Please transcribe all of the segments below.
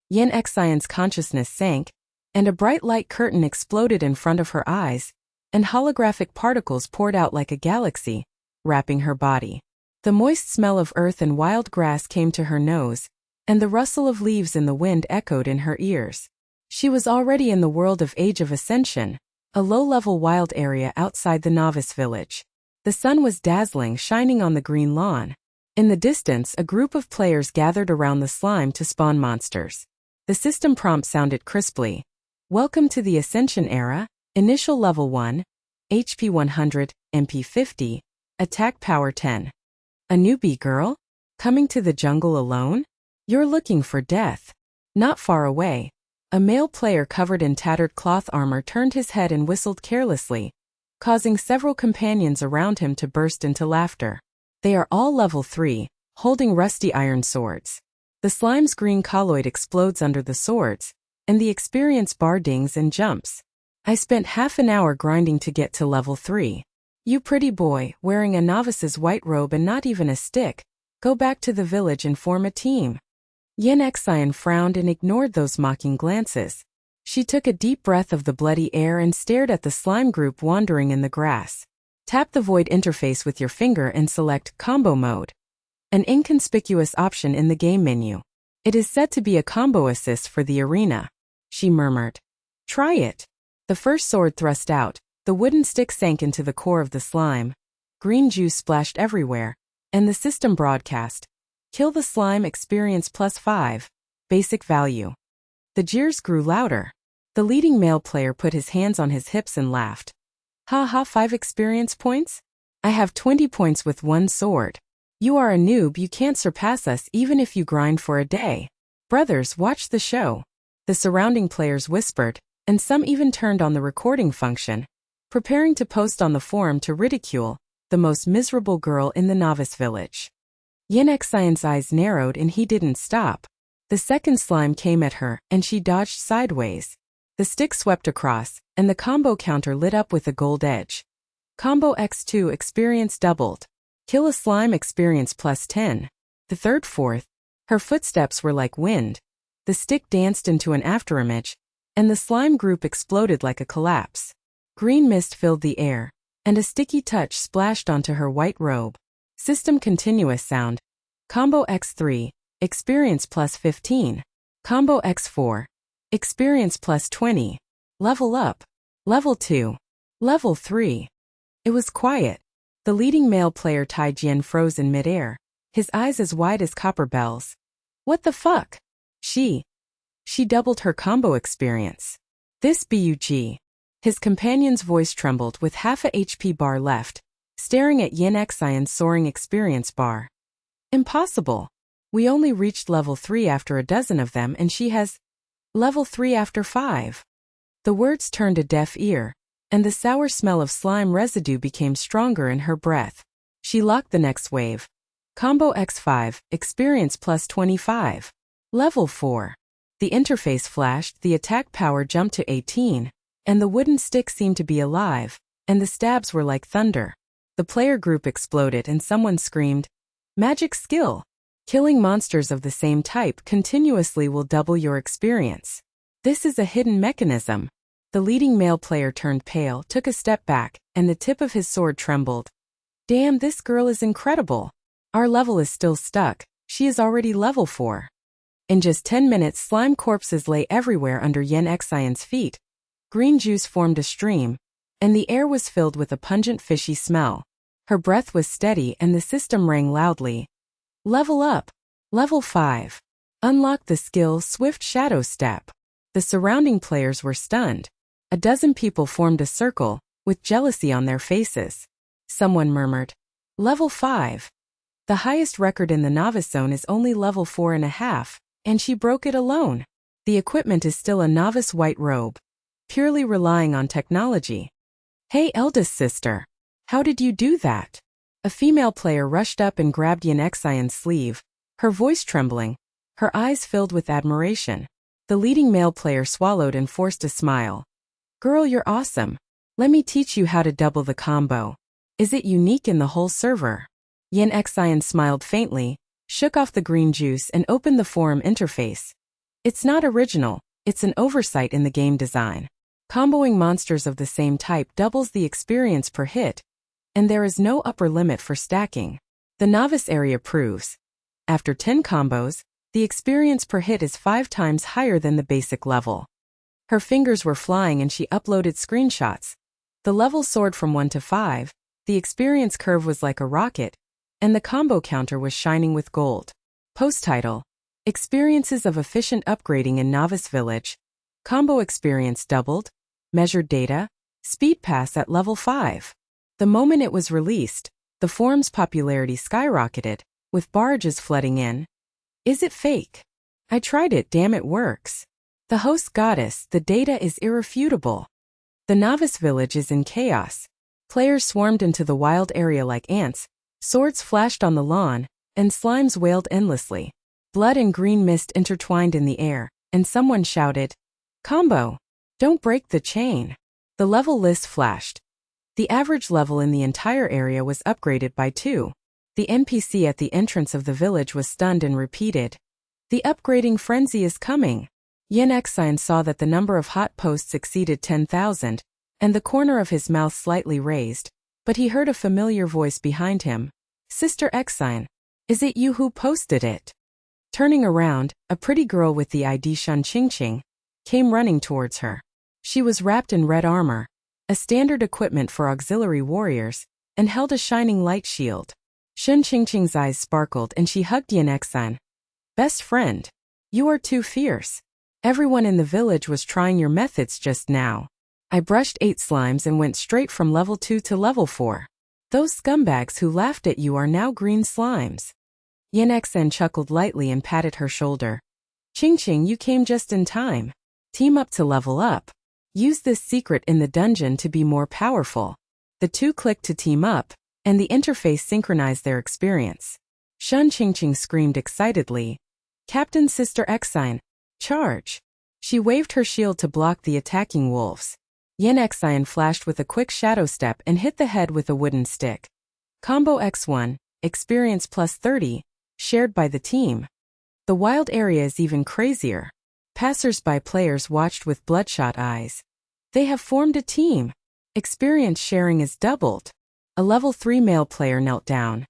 Yin Xion's consciousness sank, and a bright light curtain exploded in front of her eyes, and holographic particles poured out like a galaxy, wrapping her body. The moist smell of earth and wild grass came to her nose, and the rustle of leaves in the wind echoed in her ears. She was already in the world of Age of Ascension, a low-level wild area outside the novice village. The sun was dazzling, shining on the green lawn. In the distance, a group of players gathered around the slime to spawn monsters. The system prompt sounded crisply. Welcome to the Ascension era, initial level 1, HP 100, MP 50, attack power 10. A newbie girl? Coming to the jungle alone? You're looking for death. Not far away, a male player covered in tattered cloth armor turned his head and whistled carelessly, causing several companions around him to burst into laughter. They are all level 3, holding rusty iron swords. The slime's green colloid explodes under the swords, and the experience bar dings and jumps. I spent half an hour grinding to get to level 3. You pretty boy, wearing a novice's white robe and not even a stick, go back to the village and form a team. Yin Xion frowned and ignored those mocking glances. She took a deep breath of the bloody air and stared at the slime group wandering in the grass. Tap the void interface with your finger and select Combo Mode, an inconspicuous option in the game menu. It is said to be a combo assist for the arena, she murmured. Try it. The first sword thrust out, the wooden stick sank into the core of the slime. Green juice splashed everywhere, and the system broadcast. Kill the slime, experience +5, basic value. The jeers grew louder. The leading male player put his hands on his hips and laughed. Haha, 5 experience points? I have 20 points with one sword. You are a noob, you can't surpass us even if you grind for a day. Brothers, watch the show. The surrounding players whispered, and some even turned on the recording function, preparing to post on the forum to ridicule the most miserable girl in the novice village. Yin Xion's eyes narrowed and he didn't stop. The second slime came at her, and she dodged sideways. The stick swept across, and the combo counter lit up with a gold edge. Combo X2 experience doubled. Kill a slime, experience +10. The third fourth. Her footsteps were like wind. The stick danced into an afterimage, and the slime group exploded like a collapse. Green mist filled the air, and a sticky touch splashed onto her white robe. System continuous sound. Combo X3, experience +15. Combo X4, experience +20. Level up. Level 2. Level 3. It was quiet. The leading male player Tai Jian froze in midair, his eyes as wide as copper bells. What the fuck? She doubled her combo experience. This bug. His companion's voice trembled with half a HP bar left, staring at Yin Xion's soaring experience bar. Impossible. We only reached level 3 after a dozen of them and she has level 3 after 5. The words turned a deaf ear, and the sour smell of slime residue became stronger in her breath. She locked the next wave. Combo X5, experience +25. Level 4. The interface flashed, the attack power jumped to 18, and the wooden stick seemed to be alive, and the stabs were like thunder. The player group exploded and someone screamed, Magic skill! Killing monsters of the same type continuously will double your experience. This is a hidden mechanism. The leading male player turned pale, took a step back, and the tip of his sword trembled. Damn, this girl is incredible. Our level is still stuck. She is already level 4. In just 10 minutes, slime corpses lay everywhere under Yin Xion's feet. Green juice formed a stream, and the air was filled with a pungent fishy smell. Her breath was steady and the system rang loudly. Level up. Level 5. Unlock the skill Swift Shadow Step. The surrounding players were stunned. A dozen people formed a circle, with jealousy on their faces. Someone murmured, Level 5. The highest record in the novice zone is only level 4.5, and she broke it alone. The equipment is still a novice white robe, purely relying on technology. Hey, eldest sister. How did you do that? A female player rushed up and grabbed Yin Xion's sleeve, her voice trembling, her eyes filled with admiration. The leading male player swallowed and forced a smile. Girl, you're awesome. Let me teach you how to double the combo. Is it unique in the whole server? Yin Xion smiled faintly, shook off the green juice and opened the forum interface. It's not original, it's an oversight in the game design. Comboing monsters of the same type doubles the experience per hit, and there is no upper limit for stacking. The novice area proves. After 10 combos, the experience per hit is 5 times higher than the basic level. Her fingers were flying and she uploaded screenshots. The level soared from 1 to 5, the experience curve was like a rocket, and the combo counter was shining with gold. Post title: Experiences of efficient upgrading in Novice Village. Combo experience doubled. Measured data: Speed Pass at level 5. The moment it was released, the forum's popularity skyrocketed, with barrages flooding in. Is it fake? I tried it, damn it works. The host goddess, the data is irrefutable. The Novice Village is in chaos. Players swarmed into the wild area like ants, swords flashed on the lawn, and slimes wailed endlessly. Blood and green mist intertwined in the air, and someone shouted, "Combo! Don't break the chain." The level list flashed. The average level in the entire area was upgraded by 2. The NPC at the entrance of the village was stunned and repeated, "The upgrading frenzy is coming." Yin Exine saw that the number of hot posts exceeded 10,000, and the corner of his mouth slightly raised, but he heard a familiar voice behind him. "Sister Exine, is it you who posted it?" Turning around, a pretty girl with the ID Shun Qingqing came running towards her. She was wrapped in red armor, a standard equipment for auxiliary warriors, and held a shining light shield. Shun Qingqing's eyes sparkled and she hugged Yin Exine. "Best friend, you are too fierce. Everyone in the village was trying your methods just now. I brushed 8 slimes and went straight from level 2 to level 4. Those scumbags who laughed at you are now green slimes." Yin Exine chuckled lightly and patted her shoulder. "Qingqing, you came just in time. Team up to level up. Use this secret in the dungeon to be more powerful." The two clicked to team up, and the interface synchronized their experience. Shun Qingqing screamed excitedly, "Captain Sister Exine, charge!" She waved her shield to block the attacking wolves. Yin Exine flashed with a quick shadow step and hit the head with a wooden stick. Combo X1, experience plus 30, shared by the team. The wild area is even crazier. Passers-by players watched with bloodshot eyes. They have formed a team. Experience sharing is doubled. A level 3 male player knelt down.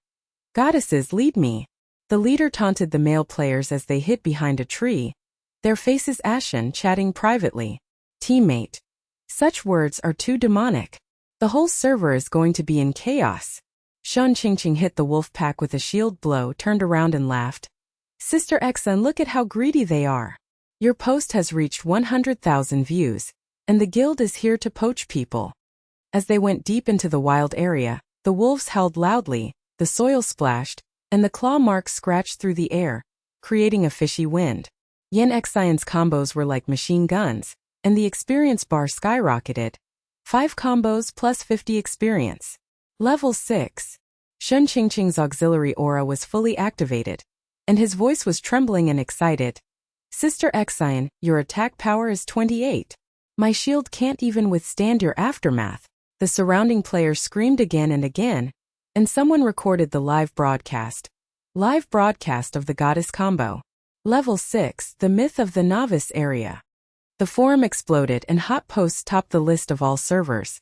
"Goddesses, lead me." The leader taunted the male players as they hid behind a tree, their faces ashen, chatting privately. "Teammate. Such words are too demonic. The whole server is going to be in chaos." Shun Qingqing hit the wolf pack with a shield blow, turned around and laughed. "Sister Exine, look at how greedy they are. Your post has reached 100,000 views, and the guild is here to poach people." As they went deep into the wild area, the wolves howled loudly, the soil splashed, and the claw marks scratched through the air, creating a fishy wind. Yin Exine's combos were like machine guns, and the experience bar skyrocketed. 5 combos plus 50 experience. Level 6. Shun Qingqing's auxiliary aura was fully activated, and his voice was trembling and excited. "Sister Exine, your attack power is 28. My shield can't even withstand your aftermath." The surrounding players screamed again and again, and someone recorded the live broadcast. Live broadcast of the goddess combo. Level 6, the myth of the novice area. The forum exploded and hot posts topped the list of all servers.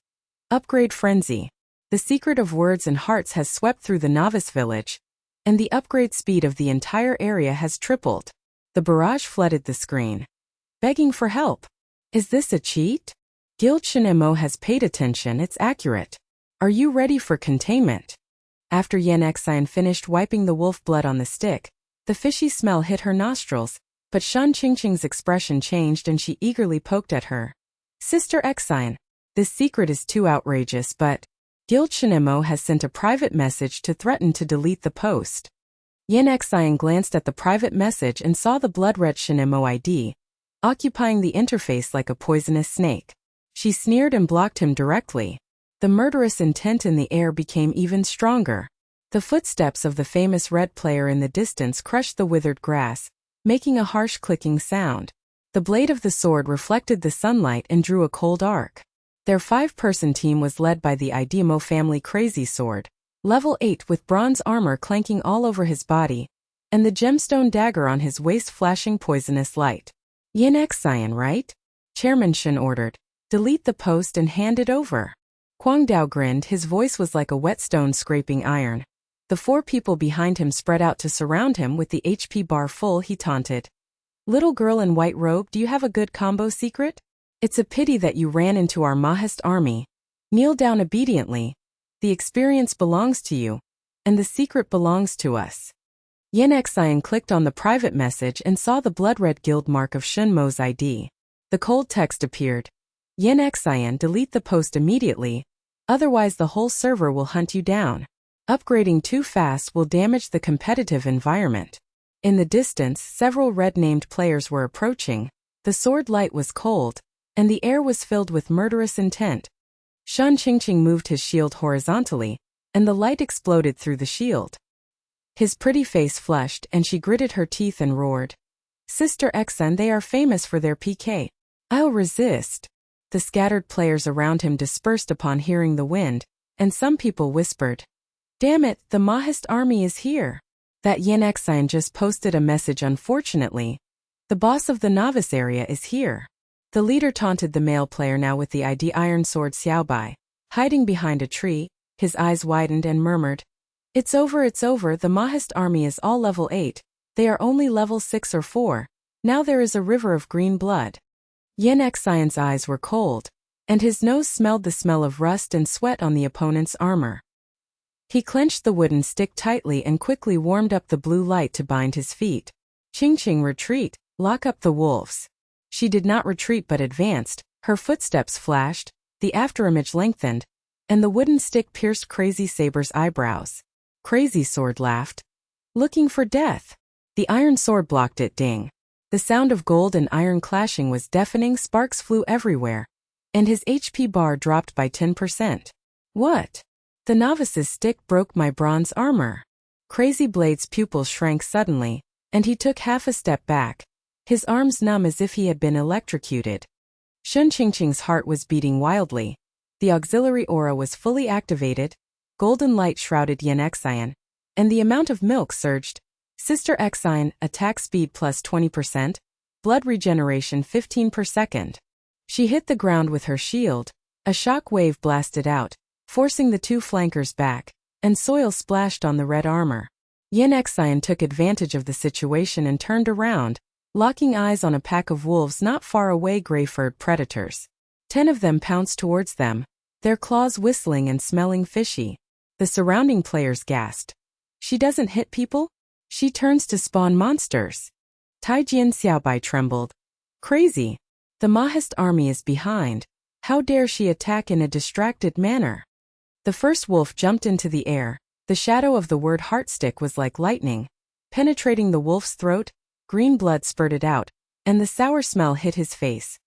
Upgrade frenzy. The secret of words and hearts has swept through the novice village, and the upgrade speed of the entire area has tripled. The barrage flooded the screen, begging for help. Is this a cheat? Guild Shinemo has paid attention, it's accurate. Are you ready for containment? After Yin Exine finished wiping the wolf blood on the stick, the fishy smell hit her nostrils, but Shun Qingqing's expression changed and she eagerly poked at her. "Sister Exine, this secret is too outrageous, but Guild Shinemo has sent a private message to threaten to delete the post." Yin Exine glanced at the private message and saw the blood-red Shinemo ID, occupying the interface like a poisonous snake. She sneered and blocked him directly. The murderous intent in the air became even stronger. The footsteps of the famous red player in the distance crushed the withered grass, making a harsh clicking sound. The blade of the sword reflected the sunlight and drew a cold arc. Their 5-person team was led by the Idemo family Crazy Sword, level 8 with bronze armor clanking all over his body, and the gemstone dagger on his waist flashing poisonous light. Yin Xian, right? Chairman Shen ordered. Delete the post and hand it over. Kwang Dao grinned, his voice was like a whetstone scraping iron. The 4 people behind him spread out to surround him with the HP bar full. He taunted. Little girl in white robe, do you have a good combo secret? It's a pity that you ran into our Mahist army. Kneel down obediently. The experience belongs to you, and the secret belongs to us. Yin Xian clicked on the private message and saw the blood-red guild mark of Shun Mo's ID. The cold text appeared. Yin Xian, delete the post immediately, otherwise the whole server will hunt you down. Upgrading too fast will damage the competitive environment. In the distance, several red-named players were approaching. The sword light was cold, and the air was filled with murderous intent. Shan Qingqing moved his shield horizontally, and the light exploded through the shield. His pretty face flushed, and she gritted her teeth and roared. Sister Xen, they are famous for their PK. I'll resist. The scattered players around him dispersed upon hearing the wind, and some people whispered. Damn it, the Mahist army is here. That Yin Xian just posted a message. Unfortunately, the boss of the novice area is here. The leader taunted the male player now with the ID Iron Sword Xiaobai. Hiding behind a tree, his eyes widened and murmured. It's over, the Mahist army is all level 8. They are only level 6 or 4. Now there is a river of green blood. Yin Xian's eyes were cold, and his nose smelled the smell of rust and sweat on the opponent's armor. He clenched the wooden stick tightly and quickly warmed up the blue light to bind his feet. Qingqing, retreat, lock up the wolves. She did not retreat but advanced, her footsteps flashed, the afterimage lengthened, and the wooden stick pierced Crazy Saber's eyebrows. Crazy Sword laughed. Looking for death. The iron sword blocked it. Ding. The sound of gold and iron clashing was deafening. Sparks flew everywhere, and his HP bar dropped by 10%. What? The novice's stick broke my bronze armor. Crazy Blade's pupils shrank suddenly, and he took half a step back, his arms numb as if he had been electrocuted. Shun Qingqing's heart was beating wildly. The auxiliary aura was fully activated, golden light shrouded Yin Xian, and the amount of milk surged. Sister Xian, attack speed plus 20%, blood regeneration 15 per second. She hit the ground with her shield, a shock wave blasted out, forcing the 2 flankers back, and soil splashed on the red armor. Yin Xian took advantage of the situation and turned around, locking eyes on a pack of wolves not far away. Gray-furred predators. 10 of them pounced towards them, their claws whistling and smelling fishy. The surrounding players gasped. She doesn't hit people? She turns to spawn monsters. Taijian Xiaobai trembled. Crazy. The Mahist army is behind. How dare she attack in a distracted manner? The first wolf jumped into the air. The shadow of the word heartstick was like lightning, penetrating the wolf's throat. Green blood spurted out, and the sour smell hit his face.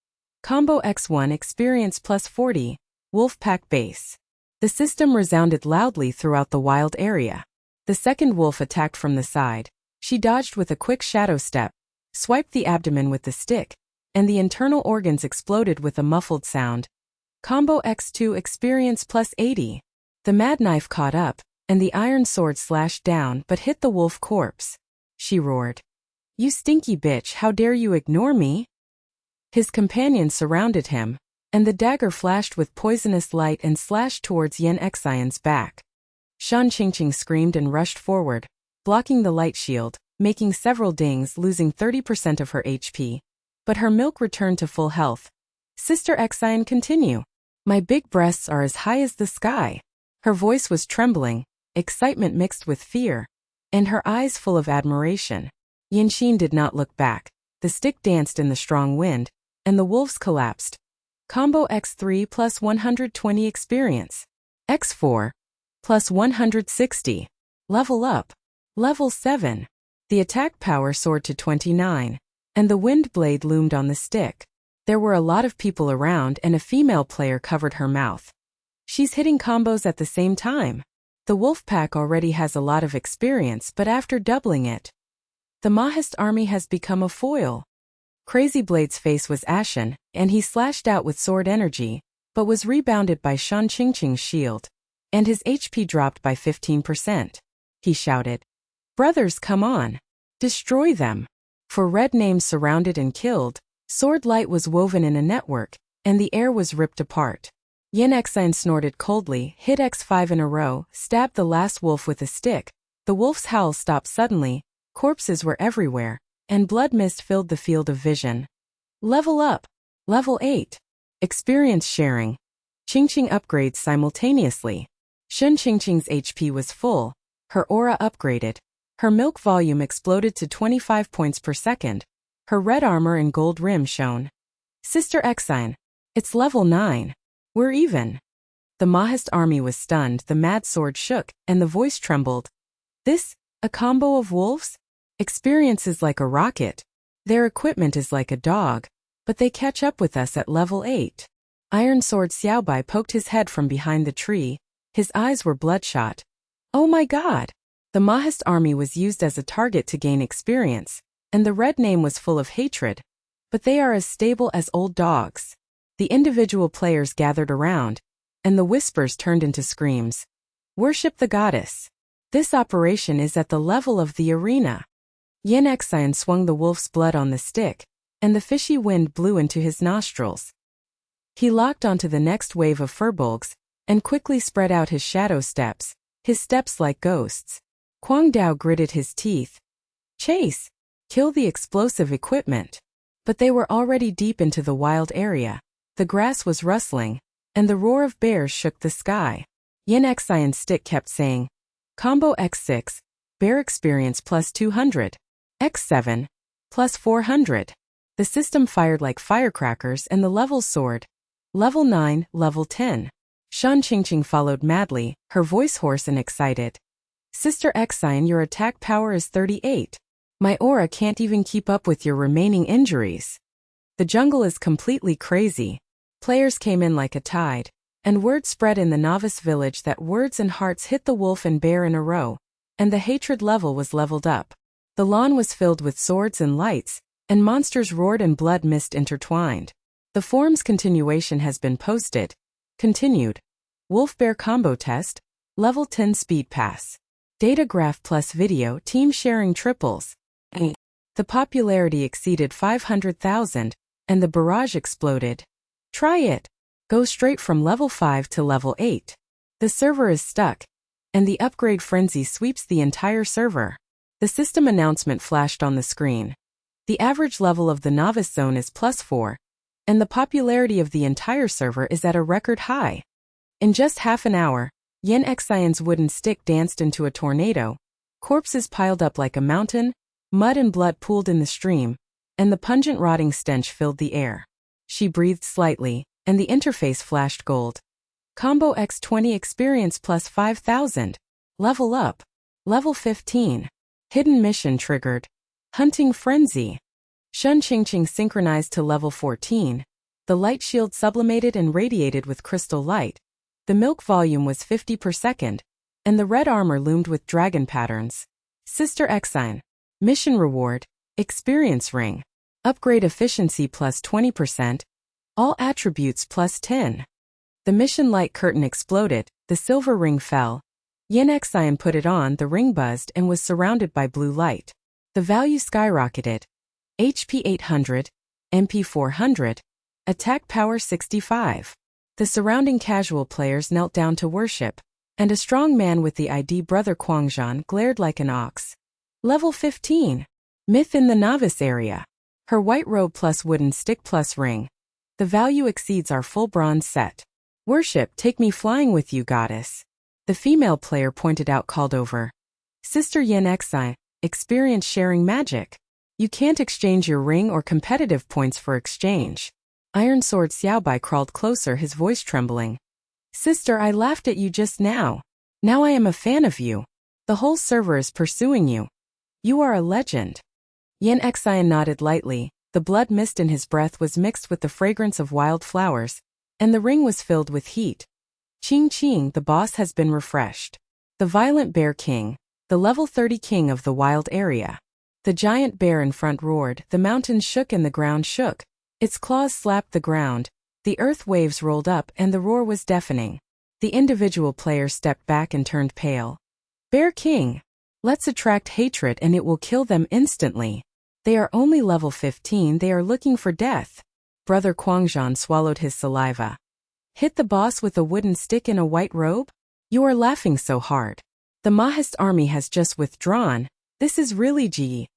Combo X1 experience plus 40, Wolfpack base. The system resounded loudly throughout the wild area. The second wolf attacked from the side. She dodged with a quick shadow step, swiped the abdomen with the stick, and the internal organs exploded with a muffled sound. Combo X2 experience plus 80. The mad knife caught up, and the iron sword slashed down but hit the wolf corpse. She roared. You stinky bitch, how dare you ignore me? His companions surrounded him, and the dagger flashed with poisonous light and slashed towards Yin Xian's back. Shan Qingqing screamed and rushed forward, blocking the light shield, making several dings, losing 30% of her HP. But her milk returned to full health. Sister Xian, continue. My big breasts are as high as the sky. Her voice was trembling, excitement mixed with fear, and her eyes full of admiration. Yin Xin did not look back. The stick danced in the strong wind, and the wolves collapsed. Combo X3 plus 120 experience. X4 plus 160. Level up. Level 7. The attack power soared to 29, and the wind blade loomed on the stick. There were a lot of people around, and a female player covered her mouth. She's hitting combos at the same time. The wolf pack already has a lot of experience, but after doubling it, the Mahist army has become a foil. Crazy Blade's face was ashen, and he slashed out with sword energy, but was rebounded by Shan Qingqing's shield, and his HP dropped by 15%. He shouted, Brothers, come on. Destroy them. For red names surrounded and killed, Sword light was woven in a network, and the air was ripped apart. Yin Xine snorted coldly, hit X5 in a row, stabbed the last wolf with a stick. The wolf's howl stopped suddenly, corpses were everywhere, and blood mist filled the field of vision. Level up. Level 8. Experience sharing. Qingqing upgrades simultaneously. Shun Qingqing's HP was full, her aura upgraded. Her milk volume exploded to 25 points per second. Her red armor and gold rim shone. Sister Xine. It's level 9. We're even. The Mahist army was stunned, the mad sword shook, and the voice trembled. This, a combo of wolves? Experience is like a rocket. Their equipment is like a dog, but they catch up with us at level 8. Iron Sword Xiaobai poked his head from behind the tree. His eyes were bloodshot. Oh my god! The Mahist army was used as a target to gain experience, and the red name was full of hatred. But they are as stable as old dogs. The individual players gathered around, and the whispers turned into screams. Worship the goddess. This operation is at the level of the arena. Yin Xine swung the wolf's blood on the stick, and the fishy wind blew into his nostrils. He locked onto the next wave of furbolgs, and quickly spread out his shadow steps, his steps like ghosts. Quang Dao gritted his teeth. Chase! Kill the explosive equipment. But they were already deep into the wild area. The grass was rustling, and the roar of bears shook the sky. Yin Xine's stick kept saying, Combo X6, bear experience plus 200. X7, plus 400. The system fired like firecrackers and the levels soared. Level 9, level 10. Shan Qingqing followed madly, her voice hoarse and excited. Sister Xine, your attack power is 38. My aura can't even keep up with your remaining injuries. The jungle is completely crazy. Players came in like a tide, and word spread in the novice village that words and hearts hit the wolf and bear in a row, and the hatred level was leveled up. The lawn was filled with swords and lights, and monsters roared and blood mist intertwined. The forum's continuation has been posted. Continued. Wolf-Bear Combo Test, Level 10 Speed Pass. Data graph plus video team sharing triples. The popularity exceeded 500,000, and the barrage exploded. Try it. Go straight from level 5 to level 8. The server is stuck, and the upgrade frenzy sweeps the entire server. The system announcement flashed on the screen. The average level of the novice zone is +4, and the popularity of the entire server is at a record high. In just half an hour, Yin Xine's wooden stick danced into a tornado. Corpses piled up like a mountain, mud and blood pooled in the stream, and the pungent rotting stench filled the air. She breathed slightly, and the interface flashed gold. Combo X20 experience plus 5,000. Level up. Level 15. Hidden mission triggered. Hunting frenzy. Shun Qingqing synchronized to level 14. The light shield sublimated and radiated with crystal light. The milk volume was 50 per second, and the red armor loomed with dragon patterns. Sister Xine. Mission reward. Experience ring. Upgrade efficiency plus 20%. All attributes plus 10. The mission light curtain exploded, the silver ring fell. Yin Xine put it on, the ring buzzed and was surrounded by blue light. The value skyrocketed. HP 800, MP 400, attack power 65. The surrounding casual players knelt down to worship, and a strong man with the ID Brother Quangzhan glared like an ox. Level 15. Myth in the novice area. Her white robe plus wooden stick plus ring. The value exceeds our full bronze set. Worship, take me flying with you, goddess. The female player pointed out called over. Sister Yin Xine, experience sharing magic. You can't exchange your ring or competitive points for exchange. Iron Sword Xiaobai crawled closer, his voice trembling. Sister, I laughed at you just now. Now I am a fan of you. The whole server is pursuing you. You are a legend. Yin Xine nodded lightly. The blood mist in his breath was mixed with the fragrance of wild flowers, and the ring was filled with heat. Qing, the boss has been refreshed. The violent bear king, the level 30 king of the wild area. The giant bear in front roared, the mountains shook and the ground shook. Its claws slapped the ground, the earth waves rolled up and the roar was deafening. The individual players stepped back and turned pale. Bear King! Let's attract hatred and it will kill them instantly. They are only level 15, they are looking for death. Brother Quangzhan swallowed his saliva. Hit the boss with a wooden stick in a white robe? You are laughing so hard. The Mahist army has just withdrawn. This is really Ji.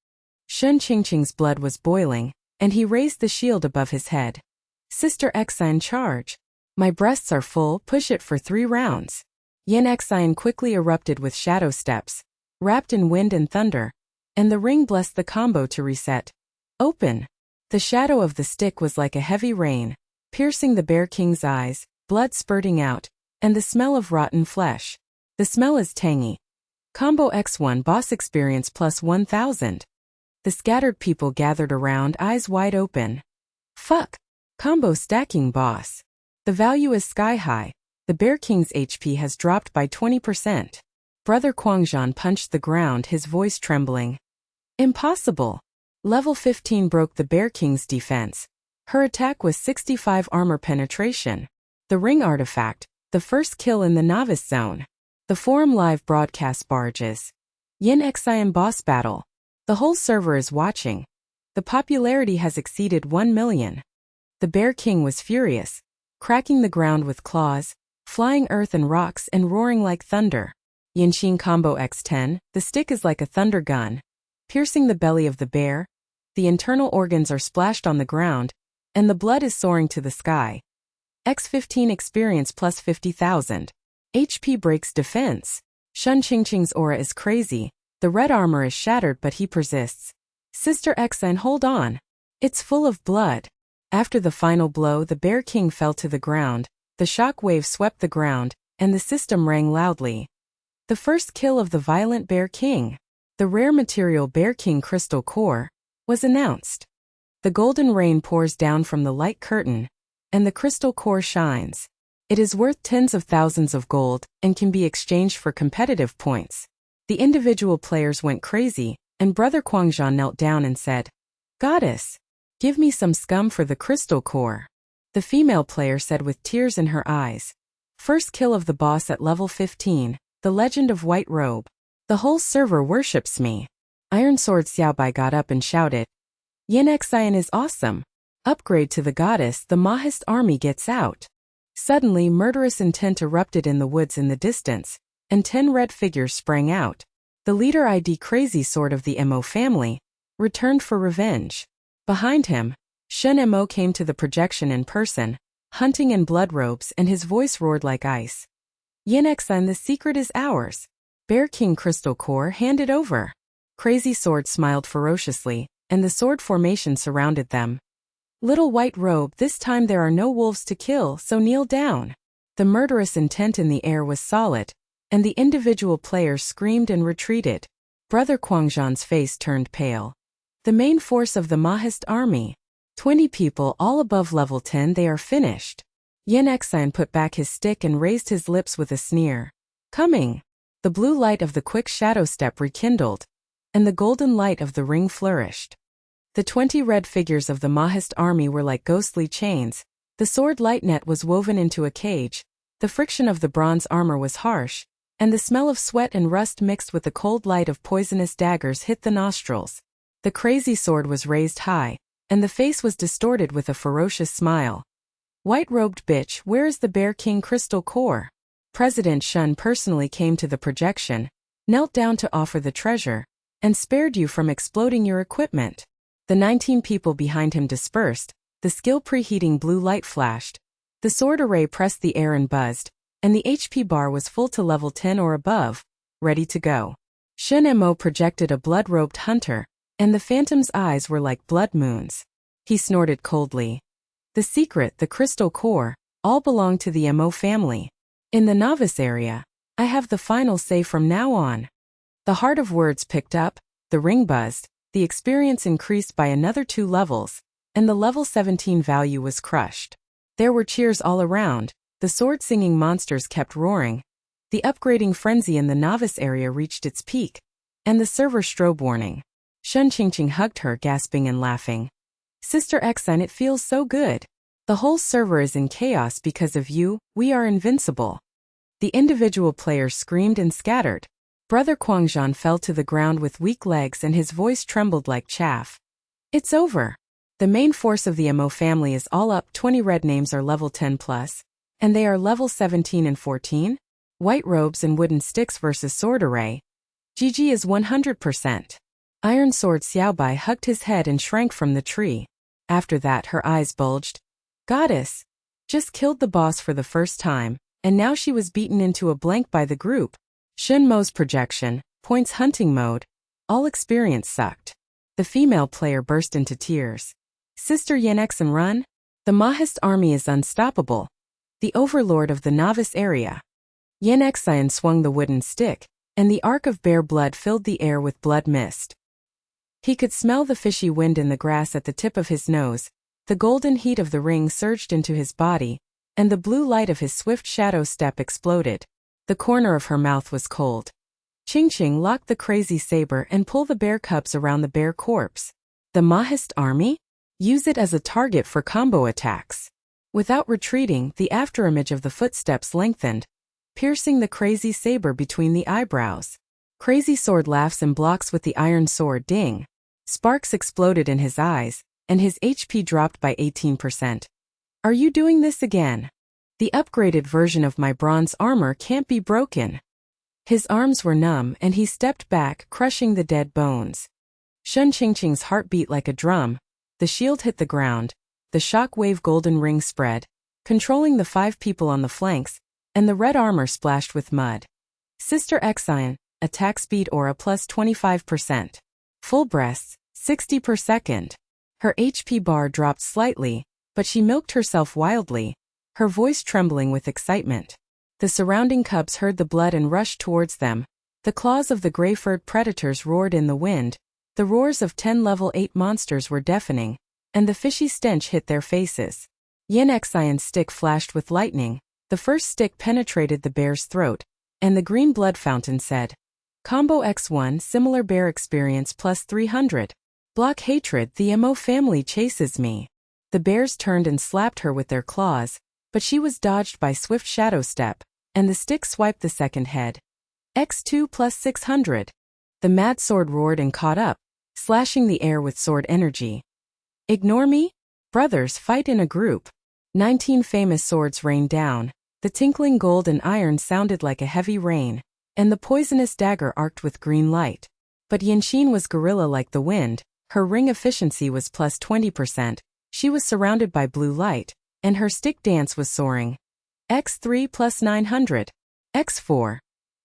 Shun Qingqing's blood was boiling, and he raised the shield above his head. Sister Xine, charge. My breasts are full, push it for 3 rounds. Yin Xine quickly erupted with shadow steps, wrapped in wind and thunder, and the ring blessed the combo to reset. Open. The shadow of the stick was like a heavy rain, piercing the Bear King's eyes, blood spurting out, and the smell of rotten flesh. The smell is tangy. Combo X1 boss experience plus 1000. The scattered people gathered around, eyes wide open. Fuck. Combo stacking boss. The value is sky high. The Bear King's HP has dropped by 20%. Brother Quangzhan punched the ground, his voice trembling. Impossible. Level 15 broke the Bear King's defense. Her attack was 65 armor penetration. The ring artifact, the first kill in the novice zone. The forum live broadcast barges. Yin Xian boss battle. The whole server is watching. The popularity has exceeded 1 million. The Bear King was furious, cracking the ground with claws, flying earth and rocks and roaring like thunder. Yinxin combo X10, the stick is like a thunder gun, piercing the belly of the bear. The internal organs are splashed on the ground, and the blood is soaring to the sky. X15 experience plus 50,000. HP breaks defense. Shun Qingqing's aura is crazy. The red armor is shattered, but he persists. Sister Xine, hold on. It's full of blood. After the final blow, the Bear King fell to the ground. The shock wave swept the ground, and the system rang loudly. The first kill of the violent Bear King, the rare material Bear King crystal core, was announced. The golden rain pours down from the light curtain, and the crystal core shines. It is worth tens of thousands of gold and can be exchanged for competitive points. The individual players went crazy, and Brother Quangzhan knelt down and said, "Goddess, give me some scum for the crystal core." The female player said with tears in her eyes, "First kill of the boss at level 15, the legend of White Robe. The whole server worships me." Iron Sword Xiaobai got up and shouted, "Yin Xian is awesome. Upgrade to the goddess, the Mahist army gets out." Suddenly, murderous intent erupted in the woods in the distance, and 10 red figures sprang out. The leader ID Crazy Sword of the Mo family returned for revenge. Behind him, Shen Mo came to the projection in person, hunting in blood robes, and his voice roared like ice. "Yin Xian, the secret is ours. Bear King Crystal Core, hand it over." Crazy Sword smiled ferociously, and the sword formation surrounded them. "Little White Robe, this time there are no wolves to kill, so kneel down." The murderous intent in the air was solid, and the individual players screamed and retreated. Brother Quangzhan's face turned pale. The main force of the Mahist army. 20 people all above level 10, they are finished. Yin Xian put back his stick and raised his lips with a sneer. "Coming." The blue light of the quick shadow step rekindled, and the golden light of the ring flourished. The 20 red figures of the Mahist army were like ghostly chains. The sword light net was woven into a cage. The friction of the bronze armor was harsh, and the smell of sweat and rust mixed with the cold light of poisonous daggers hit the nostrils. The crazy sword was raised high, and the face was distorted with a ferocious smile. "White-robed bitch, where is the Bear King Crystal Core?" President Shun personally came to the projection, knelt down to offer the treasure, and spared you from exploding your equipment. The 19 people behind him dispersed, the skill preheating blue light flashed. The sword array pressed the air and buzzed, and the HP bar was full to level 10 or above, ready to go. Shen Mo projected a blood-robed hunter, and the phantom's eyes were like blood moons. He snorted coldly. "The secret, the crystal core, all belong to the Mo family. In the novice area, I have the final say from now on." The heart of words picked up, the ring buzzed, the experience increased by another 2 levels, and the level 17 value was crushed. There were cheers all around, the sword-singing monsters kept roaring. The upgrading frenzy in the novice area reached its peak, and the server strobe warning. Shun Qingqing hugged her, gasping and laughing. "Sister Xine, it feels so good. The whole server is in chaos because of you, we are invincible." The individual players screamed and scattered. Brother Quangzhan fell to the ground with weak legs and his voice trembled like chaff. It's over. The main force of the MO family is all up. 20 red names are level 10 plus, and they are level 17 and 14. White robes and wooden sticks versus sword array. GG is 100%. Iron Sword Xiaobai hugged his head and shrank from the tree. After that her eyes bulged. Goddess! Just killed the boss for the first time, and now she was beaten into a blank by the group. Shun Mo's projection, points hunting mode. All experience sucked. The female player burst into tears. Sister Yenexen run? The Mahist army is unstoppable. The overlord of the novice area. Yenexen swung the wooden stick, and the arc of bare blood filled the air with blood mist. He could smell the fishy wind in the grass at the tip of his nose. The golden heat of the ring surged into his body, and the blue light of his swift shadow step exploded. The corner of her mouth was cold. Qingqing locked the crazy saber and pulled the bear cubs around the bear corpse. The Mahist army? Use it as a target for combo attacks. Without retreating, the afterimage of the footsteps lengthened, piercing the crazy saber between the eyebrows. Crazy Sword laughs and blocks with the iron sword. Ding! Sparks exploded in his eyes, and his HP dropped by 18%. Are you doing this again? The upgraded version of my bronze armor can't be broken. His arms were numb and he stepped back, crushing the dead bones. Shun Qingqing's heart beat like a drum. The shield hit the ground. The shock-wave golden ring spread, controlling the 5 people on the flanks, and the red armor splashed with mud. Sister Xian, attack speed aura plus 25%. Full breaths, 60 per second. Her HP bar dropped slightly, but she milked herself wildly, her voice trembling with excitement. The surrounding cubs heard the blood and rushed towards them. The claws of the gray-furred predators roared in the wind. The roars of 10 level 8 monsters were deafening, and the fishy stench hit their faces. Yenexion's stick flashed with lightning. The first stick penetrated the bear's throat, and the green blood fountain said, Combo X1 similar bear experience plus 300. Block hatred. The MO family chases me. The bears turned and slapped her with their claws, but she was dodged by swift shadow step, and the stick swiped the second head. X2 plus 600. The mad sword roared and caught up, slashing the air with sword energy. Ignore me? Brothers fight in a group. 19 famous swords rained down. The tinkling gold and iron sounded like a heavy rain, and the poisonous dagger arced with green light. But Yanxin was gorilla like the wind. Her ring efficiency was plus 20%. She was surrounded by blue light, and her stick dance was soaring. X3 plus 900. X4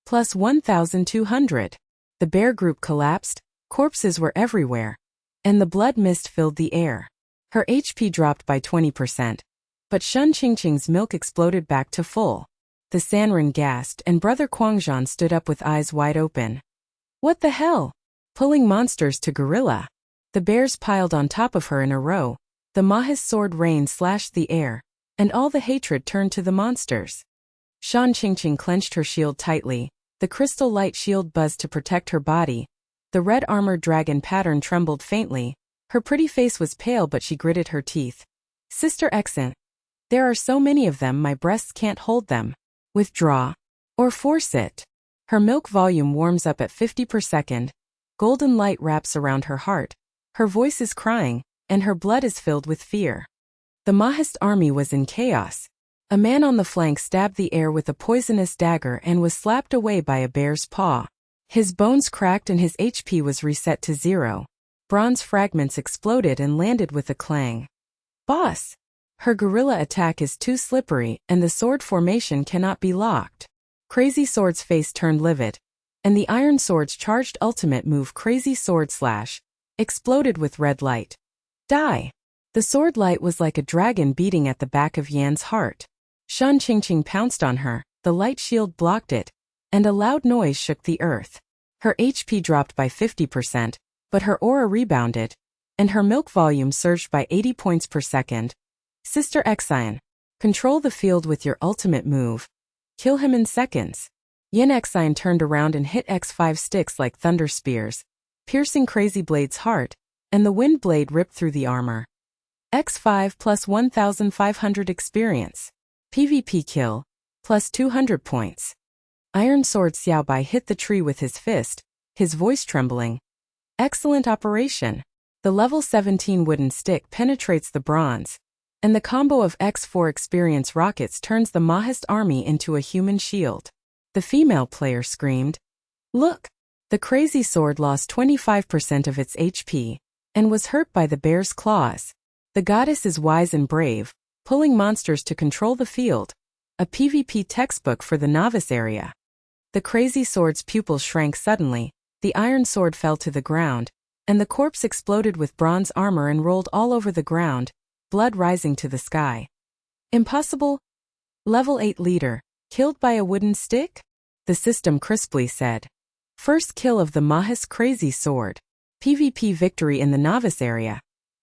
plus 1,200. The bear group collapsed, corpses were everywhere, and the blood mist filled the air. Her HP dropped by 20%. But Shun Qingqing's milk exploded back to full. The Sanren gasped and Brother Quangzhan stood up with eyes wide open. What the hell? Pulling monsters to gorilla. The bears piled on top of her in a row. The Mahis sword rain slashed the air, and all the hatred turned to the monsters. Shan Qingqing clenched her shield tightly. The crystal light shield buzzed to protect her body. The red armored dragon pattern trembled faintly. Her pretty face was pale but she gritted her teeth. Sister Xian. There are so many of them my breasts can't hold them. Withdraw. Or force it. Her milk volume warms up at 50 per second. Golden light wraps around her heart. Her voice is crying, and her blood is filled with fear. The Mahist army was in chaos. A man on the flank stabbed the air with a poisonous dagger and was slapped away by a bear's paw. His bones cracked and his HP was reset to 0. Bronze fragments exploded and landed with a clang. Boss! Her gorilla attack is too slippery and the sword formation cannot be locked. Crazy Sword's face turned livid, and the Iron Sword's charged ultimate move Crazy Sword Slash exploded with red light. Die! The sword light was like a dragon beating at the back of Yan's heart. Shun Qingqing pounced on her, the light shield blocked it, and a loud noise shook the earth. Her HP dropped by 50%, but her aura rebounded, and her milk volume surged by 80 points per second. Sister Xian, control the field with your ultimate move. Kill him in seconds. Yin Xian turned around and hit X5 sticks like thunder spears, piercing Crazy Blade's heart, and the wind blade ripped through the armor. X5 plus 1,500 experience. PvP kill, plus 200 points. Iron Sword Xiaobai hit the tree with his fist, his voice trembling. Excellent operation. The level 17 wooden stick penetrates the bronze, and the combo of X4 experience rockets turns the Mahist army into a human shield. The female player screamed, "Look!" The crazy sword lost 25% of its HP and was hurt by the bear's claws. The goddess is wise and brave, pulling monsters to control the field. A PvP textbook for the novice area. The crazy sword's pupils shrank suddenly, the iron sword fell to the ground, and the corpse exploded with bronze armor and rolled all over the ground, blood rising to the sky. Impossible? Level 8 leader, killed by a wooden stick? The system crisply said. First kill of the Mahist crazy sword. PvP victory in the novice area.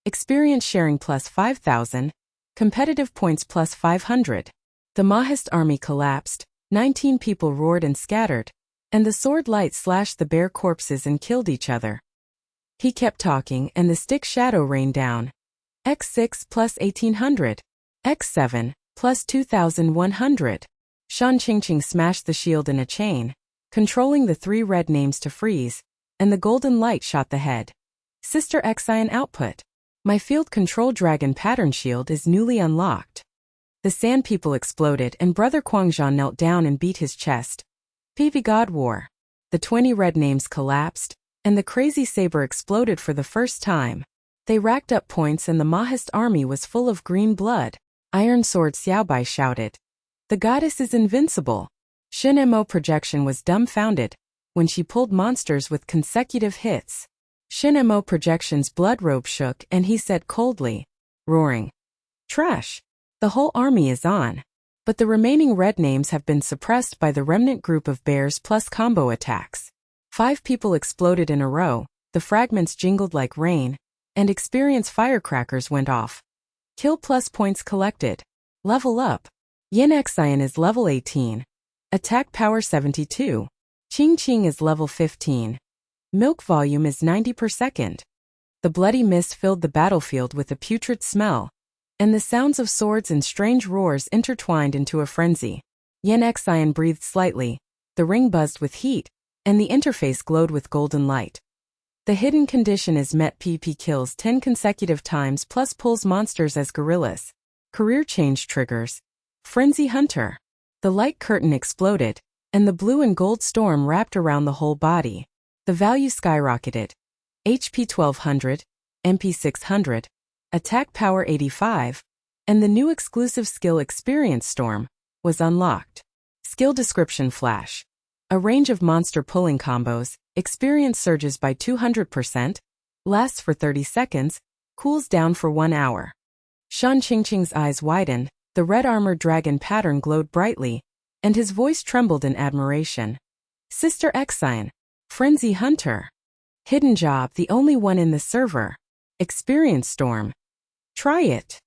Experience sharing plus 5,000. Competitive points plus 500. The Mahist army collapsed, 19 people roared and scattered, and the sword light slashed the bear corpses and killed each other. He kept talking and the stick shadow rained down. X6 plus 1800. X7 plus 2100. Shan Qingqing smashed the shield in a chain, controlling the 3 red names to freeze, and the golden light shot the head. Sister Xian output. My field control dragon pattern shield is newly unlocked. The sand people exploded and Brother Quangzhan knelt down and beat his chest. PV God War. The 20 red names collapsed, and the crazy saber exploded for the first time. They racked up points and the Mahist army was full of green blood. Iron Sword Xiaobai shouted. The goddess is invincible. Shin Mo projection was dumbfounded when she pulled monsters with consecutive hits. Shin Mo projection's blood robe shook and he said coldly, roaring, "Trash! The whole army is on." But the remaining red names have been suppressed by the remnant group of bears plus combo attacks. 5 people exploded in a row, the fragments jingled like rain, and experience firecrackers went off. Kill plus points collected. Level up. Yin Xian is level 18. Attack power 72. Qing Qing is level 15. Milk volume is 90 per second. The bloody mist filled the battlefield with a putrid smell, and the sounds of swords and strange roars intertwined into a frenzy. Yin Xian breathed slightly, the ring buzzed with heat, and the interface glowed with golden light. The hidden condition is met. PP kills 10 consecutive times plus pulls monsters as gorillas. Career change triggers. Frenzy Hunter. The light curtain exploded, and the blue and gold storm wrapped around the whole body. The value skyrocketed. HP 1200, MP 600, attack power 85, and the new exclusive skill Experience Storm was unlocked. Skill description flash. A range of monster pulling combos, experience surges by 200%, lasts for 30 seconds, cools down for 1 hour. Shan Qingqing's eyes widened, the red armored dragon pattern glowed brightly, and his voice trembled in admiration. Sister Xian, Frenzy Hunter. Hidden job, the only one in the server. Experience Storm. Try it.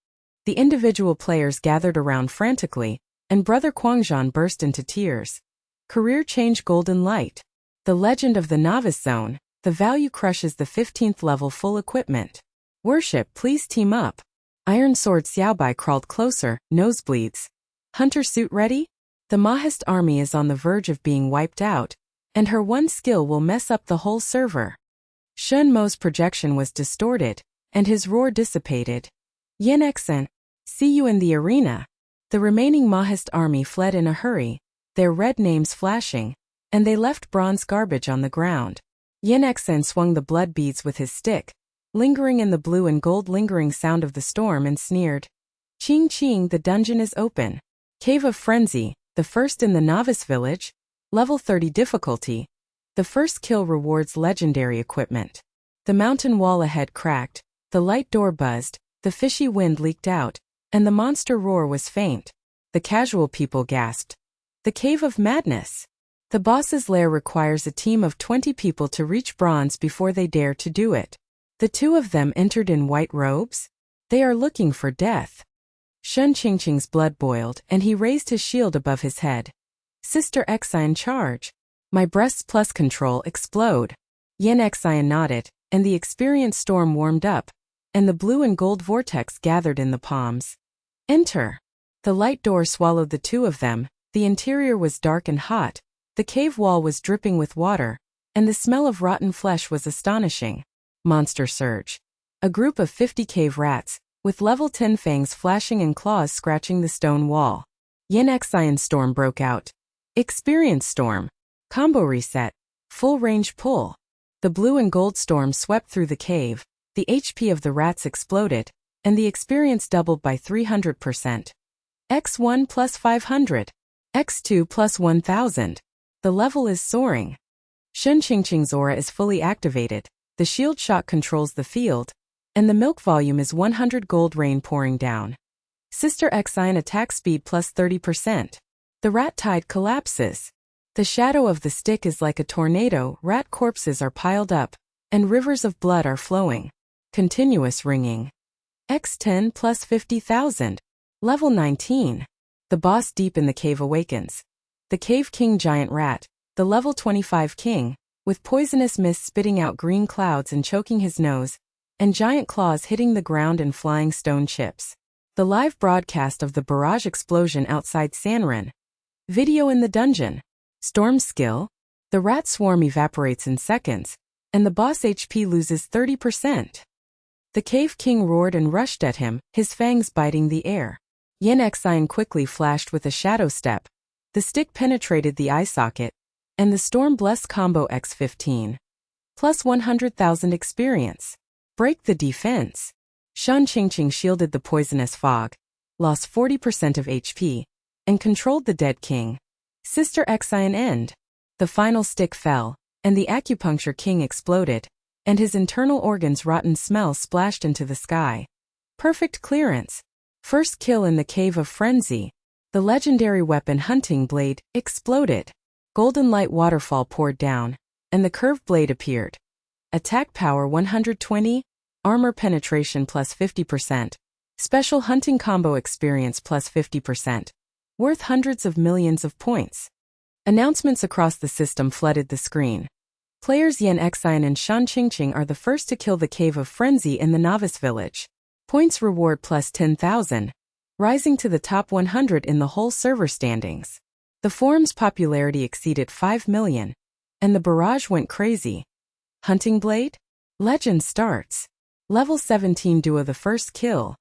The individual players gathered around frantically, and Brother Quangzhan burst into tears. Career change golden light. The legend of the novice zone, the value crushes the 15th level full equipment. Worship, please team up. Iron Sword Xiaobai crawled closer, nosebleeds. Hunter suit ready? The Mahist army is on the verge of being wiped out, and her one skill will mess up the whole server. Shen Mo's projection was distorted, and his roar dissipated. Yin Xian, see you in the arena. The remaining Mahist army fled in a hurry, their red names flashing, and they left bronze garbage on the ground. Yin Xian swung the blood beads with his stick, lingering in the blue and gold lingering sound of the storm, and sneered. Qing Qing, the dungeon is open. Cave of Frenzy, the first in the novice village. Level 30 difficulty. The first kill rewards legendary equipment. The mountain wall ahead cracked, the light door buzzed, the fishy wind leaked out, and the monster roar was faint. The casual people gasped. The Cave of Madness. The boss's lair requires a team of 20 people to reach bronze before they dare to do it. The 2 of them entered in white robes. They are looking for death. Shen Qingqing's blood boiled and he raised his shield above his head. Sister Xian charge. My breasts plus control explode. Yin Xian nodded, and the Experience Storm warmed up, and the blue and gold vortex gathered in the palms. Enter. The light door swallowed the 2 of them, the interior was dark and hot, the cave wall was dripping with water, and the smell of rotten flesh was astonishing. Monster surge. A group of 50 cave rats, with level 10 fangs flashing and claws scratching the stone wall. Yin Xian storm broke out. Experience storm. Combo reset. Full range pull. The blue and gold storm swept through the cave, the HP of the rats exploded, and the experience doubled by 300%. X1 plus 500. X2 plus 1000. The level is soaring. Shun Qingqing's aura is fully activated, the shield shock controls the field, and the milk volume is 100 gold rain pouring down. Sister Xian attack speed plus 30%. The rat tide collapses. The shadow of the stick is like a tornado, rat corpses are piled up, and rivers of blood are flowing. Continuous ringing. X10 plus 50,000. Level 19. The boss deep in the cave awakens. The cave king giant rat, the level 25 king, with poisonous mist spitting out green clouds and choking his nose, and giant claws hitting the ground and flying stone chips. The live broadcast of the barrage explosion outside Sanren. Video in the dungeon. Storm skill. The rat swarm evaporates in seconds, and the boss HP loses 30%. The cave king roared and rushed at him, his fangs biting the air. Yin Xian quickly flashed with a shadow step. The stick penetrated the eye socket, and the Storm Bless combo X15. Plus 100,000 experience. Break the defense. Shun Qingqing shielded the poisonous fog, lost 40% of HP, and controlled the dead king. Sister Xian end. The final stick fell, and the acupuncture king exploded, and his internal organs' rotten smell splashed into the sky. Perfect clearance. First kill in the Cave of Frenzy. The legendary weapon Hunting Blade exploded. Golden light waterfall poured down, and the curved blade appeared. Attack power 120, armor penetration plus 50%, special hunting combo experience plus 50%. Worth hundreds of millions of points. Announcements across the system flooded the screen. Players Yin Xian and Shun Qingqing are the first to kill the Cave of Frenzy in the Novice Village. Points reward plus 10,000, rising to the top 100 in the whole server standings. The forum's popularity exceeded 5 million, and the barrage went crazy. Hunting Blade? Legend starts. Level 17 duo the first kill.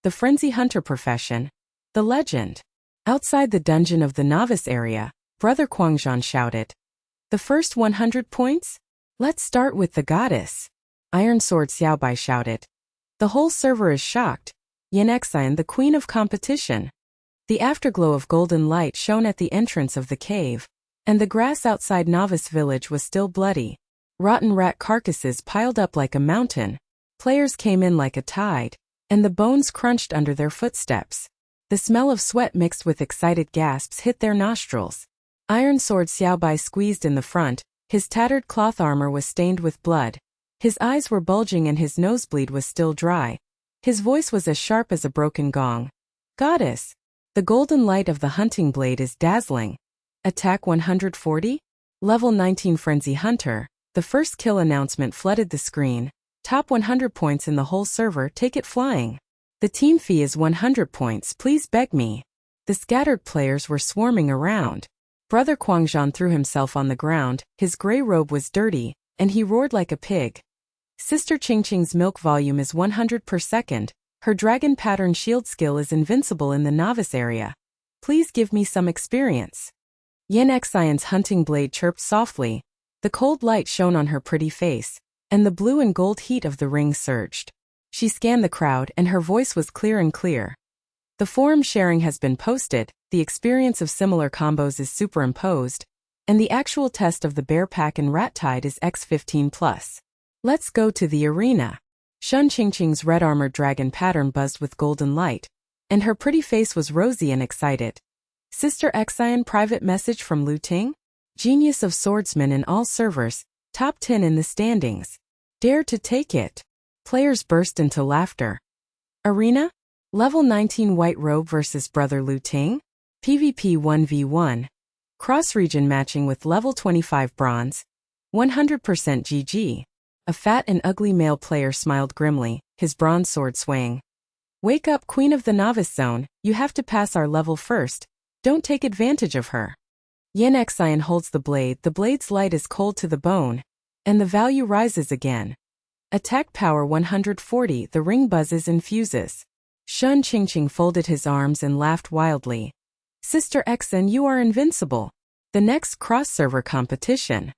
The Frenzy Hunter profession. The legend. Outside the dungeon of the novice area, Brother Guangzhan shouted. The first 100 points? Let's start with the goddess. Iron Sword Xiaobai shouted. The whole server is shocked. Yin Xian the queen of competition. The afterglow of golden light shone at the entrance of the cave, and the grass outside Novice Village was still bloody. Rotten rat carcasses piled up like a mountain. Players came in like a tide, and the bones crunched under their footsteps. The smell of sweat mixed with excited gasps hit their nostrils. Iron Sword Xiaobai squeezed in the front, his tattered cloth armor was stained with blood. His eyes were bulging and his nosebleed was still dry. His voice was as sharp as a broken gong. Goddess! The golden light of the hunting blade is dazzling. Attack 140? Level 19 Frenzy Hunter. The first kill announcement flooded the screen. Top 100 points in the whole server, take it flying. The team fee is 100 points, please beg me. The scattered players were swarming around. Brother Guangzhan threw himself on the ground, his gray robe was dirty, and he roared like a pig. Sister Qingqing's milk volume is 100 per second. Her dragon pattern shield skill is invincible in the novice area. Please give me some experience. Yin Xian's hunting blade chirped softly. The cold light shone on her pretty face, and the blue and gold heat of the ring surged. She scanned the crowd and her voice was clear and clear. The forum sharing has been posted, the experience of similar combos is superimposed, and the actual test of the bear pack and rat tide is X15+. Let's go to the arena. Shun Qingqing's red armored dragon pattern buzzed with golden light, and her pretty face was rosy and excited. Sister Xian private message from Lu Ting? Genius of swordsman in all servers, top 10 in the standings. Dare to take it. Players burst into laughter. Arena? Level 19 White Robe versus Brother Lu Ting? PvP 1v1. Cross-region matching with level 25 Bronze. 100% GG. A fat and ugly male player smiled grimly, his bronze sword swaying. Wake up, Queen of the Novice Zone, you have to pass our level first. Don't take advantage of her. Yin Xian holds the blade's light is cold to the bone, and the value rises again. Attack power 140. The ring buzzes and fuses. Shun Qingqing folded his arms and laughed wildly. Sister Xen, you are invincible. The next cross-server competition.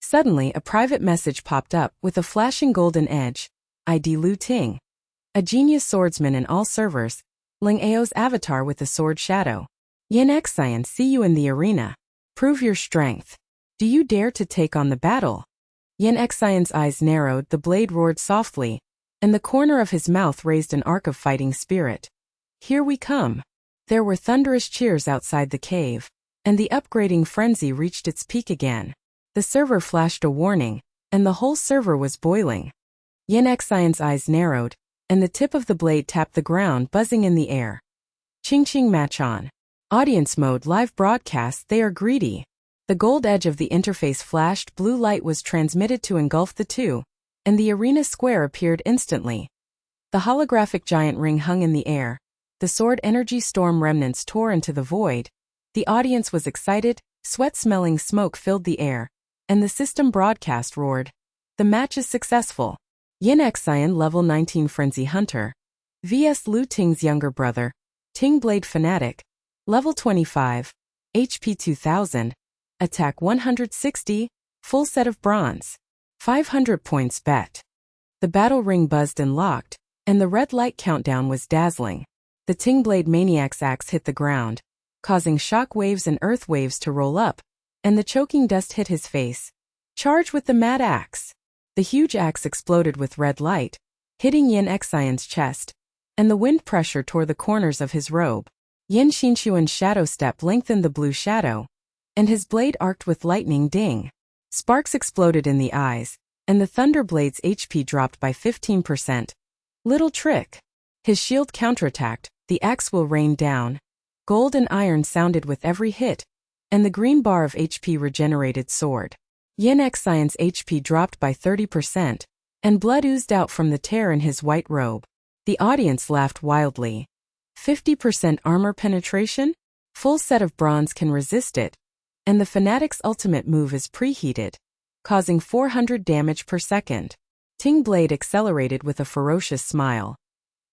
Suddenly, a private message popped up with a flashing golden edge. ID Lu Ting. A genius swordsman in all servers. Ling Ao's avatar with the sword shadow. Yin Xian, see you in the arena. Prove your strength. Do you dare to take on the battle? Yin Xian's eyes narrowed, the blade roared softly, and the corner of his mouth raised an arc of fighting spirit. Here we come. There were thunderous cheers outside the cave, and the upgrading frenzy reached its peak again. The server flashed a warning, and the whole server was boiling. Yin Xian's eyes narrowed, and the tip of the blade tapped the ground, buzzing in the air. Qingqing match on. Audience mode live broadcast, they are greedy. The gold edge of the interface flashed, blue light was transmitted to engulf the two, and the arena square appeared instantly. The holographic giant ring hung in the air. The sword energy storm remnants tore into the void. The audience was excited, sweat-smelling smoke filled the air, and the system broadcast roared. The match is successful. Yin Xian level 19 Frenzy Hunter vs Lu Ting's younger brother, Ting Blade Fanatic, level 25, HP 2000, attack 160, full set of bronze. 500 points bet. The battle ring buzzed and locked, and the red light countdown was dazzling. The Ting Blade Maniac's axe hit the ground, causing shock waves and earth waves to roll up, and the choking dust hit his face. Charge with the mad axe. The huge axe exploded with red light, hitting Yin Xian's chest, and the wind pressure tore the corners of his robe. Yin Xinshuan's shadow step lengthened the blue shadow, and his blade arced with lightning ding. Sparks exploded in the eyes, and the Thunder Blade's HP dropped by 15%. Little trick. His shield counterattacked, the axe will rain down. Gold and iron sounded with every hit, and the green bar of HP regenerated soared. Yin Xian's HP dropped by 30%, and blood oozed out from the tear in his white robe. The audience laughed wildly. 50% armor penetration? Full set of bronze can resist it, and the Fanatic's ultimate move is preheated, causing 400 damage per second. Ting Blade accelerated with a ferocious smile.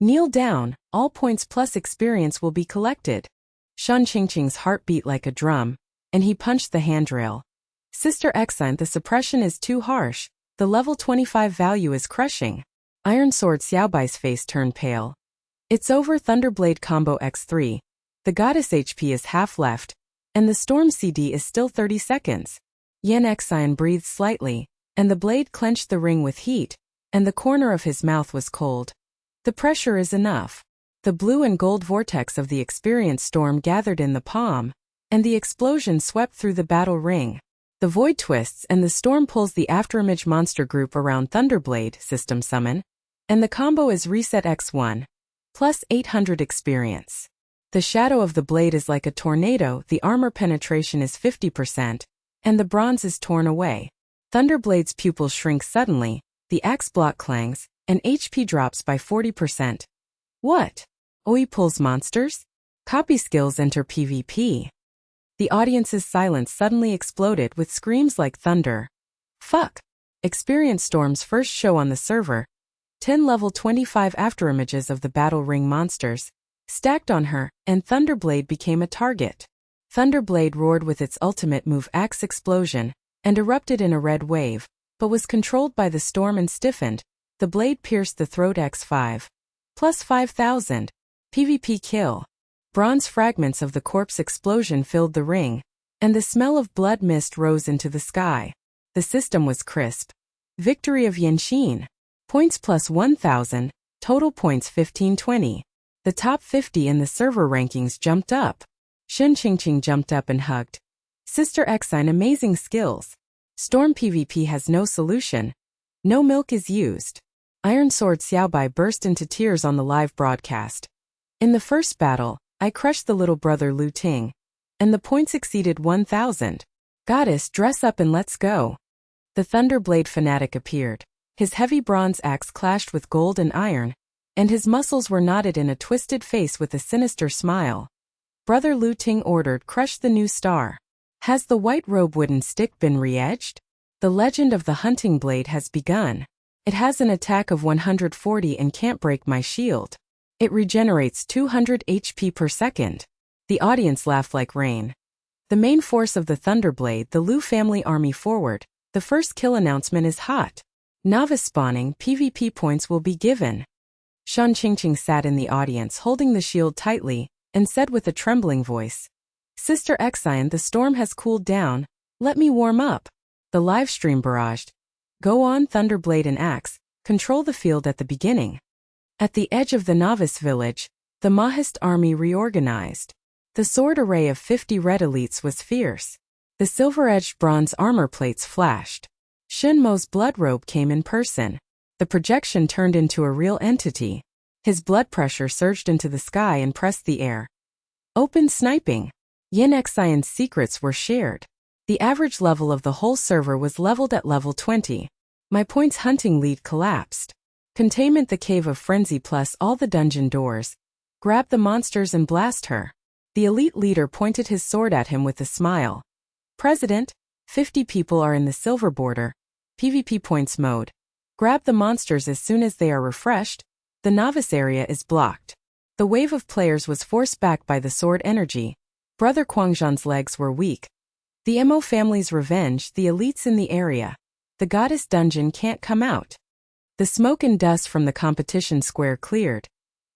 Kneel down, all points plus experience will be collected. Shun Qingqing's heart beat like a drum, and he punched the handrail. Sister Xen, the suppression is too harsh, the level 25 value is crushing. Iron Sword Xiaobai's face turned pale. It's over. Thunderblade combo X3. The goddess HP is half left, and the storm CD is still 30 seconds. Yin Xian breathed slightly, and the blade clenched the ring with heat, and the corner of his mouth was cold. The pressure is enough. The blue and gold vortex of the experience storm gathered in the palm, and the explosion swept through the battle ring. The void twists and the storm pulls the afterimage monster group around Thunderblade system summon, and the combo is reset X1, plus 800 experience. The shadow of the blade is like a tornado, the armor penetration is 50%, and the bronze is torn away. Thunderblade's pupils shrink suddenly, the axe block clangs, and HP drops by 40%. What? OE pulls monsters? Copy skills enter PvP. The audience's silence suddenly exploded with screams like thunder. Fuck! Experience Storm's first show on the server. 10 level 25 afterimages of the battle ring monsters stacked on her, and Thunderblade became a target. Thunderblade roared with its ultimate move Axe Explosion, and erupted in a red wave, but was controlled by the storm and stiffened. The blade pierced the throat X5. Plus 5,000. PvP kill. Bronze fragments of the corpse explosion filled the ring, and the smell of blood mist rose into the sky. The system was crisp. Victory of Yanxin. Points plus 1,000, total points 1520. The top 50 in the server rankings jumped up. Shun Qingqing jumped up and hugged. Sister Xen, amazing skills. Storm PvP has no solution. No milk is used. Iron Sword Xiaobai burst into tears on the live broadcast. In the first battle, I crushed the little brother Lu Ting, and the points exceeded 1,000. Goddess, dress up and let's go. The Thunderblade Fanatic appeared. His heavy bronze axe clashed with gold and iron, and his muscles were knotted in a twisted face with a sinister smile. Brother Lu Ting ordered, crush the new star. Has the white robe wooden stick been re-edged? The legend of the hunting blade has begun. It has an attack of 140 and can't break my shield. It regenerates 200 HP per second. The audience laughed like rain. The main force of the Thunderblade, the Lu family army forward. The first kill announcement is hot. Novice spawning, PvP points will be given. Shan Qingqing sat in the audience holding the shield tightly, and said with a trembling voice, Sister Exine, the storm has cooled down, let me warm up. The livestream barraged. Go on Thunderblade and Axe, control the field at the beginning. At the edge of the novice village, the Mahist army reorganized. The sword array of 50 red elites was fierce. The silver-edged bronze armor plates flashed. Shen Mo's blood robe came in person. The projection turned into a real entity. His blood pressure surged into the sky and pressed the air. Open sniping. Yin Xian's secrets were shared. The average level of the whole server was leveled at level 20. My points hunting lead collapsed. Containment the Cave of Frenzy plus all the dungeon doors. Grab the monsters and blast her. The elite leader pointed his sword at him with a smile. President, 50 people are in the silver border. PvP points mode. Grab the monsters as soon as they are refreshed. The novice area is blocked. The wave of players was forced back by the sword energy. Brother Quangzhan's legs were weak. The Mo family's revenge, the elites in the area. The goddess dungeon can't come out. The smoke and dust from the competition square cleared.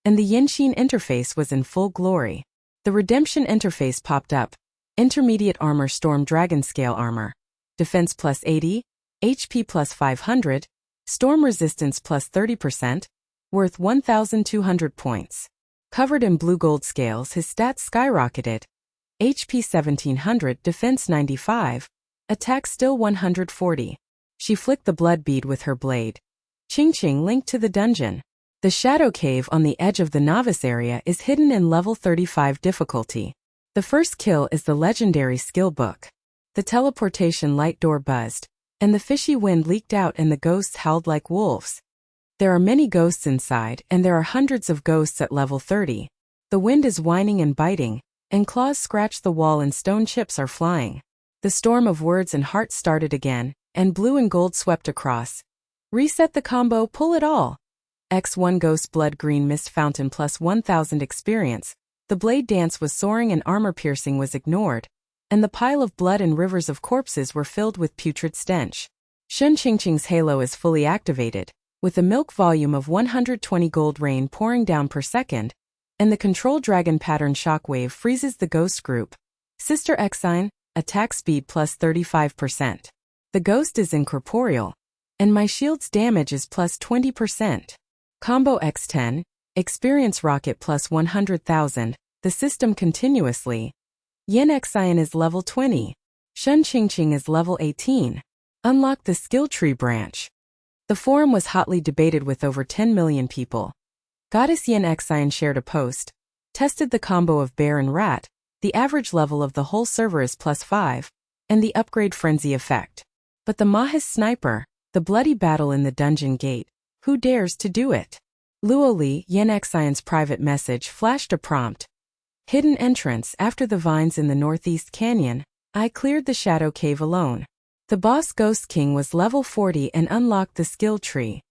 And the Yinxin interface was in full glory. The redemption interface popped up. Intermediate armor storm dragon scale armor. Defense plus 80. HP plus 500. Storm resistance plus 30%. Worth 1,200 points. Covered in blue gold scales, his stats skyrocketed. HP 1700, defense 95. Attack still 140. She flicked the blood bead with her blade. Qingqing linked to the dungeon. The shadow cave on the edge of the novice area is hidden in level 35 difficulty. The first kill is the legendary skill book. The teleportation light door buzzed, and the fishy wind leaked out and the ghosts howled like wolves. There are many ghosts inside, and there are hundreds of ghosts at level 30. The wind is whining and biting, and claws scratch the wall and stone chips are flying. The storm of words and hearts started again, and blue and gold swept across. Reset the combo, pull it all. X1 Ghost Blood Green Mist Fountain plus 1000 experience. The blade dance was soaring and armor piercing was ignored, and the pile of blood and rivers of corpses were filled with putrid stench. Shen Qingqing's halo is fully activated, with a milk volume of 120 gold rain pouring down per second, and the control dragon pattern shockwave freezes the ghost group. Sister Exine, attack speed plus 35%. The ghost is incorporeal, and my shield's damage is plus 20%. Combo X10, experience rocket plus 100,000, the system continuously. Yin Xian is level 20. Shen Qingqing is level 18. Unlock the skill tree branch. The forum was hotly debated with over 10 million people. Goddess Yin Xian shared a post. Tested the combo of bear and rat. The average level of the whole server is plus 5, and the upgrade frenzy effect. But the Mahis sniper, the bloody battle in the dungeon gate, who dares to do it? Luoli, Yin Xian's private message flashed a prompt. Hidden entrance after the vines in the northeast canyon. I cleared the shadow cave alone. The boss Ghost King was level 40 and unlocked the skill tree.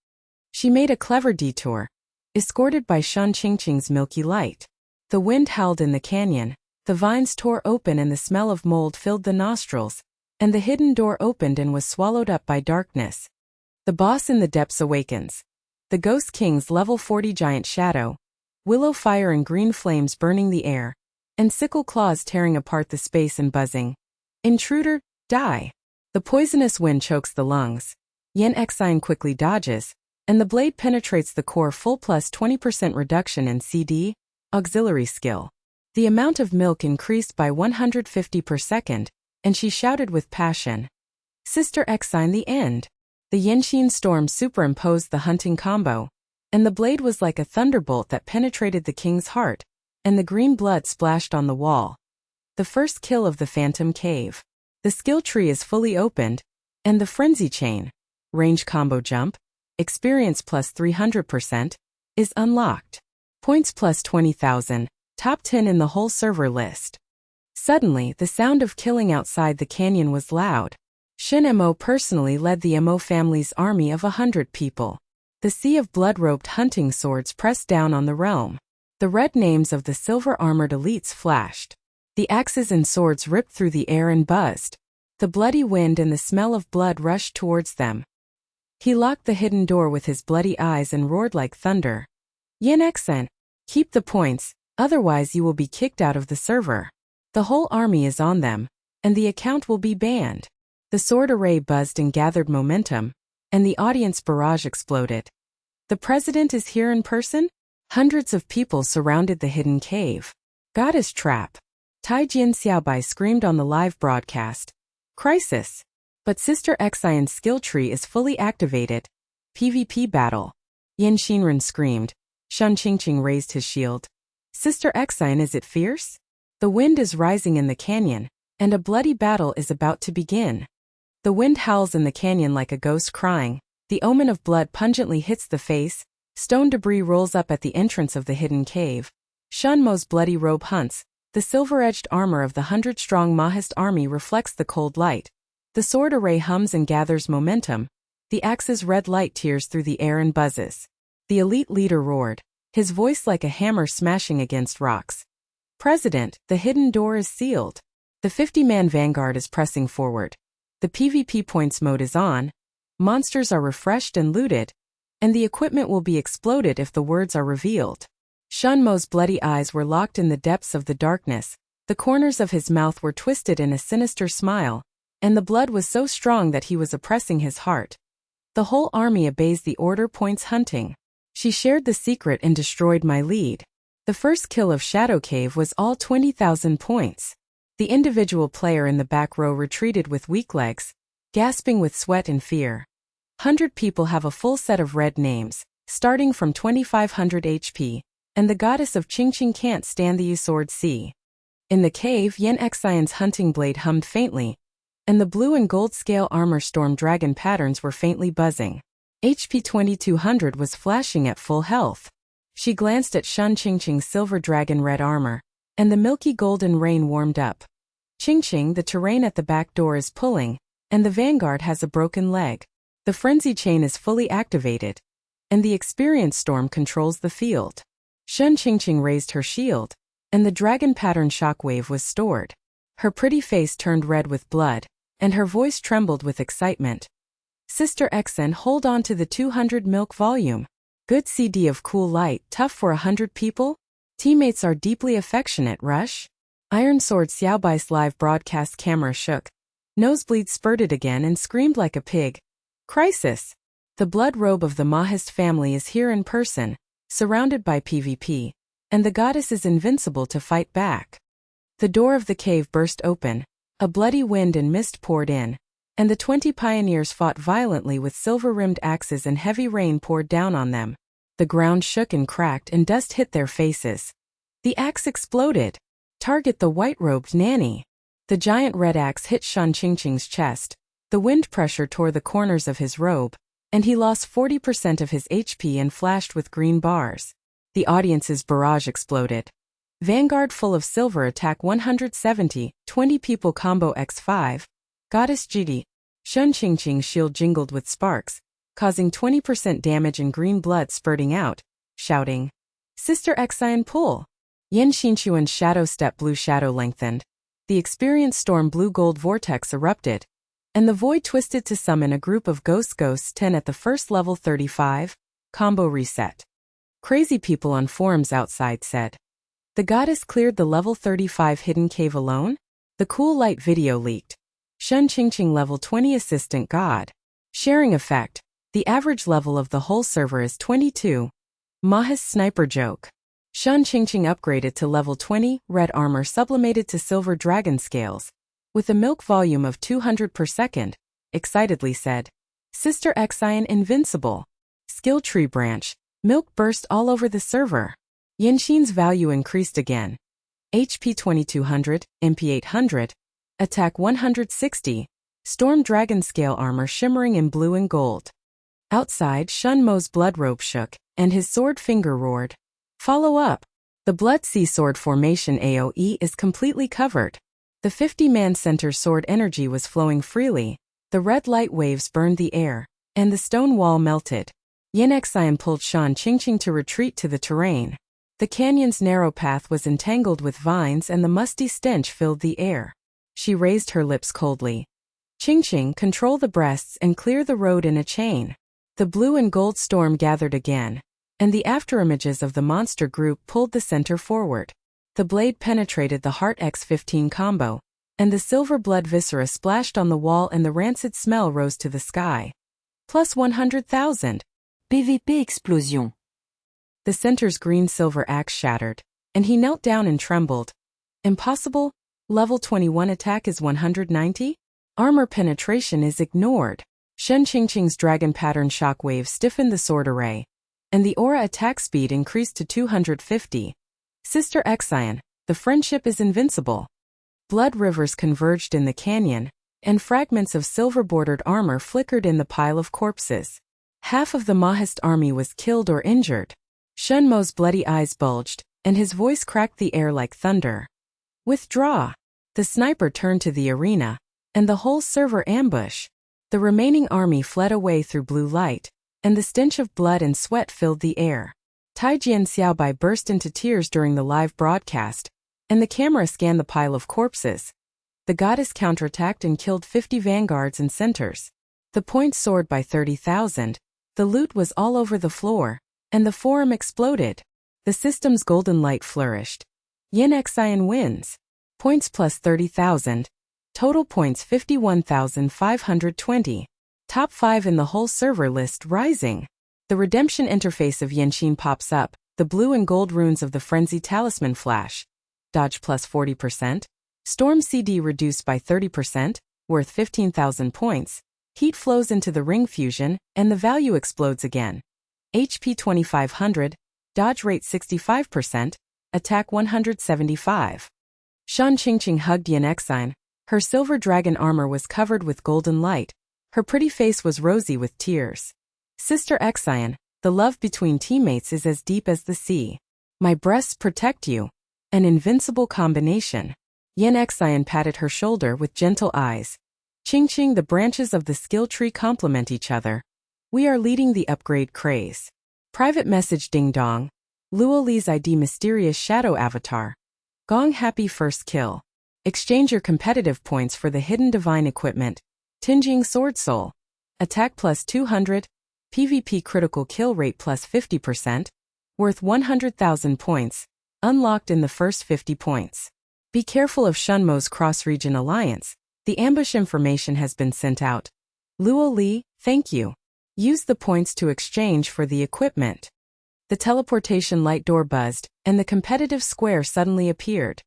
She made a clever detour, escorted by Shan Qingqing's milky light. The wind howled in the canyon, the vines tore open and the smell of mold filled the nostrils, and the hidden door opened and was swallowed up by darkness. The boss in the depths awakens. The Ghost King's level 40 giant shadow, willow fire and green flames burning the air, and sickle claws tearing apart the space and buzzing. Intruder, die. The poisonous wind chokes the lungs. Yin Xian quickly dodges, and the blade penetrates the core full plus 20% reduction in CD, auxiliary skill. The amount of milk increased by 150 per second, and she shouted with passion. Sister Exine, the end. The Yinxin storm superimposed the hunting combo, and the blade was like a thunderbolt that penetrated the king's heart, and the green blood splashed on the wall. The first kill of the Phantom Cave. The skill tree is fully opened, and the frenzy chain, range combo jump, experience plus 300%, is unlocked. Points plus 20,000, top 10 in the whole server list. Suddenly, the sound of killing outside the canyon was loud. Shin Mo personally led the Mo family's army of 100 people. The sea of blood-robed hunting swords pressed down on the realm. The red names of the silver-armored elites flashed. The axes and swords ripped through the air and buzzed. The bloody wind and the smell of blood rushed towards them. He locked the hidden door with his bloody eyes and roared like thunder. Yin Xen, keep the points, otherwise you will be kicked out of the server. The whole army is on them, and the account will be banned. The sword array buzzed and gathered momentum, and the audience barrage exploded. The president is here in person? Hundreds of people surrounded the hidden cave. Goddess trap. Tai Jian Xiaobai screamed on the live broadcast. Crisis. But Sister Xian's skill tree is fully activated. PvP battle. Yin Xinren screamed. Shun Qingqing raised his shield. Sister Xian, is it fierce? The wind is rising in the canyon, and a bloody battle is about to begin. The wind howls in the canyon like a ghost crying. The omen of blood pungently hits the face. Stone debris rolls up at the entrance of the hidden cave. Shun Mo's bloody robe hunts. The silver-edged armor of the 100-strong Mahist army reflects the cold light. The sword array hums and gathers momentum. The axe's red light tears through the air and buzzes. The elite leader roared, his voice like a hammer smashing against rocks. President, the hidden door is sealed. The 50-man vanguard is pressing forward. The PvP points mode is on. Monsters are refreshed and looted, and the equipment will be exploded if the words are revealed. Shun Mo's bloody eyes were locked in the depths of the darkness. The corners of his mouth were twisted in a sinister smile, and the blood was so strong that he was oppressing his heart. The whole army obeys the order. Points hunting. She shared the secret and destroyed my lead. The first kill of Shadow Cave was all 20,000 points. The individual player in the back row retreated with weak legs, gasping with sweat and fear. 100 people have a full set of red names, starting from 2500 HP, and the goddess of Qingqing can't stand the sword sea. In the cave, Yin Xian's hunting blade hummed faintly, and the blue and gold scale armor storm dragon patterns were faintly buzzing. HP 2200 was flashing at full health. She glanced at Shun Qingqing's silver dragon red armor, and the milky golden rain warmed up. Qingqing, the terrain at the back door is pulling, and the vanguard has a broken leg. The frenzy chain is fully activated, and the experience storm controls the field. Shun Qingqing raised her shield, and the dragon pattern shockwave was stored. Her pretty face turned red with blood, and her voice trembled with excitement. Sister Xen, hold on to the 200 milk volume. Good CD of cool light, tough for 100 people? Teammates are deeply affectionate, rush? Iron Sword Xiaobai's live broadcast camera shook. Nosebleed spurted again and screamed like a pig. Crisis! The blood robe of the Mahist family is here in person, surrounded by PvP, and the goddess is invincible to fight back. The door of the cave burst open, a bloody wind and mist poured in, and the 20 pioneers fought violently with silver-rimmed axes and heavy rain poured down on them. The ground shook and cracked and dust hit their faces. The axe exploded. Target the white-robed nanny. The giant red axe hit Shun Qingqing's chest. The wind pressure tore the corners of his robe, and he lost 40% of his HP and flashed with green bars. The audience's barrage exploded. Vanguard full of silver attack 170, 20 people combo x5. Goddess GD. Shun Qingqing's shield jingled with sparks, causing 20% damage and green blood spurting out, shouting, Sister Xian pull! Yin Xinchuan's shadow step blue shadow lengthened. The experience storm blue gold vortex erupted, and the void twisted to summon a group of ghosts 10 at the first level 35, combo reset. Crazy people on forums outside said. The goddess cleared the level 35 hidden cave alone? The cool light video leaked. Shun Qingqing level 20 assistant god. Sharing effect. The average level of the whole server is 22. Mahis sniper joke. Shun Qingqing upgraded to level 20, red armor sublimated to silver dragon scales, with a milk volume of 200 per second, excitedly said. Sister Xian invincible. Skill tree branch. Milk burst all over the server. Yinxin's value increased again. HP 2200, MP 800, attack 160, storm dragon scale armor shimmering in blue and gold. Outside, Shun Mo's blood robe shook, and his sword finger roared. Follow up. The Blood Sea Sword formation AoE is completely covered. The 50-man center sword energy was flowing freely, The red light waves burned the air, and the stone wall melted. Yin Xian pulled Shan Qingqing to retreat to the terrain. The canyon's narrow path was entangled with vines and the musty stench filled the air. She raised her lips coldly. Qingqing, control the breasts and clear the road in a chain. The blue and gold storm gathered again, and the afterimages of the monster group pulled the center forward. The blade penetrated the Heart X-15 combo, and the silver blood viscera splashed on the wall and the rancid smell rose to the sky. Plus 100,000. PVP explosion. The center's green-silver axe shattered, and he knelt down and trembled. Impossible? Level 21 attack is 190? Armor penetration is ignored. Shan Qingqing's dragon pattern shockwave stiffened the sword array, and the aura attack speed increased to 250. Sister Xian, the friendship is invincible. Blood rivers converged in the canyon, and fragments of silver-bordered armor flickered in the pile of corpses. Half of the Mahist army was killed or injured. Shen Mo's bloody eyes bulged, and his voice cracked the air like thunder. Withdraw! The sniper turned to the arena, and the whole server ambush. The remaining army fled away through blue light, and the stench of blood and sweat filled the air. Taijian Xiaobai burst into tears during the live broadcast, and the camera scanned the pile of corpses. The goddess counterattacked and killed 50 vanguards and centers. The points soared by 30,000. The loot was all over the floor, and the forum exploded. The system's golden light flourished. Yin Xian wins. Points plus 30,000. Total points 51,520. Top 5 in the whole server list rising. The redemption interface of Yenqin pops up, the blue and gold runes of the frenzy talisman flash. Dodge plus 40%. Storm CD reduced by 30%, worth 15,000 points. Heat flows into the ring fusion, and the value explodes again. HP 2500, dodge rate 65%, attack 175. Shan Qingqing hugged Yin Xian. Her silver dragon armor was covered with golden light. Her pretty face was rosy with tears. Sister Xian, the love between teammates is as deep as the sea. My breasts protect you. An invincible combination. Yin Xian patted her shoulder with gentle eyes. Qingqing, the branches of the skill tree complement each other. We are leading the upgrade craze. Private message ding dong. Luo Li's ID mysterious shadow avatar. Gong happy first kill. Exchange your competitive points for the hidden divine equipment. Tinjing Sword Soul. Attack plus 200. PvP critical kill rate plus 50%. Worth 100,000 points. Unlocked in the first 50 points. Be careful of Shunmo's cross-region alliance. The ambush information has been sent out. Luo Li, thank you. Use the points to exchange for the equipment. The teleportation light door buzzed, and the competitive square suddenly appeared.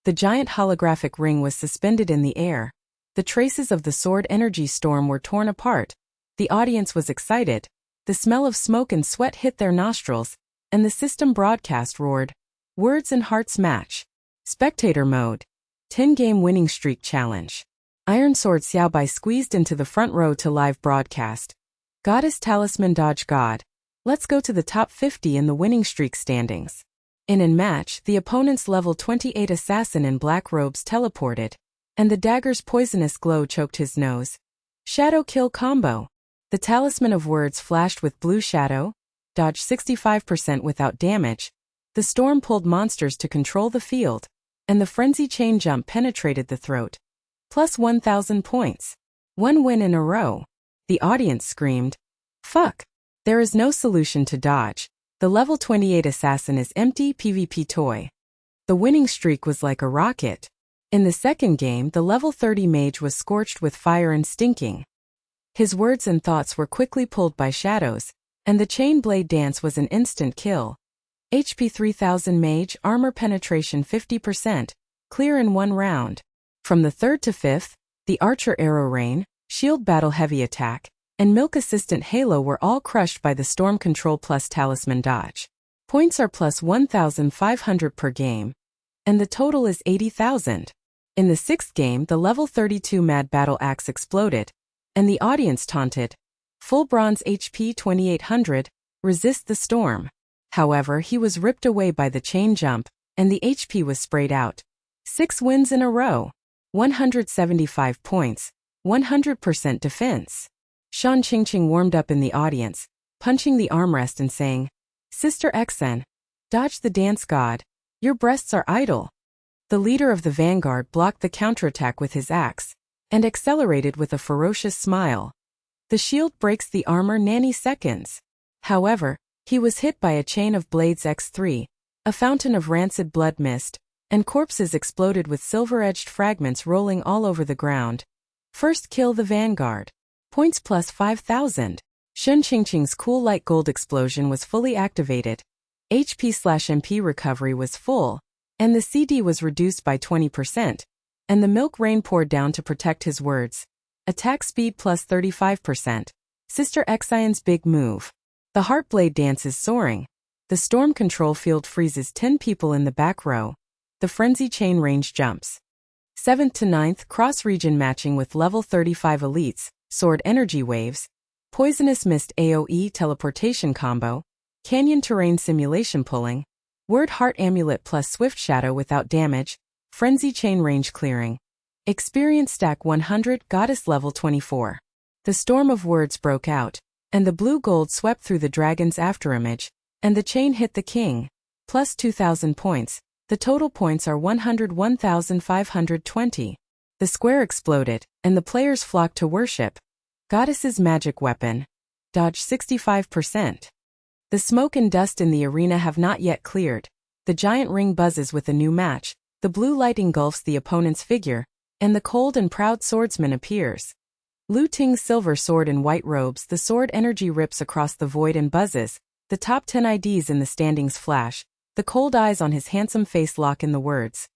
The giant holographic ring was suspended in the air. The traces of the sword energy storm were torn apart. The audience was excited. The smell of smoke and sweat hit their nostrils, and the system broadcast roared. Words and hearts match. Spectator mode. 10-game winning streak challenge. Iron Sword Xiaobai squeezed into the front row to live broadcast. Goddess Talisman Dodge God. Let's go to the top 50 in the winning streak standings. In a match, the opponent's level 28 assassin in black robes teleported, and the dagger's poisonous glow choked his nose. Shadow kill combo. The talisman of words flashed with blue shadow, dodge 65% without damage. The storm pulled monsters to control the field, and the frenzy chain jump penetrated the throat. Plus 1,000 points. One win in a row. The audience screamed. Fuck. There is no solution to dodge. The level 28 assassin is empty PvP toy. The winning streak was like a rocket. In the second game, the level 30 mage was scorched with fire and stinking. His words and thoughts were quickly pulled by shadows, and the chain blade dance was an instant kill. HP 3000 mage, armor penetration 50%, clear in one round. From the third to fifth, the archer arrow rain, shield battle heavy attack, and milk assistant halo were all crushed by the storm control plus talisman dodge. Points are plus 1,500 per game, and the total is 80,000. In the sixth game, the level 32 mad battle axe exploded, and the audience taunted. Full bronze HP 2800, resist the storm. However, he was ripped away by the chain jump, and the HP was sprayed out. 6 wins in a row. 175 points. 100% defense. Shan Qingqing warmed up in the audience, punching the armrest and saying, Sister Xen, dodge the dance god. Your breasts are idle. The leader of the vanguard blocked the counterattack with his axe, and accelerated with a ferocious smile. The shield breaks the armor nanoseconds. However, he was hit by a chain of blades X3, a fountain of rancid blood mist, and corpses exploded with silver-edged fragments rolling all over the ground. First kill the vanguard. Points plus 5,000. Shan Qingqing's cool light gold explosion was fully activated. HP/MP recovery was full, and the CD was reduced by 20%, and the milk rain poured down to protect his words. Attack speed plus 35%. Sister Xian's big move. The Heartblade dance is soaring. The storm control field freezes 10 people in the back row. The frenzy chain range jumps. 7th to 9th cross-region matching with level 35 elites, sword energy waves, poisonous mist AoE teleportation combo, canyon terrain simulation pulling, word heart amulet plus swift shadow without damage, frenzy chain range clearing. Experience stack 100 goddess level 24. The storm of words broke out, and the blue gold swept through the dragon's afterimage, and the chain hit the king. Plus 2,000 points. The total points are 101,520. The square exploded, and the players flocked to worship. Goddess's magic weapon. Dodge 65%. The smoke and dust in the arena have not yet cleared. The giant ring buzzes with a new match. The blue light engulfs the opponent's figure, and the cold and proud swordsman appears. Lu Ting's silver sword in white robes. The sword energy rips across the void and buzzes. The top 10 IDs in the standings flash. The cold eyes on his handsome face lock in the words.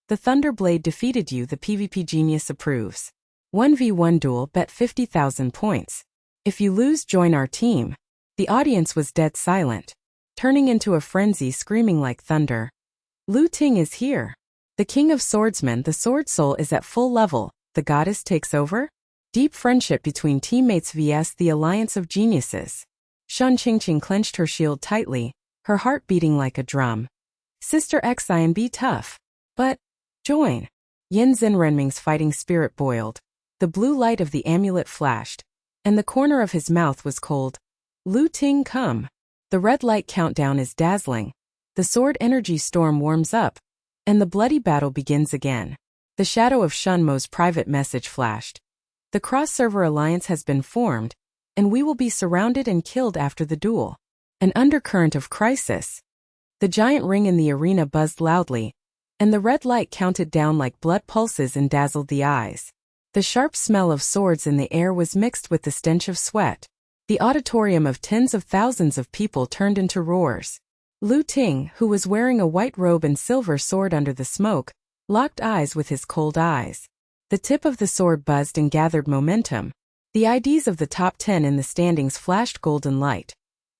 The Thunder Blade defeated you. The PvP genius approves. 1v1 duel, bet 50,000 points. If you lose, join our team. The audience was dead silent, turning into a frenzy, screaming like thunder. Lu Ting is here. The king of swordsmen. The sword soul is at full level. The goddess takes over. Deep friendship between teammates vs the alliance of geniuses. Shan Qingqing clenched her shield tightly, her heart beating like a drum. Sister Xian, be tough. But join. Yin Zhenrenming's fighting spirit boiled. The blue light of the amulet flashed, and the corner of his mouth was cold. Lu Ting, come. The red light countdown is dazzling. The sword energy storm warms up, and the bloody battle begins again. The shadow of Shunmo's private message flashed. The cross-server alliance has been formed, and we will be surrounded and killed after the duel. An undercurrent of crisis. The giant ring in the arena buzzed loudly, and the red light counted down like blood pulses and dazzled the eyes. The sharp smell of swords in the air was mixed with the stench of sweat. The auditorium of tens of thousands of people turned into roars. Lu Ting, who was wearing a white robe and silver sword under the smoke, locked eyes with his cold eyes. The tip of the sword buzzed and gathered momentum. The IDs of the top 10 in the standings flashed golden light.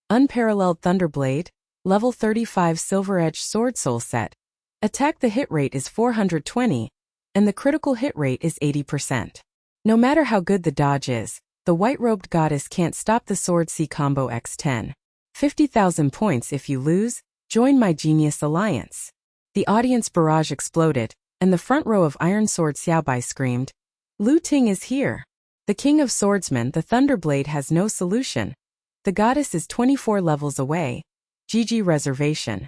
Unparalleled Thunderblade, level 35 silver-edged sword soul set. Attack the hit rate is 420, and the critical hit rate is 80%. No matter how good the dodge is, the white-robed goddess can't stop the sword C combo X10. 50,000 points if you lose, join my genius alliance. The audience barrage exploded, and the front row of Iron Sword Xiaobai screamed, Lu Ting is here. The king of swordsmen. The Thunderblade has no solution. The goddess is 24 levels away. GG reservation.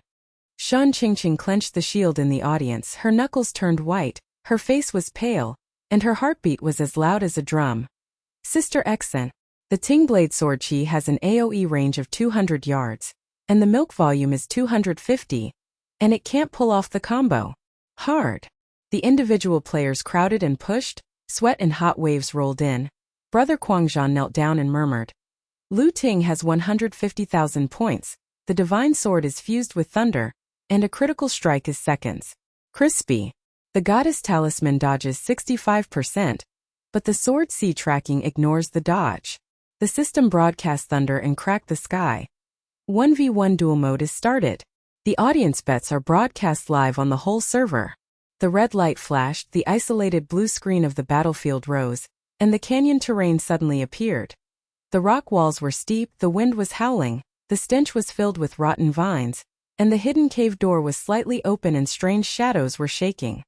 Shan Qingqing clenched the shield in the audience. Her knuckles turned white, her face was pale, and her heartbeat was as loud as a drum. Sister Xen. The Tingblade sword chi has an AoE range of 200 yards, and the milk volume is 250, and it can't pull off the combo. Hard. The individual players crowded and pushed, sweat and hot waves rolled in. Brother Quangzhan knelt down and murmured. Lu Ting has 150,000 points, the divine sword is fused with thunder, and a critical strike is seconds. Crispy. The goddess talisman dodges 65%, but the sword C tracking ignores the dodge. The system broadcasts thunder and cracked the sky. 1v1 duel mode is started. The audience bets are broadcast live on the whole server. The red light flashed, the isolated blue screen of the battlefield rose, and the canyon terrain suddenly appeared. The rock walls were steep, the wind was howling, the stench was filled with rotten vines, and the hidden cave door was slightly open and strange shadows were shaking.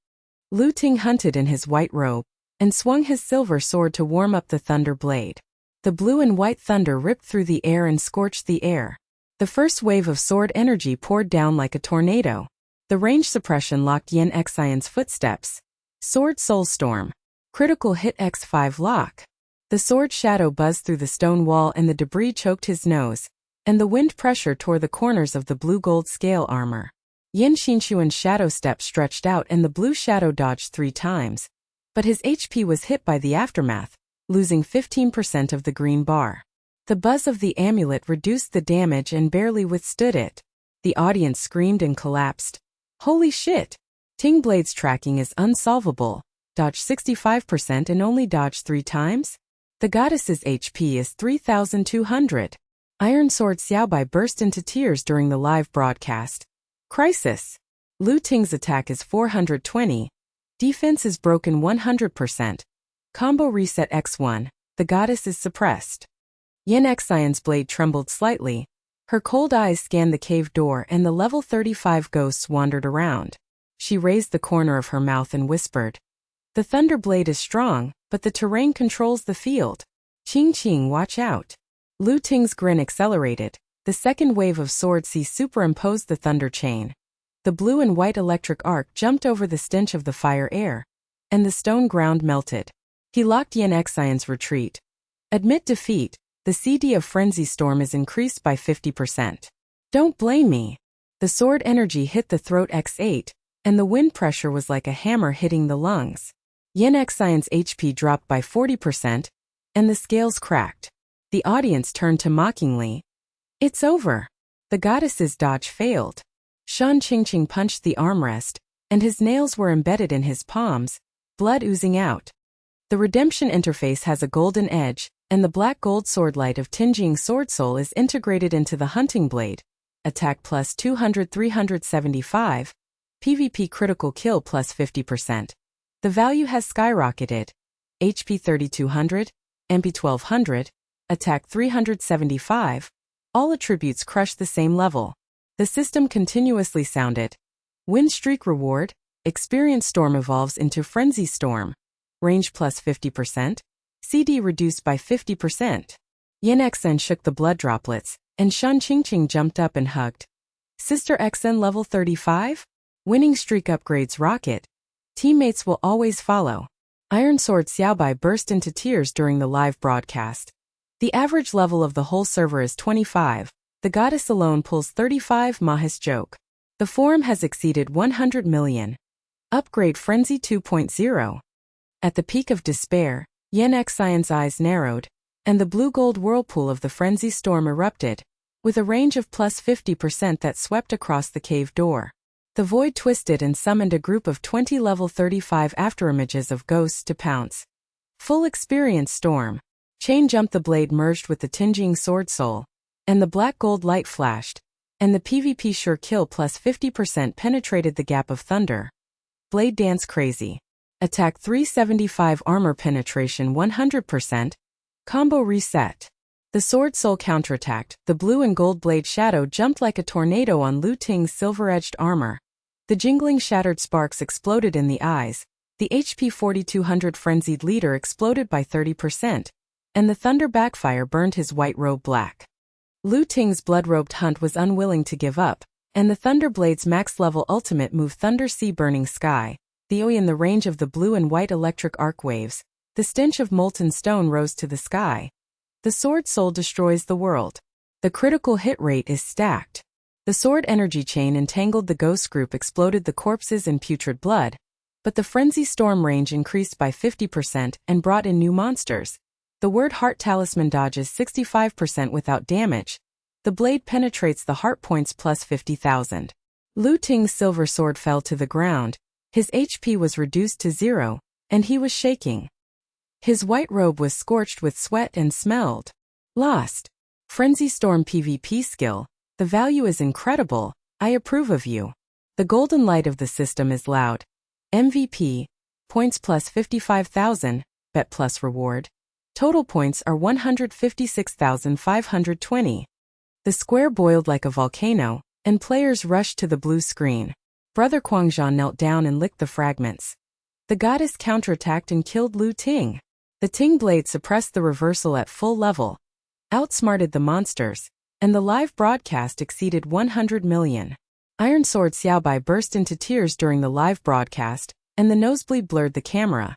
Lu Ting hunted in his white robe, and swung his silver sword to warm up the thunder blade. The blue and white thunder ripped through the air and scorched the air. The first wave of sword energy poured down like a tornado. The range suppression locked Yin Xion's footsteps. Sword Soul Storm. Critical hit X5 lock. The sword shadow buzzed through the stone wall and the debris choked his nose, and the wind pressure tore the corners of the blue-gold scale armor. Yin Xinshuan's shadow step stretched out and the blue shadow dodged 3 times. But his HP was hit by the aftermath, losing 15% of the green bar. The buzz of the amulet reduced the damage and barely withstood it. The audience screamed and collapsed. Holy shit! Ting Blade's tracking is unsolvable. Dodge 65% and only dodge 3 times? The goddess's HP is 3,200. Iron Sword Xiaobai burst into tears during the live broadcast. Crisis! Lu Ting's attack is 420. Defense is broken 100%. Combo reset X1. The goddess is suppressed. Yin Xion's blade trembled slightly. Her cold eyes scanned the cave door and the level 35 ghosts wandered around. She raised the corner of her mouth and whispered. The thunder blade is strong, but the terrain controls the field. Qing, watch out. Lu Ting's grin accelerated. The second wave of Sword C superimposed the thunder chain. The blue and white electric arc jumped over the stench of the fire air, and the stone ground melted. He locked Yin Xion's retreat. Admit defeat. The CD of Frenzy Storm is increased by 50%. Don't blame me. The sword energy hit the throat X8, and the wind pressure was like a hammer hitting the lungs. Yin Xion's HP dropped by 40%, and the scales cracked. The audience turned to mockingly. It's over. The goddess's dodge failed. Shan Qingqing punched the armrest, and his nails were embedded in his palms, blood oozing out. The redemption interface has a golden edge, and the black gold sword light of Tinjing Sword Soul is integrated into the hunting blade. Attack plus 200-375, PvP critical kill plus 50%. The value has skyrocketed. HP 3200, MP 1200, attack 375. All attributes crush the same level. The system continuously sounded. Win streak reward, Experience Storm evolves into Frenzy Storm. Range plus 50%. CD reduced by 50%. Yin Xen shook the blood droplets, and Shan Qingqing jumped up and hugged. Sister Xen level 35? Winning streak upgrades rocket. Teammates will always follow. Iron Sword Xiaobai burst into tears during the live broadcast. The average level of the whole server is 25. The goddess alone pulls 35. Mahis joke. The forum has exceeded 100 million. Upgrade Frenzy 2.0. At the peak of despair, Yin Xion's eyes narrowed, and the blue-gold whirlpool of the frenzy storm erupted, with a range of plus 50% that swept across the cave door. The void twisted and summoned a group of 20 level 35 afterimages of ghosts to pounce. Full experience storm. Chain jump. The blade merged with the Tinjing Sword Soul, and the black gold light flashed, and the PvP sure kill plus 50% penetrated the gap of thunder. Blade dance crazy. Attack 375 armor penetration 100%. Combo reset. The Sword Soul counterattacked. The blue and gold blade shadow jumped like a tornado on Lu Ting's silver-edged armor. The jingling shattered sparks exploded in the eyes. The HP 4200 frenzied leader exploded by 30%, and the thunder backfire burned his white robe black. Lu Ting's blood-robed hunt was unwilling to give up, and the Thunderblade's max-level ultimate moved Thunder Sea Burning Sky. In the range of the blue and white electric arc waves, the stench of molten stone rose to the sky. The Sword Soul destroys the world. The critical hit rate is stacked. The sword energy chain entangled the ghost group, exploded the corpses in putrid blood, but the frenzy storm range increased by 50% and brought in new monsters. The word heart talisman dodges 65% without damage. The blade penetrates the heart points plus 50,000. Lu Ting's silver sword fell to the ground. His HP was reduced to 0, and he was shaking. His white robe was scorched with sweat and smelled. Lost. Frenzy Storm PvP skill. The value is incredible. I approve of you. The golden light of the system is loud. MVP. Points plus 55,000. Bet plus reward. Total points are 156,520. The square boiled like a volcano, and players rushed to the blue screen. Brother Quangzhan knelt down and licked the fragments. The goddess counterattacked and killed Lu Ting. The Ting blade suppressed the reversal at full level, outsmarted the monsters, and the live broadcast exceeded 100 million. Iron Sword Xiaobai burst into tears during the live broadcast, and the nosebleed blurred the camera.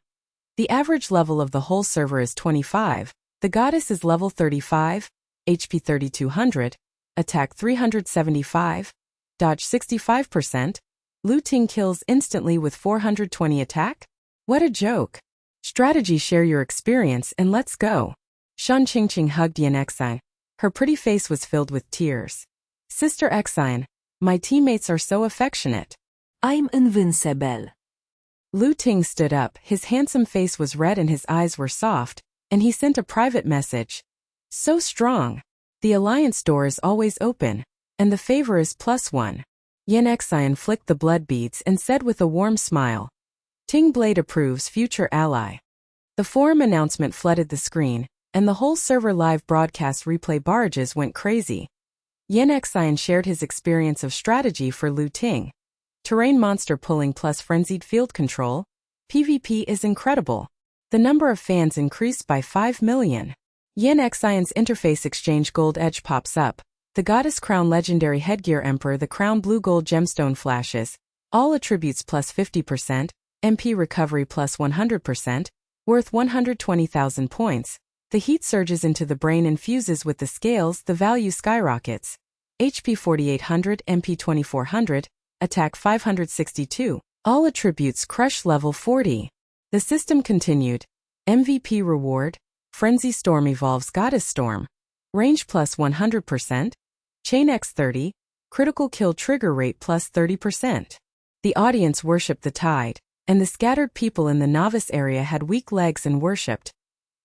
The average level of the whole server is 25. The goddess is level 35, HP 3200, attack 375, dodge 65%. Lu Ting kills instantly with 420 attack? What a joke. Strategy, share your experience and let's go. Shan Qingqing hugged Yin Xine. Her pretty face was filled with tears. Sister Xine, my teammates are so affectionate. I'm invincible. Lu Ting stood up, his handsome face was red and his eyes were soft, and he sent a private message. So strong. The alliance door is always open, and the favor is +1. Yin Xine flicked the blood beads and said with a warm smile, Ting Blade approves, future ally. The forum announcement flooded the screen, and the whole server live broadcast replay barrages went crazy. Yin Xine shared his experience of strategy for Lu Ting. Terrain monster pulling plus frenzied field control. PvP is incredible. The number of fans increased by 5 million. Yin Xine's interface exchange gold edge pops up. The goddess crown legendary headgear emperor, the crown blue gold gemstone flashes. All attributes plus 50%, MP recovery plus 100%, worth 120,000 points. The heat surges into the brain and fuses with the scales, the value skyrockets. HP 4800, MP 2400, attack 562. All attributes crush level 40. The system continued. MVP reward. Frenzy Storm evolves Goddess Storm. Range plus 100%. Chain X 30. Critical kill trigger rate plus 30%. The audience worshipped the tide, and the scattered people in the novice area had weak legs and worshipped.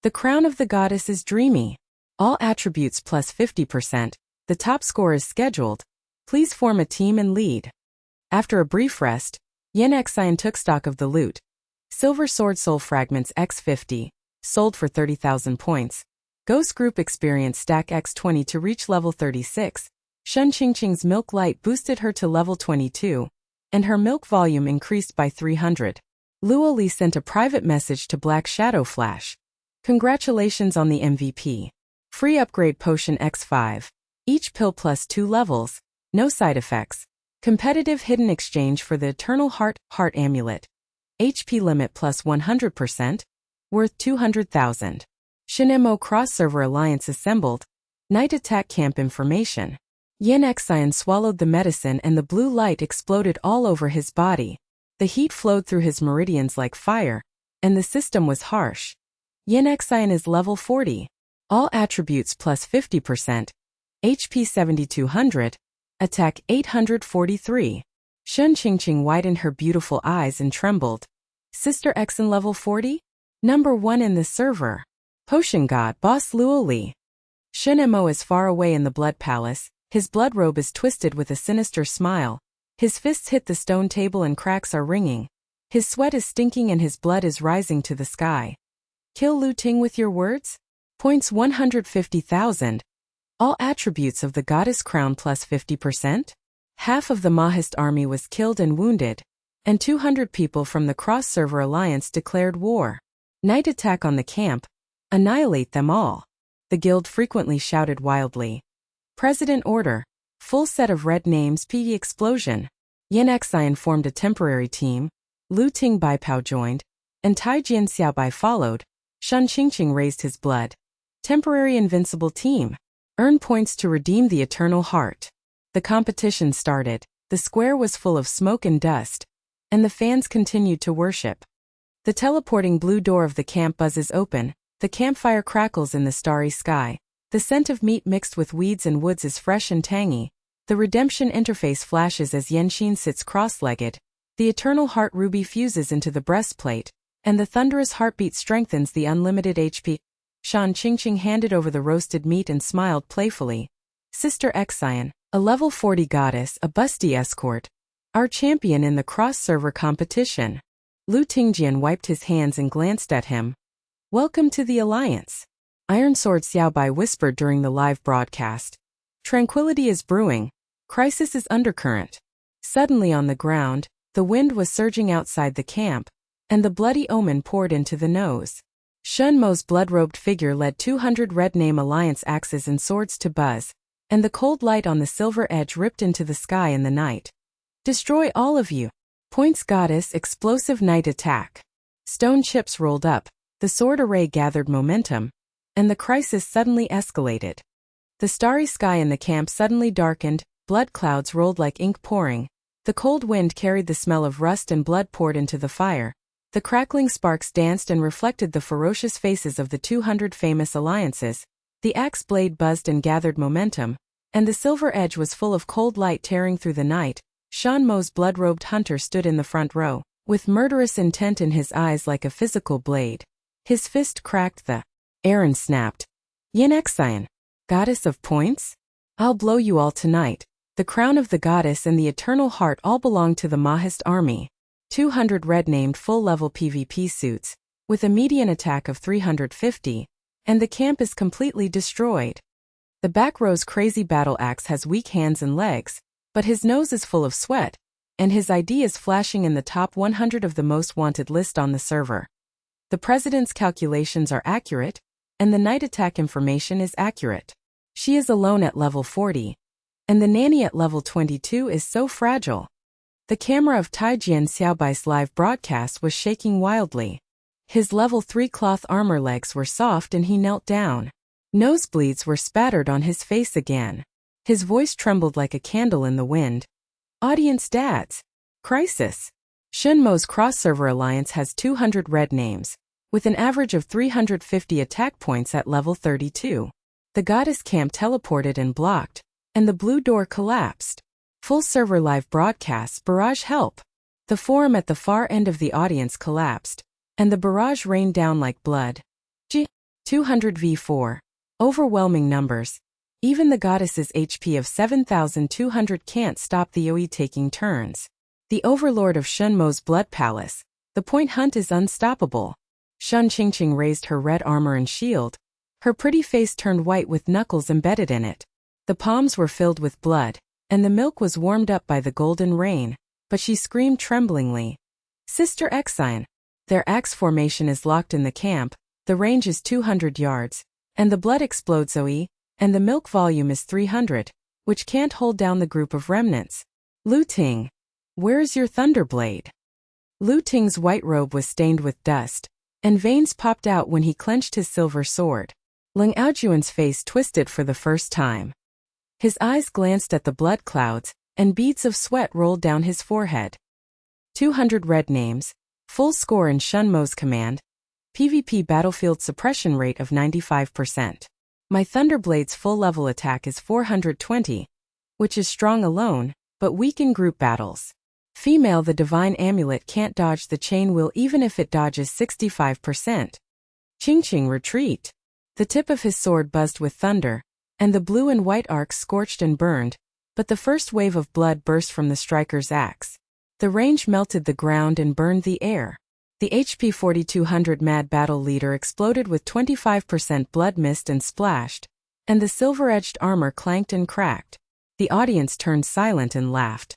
The crown of the goddess is dreamy. All attributes plus 50%. The top score is scheduled. Please form a team and lead. After a brief rest, Yin Xine took stock of the loot. Silver Sword Soul Fragments X50, sold for 30,000 points. Ghost Group Experience Stack X20 to reach level 36. Shan Qingqing's Milk Light boosted her to level 22, and her milk volume increased by 300. Luo Li sent a private message to Black Shadow Flash. Congratulations on the MVP. Free upgrade potion X5. Each pill plus 2 levels. No side effects. Competitive hidden exchange for the Eternal Heart Amulet. HP limit plus 100%. Worth 200,000. Shinemo Cross-Server Alliance assembled. Night Attack Camp information. Yin Xine swallowed the medicine and the blue light exploded all over his body. The heat flowed through his meridians like fire, and the system was harsh. Yin Xine is level 40. All attributes plus 50%. HP 7200. Attack 843. Shan Qingqing widened her beautiful eyes and trembled. Sister Xine level 40? Number 1 in the server. Potion God Boss Luo Li. Shinemo is far away in the Blood Palace. His blood robe is twisted with a sinister smile. His fists hit the stone table and cracks are ringing. His sweat is stinking and his blood is rising to the sky. Kill Lu Ting with your words? Points 150,000. All attributes of the goddess crown plus 50%? Half of the Mahist army was killed and wounded, and 200 people from the Cross-Server Alliance declared war. Night attack on the camp. Annihilate them all. The guild frequently shouted wildly. President order. Full set of red names. PE explosion. Yin Xine formed a temporary team. Lu Ting Baipao joined, and Tai Jian Xiaobai followed. Shan Qingqing raised his blood. Temporary invincible team. Earn points to redeem the Eternal Heart. The competition started. The square was full of smoke and dust, and the fans continued to worship. The teleporting blue door of the camp buzzes open. The campfire crackles in the starry sky. The scent of meat mixed with weeds and woods is fresh and tangy. The redemption interface flashes as Yenxin sits cross-legged. The Eternal Heart ruby fuses into the breastplate, and the thunderous heartbeat strengthens the unlimited HP. Shan Qingqing handed over the roasted meat and smiled playfully. Sister Xine, a level 40 goddess, a busty escort. Our champion in the cross-server competition. Lu Tingjian wiped his hands and glanced at him. Welcome to the Alliance. Iron Sword Xiaobai whispered during the live broadcast. Tranquility is brewing. Crisis is undercurrent. Suddenly on the ground, the wind was surging outside the camp, and the bloody omen poured into the nose. Shun Mo's blood-robed figure led 200 Red Name Alliance axes and swords to buzz, and the cold light on the silver edge ripped into the sky in the night. Destroy all of you. Points Goddess explosive night attack. Stone chips rolled up, the sword array gathered momentum, and the crisis suddenly escalated. The starry sky in the camp suddenly darkened, blood clouds rolled like ink pouring. The cold wind carried the smell of rust and blood poured into the fire. The crackling sparks danced and reflected the ferocious faces of the 200 famous alliances. The axe blade buzzed and gathered momentum, and the silver edge was full of cold light tearing through the night. Shun Mo's blood-robed hunter stood in the front row, with murderous intent in his eyes like a physical blade. His fist cracked, the air and snapped. Yin Exion, goddess of points? I'll blow you all tonight. The crown of the goddess and the eternal heart all belong to the Mahist army. 200 red-named full-level PvP suits, with a median attack of 350, and the camp is completely destroyed. The back row's crazy battle axe has weak hands and legs, but his nose is full of sweat, and his ID is flashing in the top 100 of the most wanted list on the server. The president's calculations are accurate, and the night attack information is accurate. She is alone at level 40, and the nanny at level 22 is so fragile. The camera of Taijian Xiaobai's live broadcast was shaking wildly. His level 3 cloth armor legs were soft and he knelt down. Nosebleeds were spattered on his face again. His voice trembled like a candle in the wind. Audience dads. Crisis. Shun Mo's cross-server alliance has 200 red names, with an average of 350 attack points at level 32. The goddess camp teleported and blocked, and the blue door collapsed. Full server live broadcasts barrage help. The forum at the far end of the audience collapsed, and the barrage rained down like blood. 200 v4. Overwhelming numbers. Even the goddess's HP of 7,200 can't stop the OE taking turns. The overlord of Shun Mo's blood palace, the point hunt is unstoppable. Shun Qingqing raised her red armor and shield. Her pretty face turned white with knuckles embedded in it. The palms were filled with blood, and the milk was warmed up by the golden rain, but she screamed tremblingly. Sister Exion. Their axe formation is locked in the camp, the range is 200 yards, and the blood explodes OE, and the milk volume is 300, which can't hold down the group of remnants. Lu Ting. Where's your thunderblade? Lu Ting's white robe was stained with dust, and veins popped out when he clenched his silver sword. Ling Aojuan's face twisted for the first time. His eyes glanced at the blood clouds, and beads of sweat rolled down his forehead. 200 red names, full score in Shun Mo's command, PvP battlefield suppression rate of 95%. My Thunderblade's full-level attack is 420, which is strong alone, but weak in group battles. Female, the divine amulet can't dodge the chain wheel even if it dodges 65%. Qingqing retreat. The tip of his sword buzzed with thunder, and the blue and white arcs scorched and burned, but the first wave of blood burst from the striker's axe. The range melted the ground and burned the air. The HP 4200 Mad Battle Leader exploded with 25% blood mist and splashed, and the silver-edged armor clanked and cracked. The audience turned silent and laughed.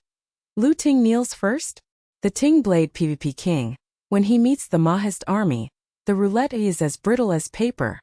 Lu Ting kneels first? The Ting Blade PvP King. When he meets the Mahist army, the roulette is as brittle as paper.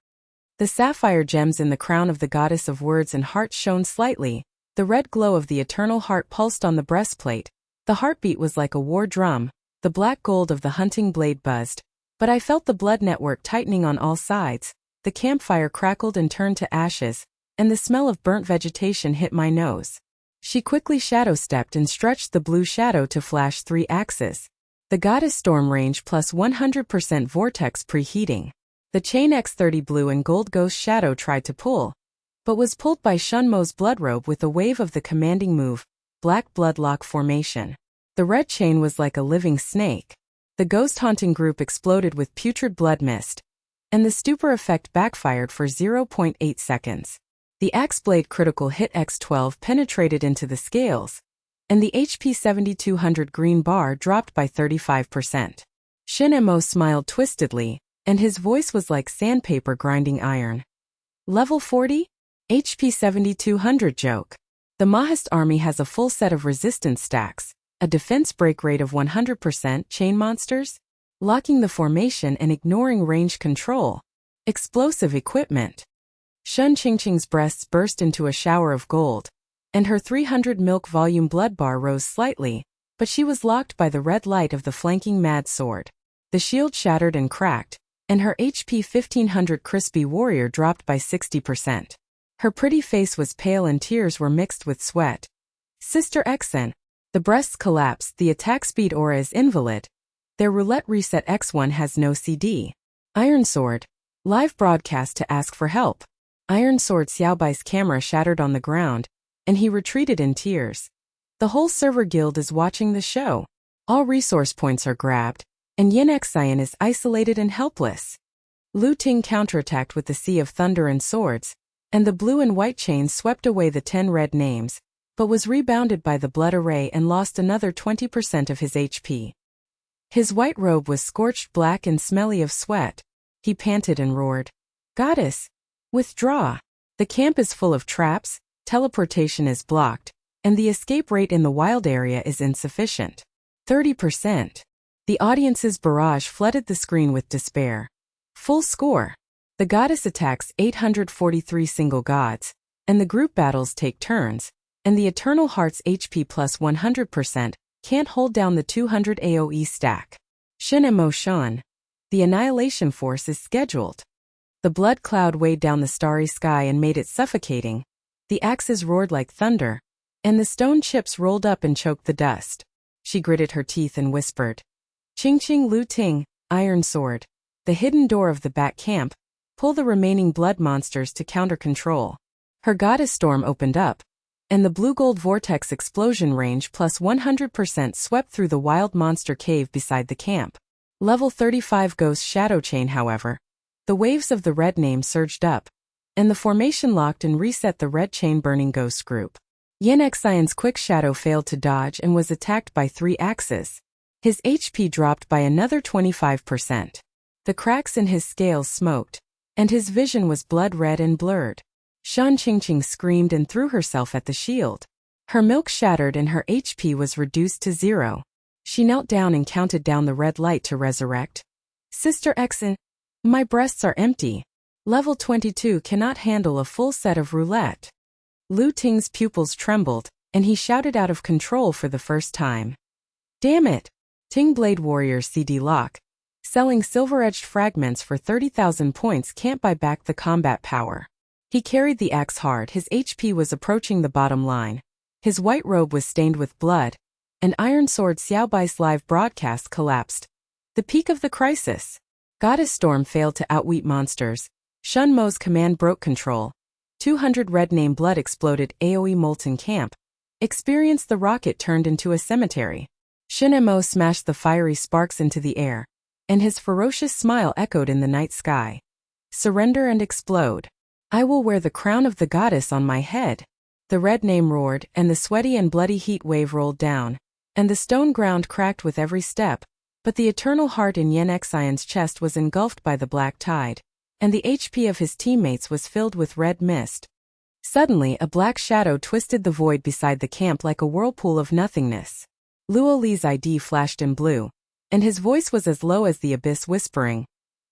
The sapphire gems in the crown of the goddess of words and hearts shone slightly. The red glow of the eternal heart pulsed on the breastplate. The heartbeat was like a war drum. The black gold of the hunting blade buzzed. But I felt the blood network tightening on all sides. The campfire crackled and turned to ashes, and the smell of burnt vegetation hit my nose. She quickly shadow-stepped and stretched the blue shadow to flash 3 axes. The goddess storm range plus 100% vortex preheating. The chain X30 blue and gold ghost shadow tried to pull, but was pulled by Shun Mo's bloodrobe with a wave of the commanding move, black bloodlock formation. The red chain was like a living snake. The ghost-haunting group exploded with putrid blood mist, and the stupor effect backfired for 0.8 seconds. The axe blade critical hit X12 penetrated into the scales, and the HP 7200 green bar dropped by 35%. Shin Mo smiled twistedly, and his voice was like sandpaper grinding iron. Level 40? HP 7200 joke. The Mahist army has a full set of resistance stacks, a defense break rate of 100%, chain monsters, locking the formation and ignoring range control. Explosive equipment. Shun Qingqing's breasts burst into a shower of gold, and her 300 milk volume blood bar rose slightly, but she was locked by the red light of the flanking mad sword. The shield shattered and cracked, and her HP 1500 crispy warrior dropped by 60%. Her pretty face was pale and tears were mixed with sweat. Sister Xn. The breasts collapsed, the attack speed aura is invalid. Their roulette reset X1 has no CD. Iron Sword. Live broadcast to ask for help. Iron Sword Xiaobai's camera shattered on the ground, and he retreated in tears. The whole server guild is watching the show. All resource points are grabbed, and Yin Xian is isolated and helpless. Lu Ting counterattacked with the Sea of Thunder and Swords, and the blue and white chains swept away the 10 red names, but was rebounded by the blood array and lost another 20% of his HP. His white robe was scorched black and smelly of sweat. He panted and roared, "Goddess! Withdraw! The camp is full of traps, teleportation is blocked, and the escape rate in the wild area is insufficient. 30%. The audience's barrage flooded the screen with despair. Full score. The goddess attacks 843 single gods, and the group battles take turns, and the Eternal Heart's HP plus 100% can't hold down the 200 AoE stack. Shin Emotion. The annihilation force is scheduled. The blood cloud weighed down the starry sky and made it suffocating. The axes roared like thunder, and the stone chips rolled up and choked the dust. She gritted her teeth and whispered, "Qingqing Lu Ting, Iron Sword. The hidden door of the Bat Camp. Pull the remaining blood monsters to counter control." Her goddess storm opened up, and the blue-gold vortex explosion range plus 100% swept through the wild monster cave beside the camp. Level 35 Ghost Shadow Chain, however. The waves of the red name surged up, and the formation locked and reset the red chain burning ghost group. Yin Xian's quick shadow failed to dodge and was attacked by 3 axes. His HP dropped by another 25%. The cracks in his scales smoked, and his vision was blood red and blurred. Shan Qingqing screamed and threw herself at the shield. Her milk shattered and her HP was reduced to 0. She knelt down and counted down the red light to resurrect. "Sister Xn, my breasts are empty. Level 22 cannot handle a full set of roulette." Lu Ting's pupils trembled, and he shouted out of control for the first time. "Damn it! Ting Blade Warrior CD lock. Selling silver-edged fragments for 30,000 points can't buy back the combat power." He carried the axe hard, his HP was approaching the bottom line. His white robe was stained with blood, and Iron Sword Xiaobai's live broadcast collapsed. The peak of the crisis. Goddess Storm failed to outwit monsters. Shun Mo's command broke control. 200 red name blood exploded AoE molten camp. Experience the rocket turned into a cemetery. Shin Mo smashed the fiery sparks into the air, and his ferocious smile echoed in the night sky. "Surrender and explode. I will wear the crown of the goddess on my head." The red name roared, and the sweaty and bloody heat wave rolled down, and the stone ground cracked with every step, but the eternal heart in Yin Xian's chest was engulfed by the black tide, and the HP of his teammates was filled with red mist. Suddenly a black shadow twisted the void beside the camp like a whirlpool of nothingness. Luo Li's ID flashed in blue, and his voice was as low as the abyss, whispering,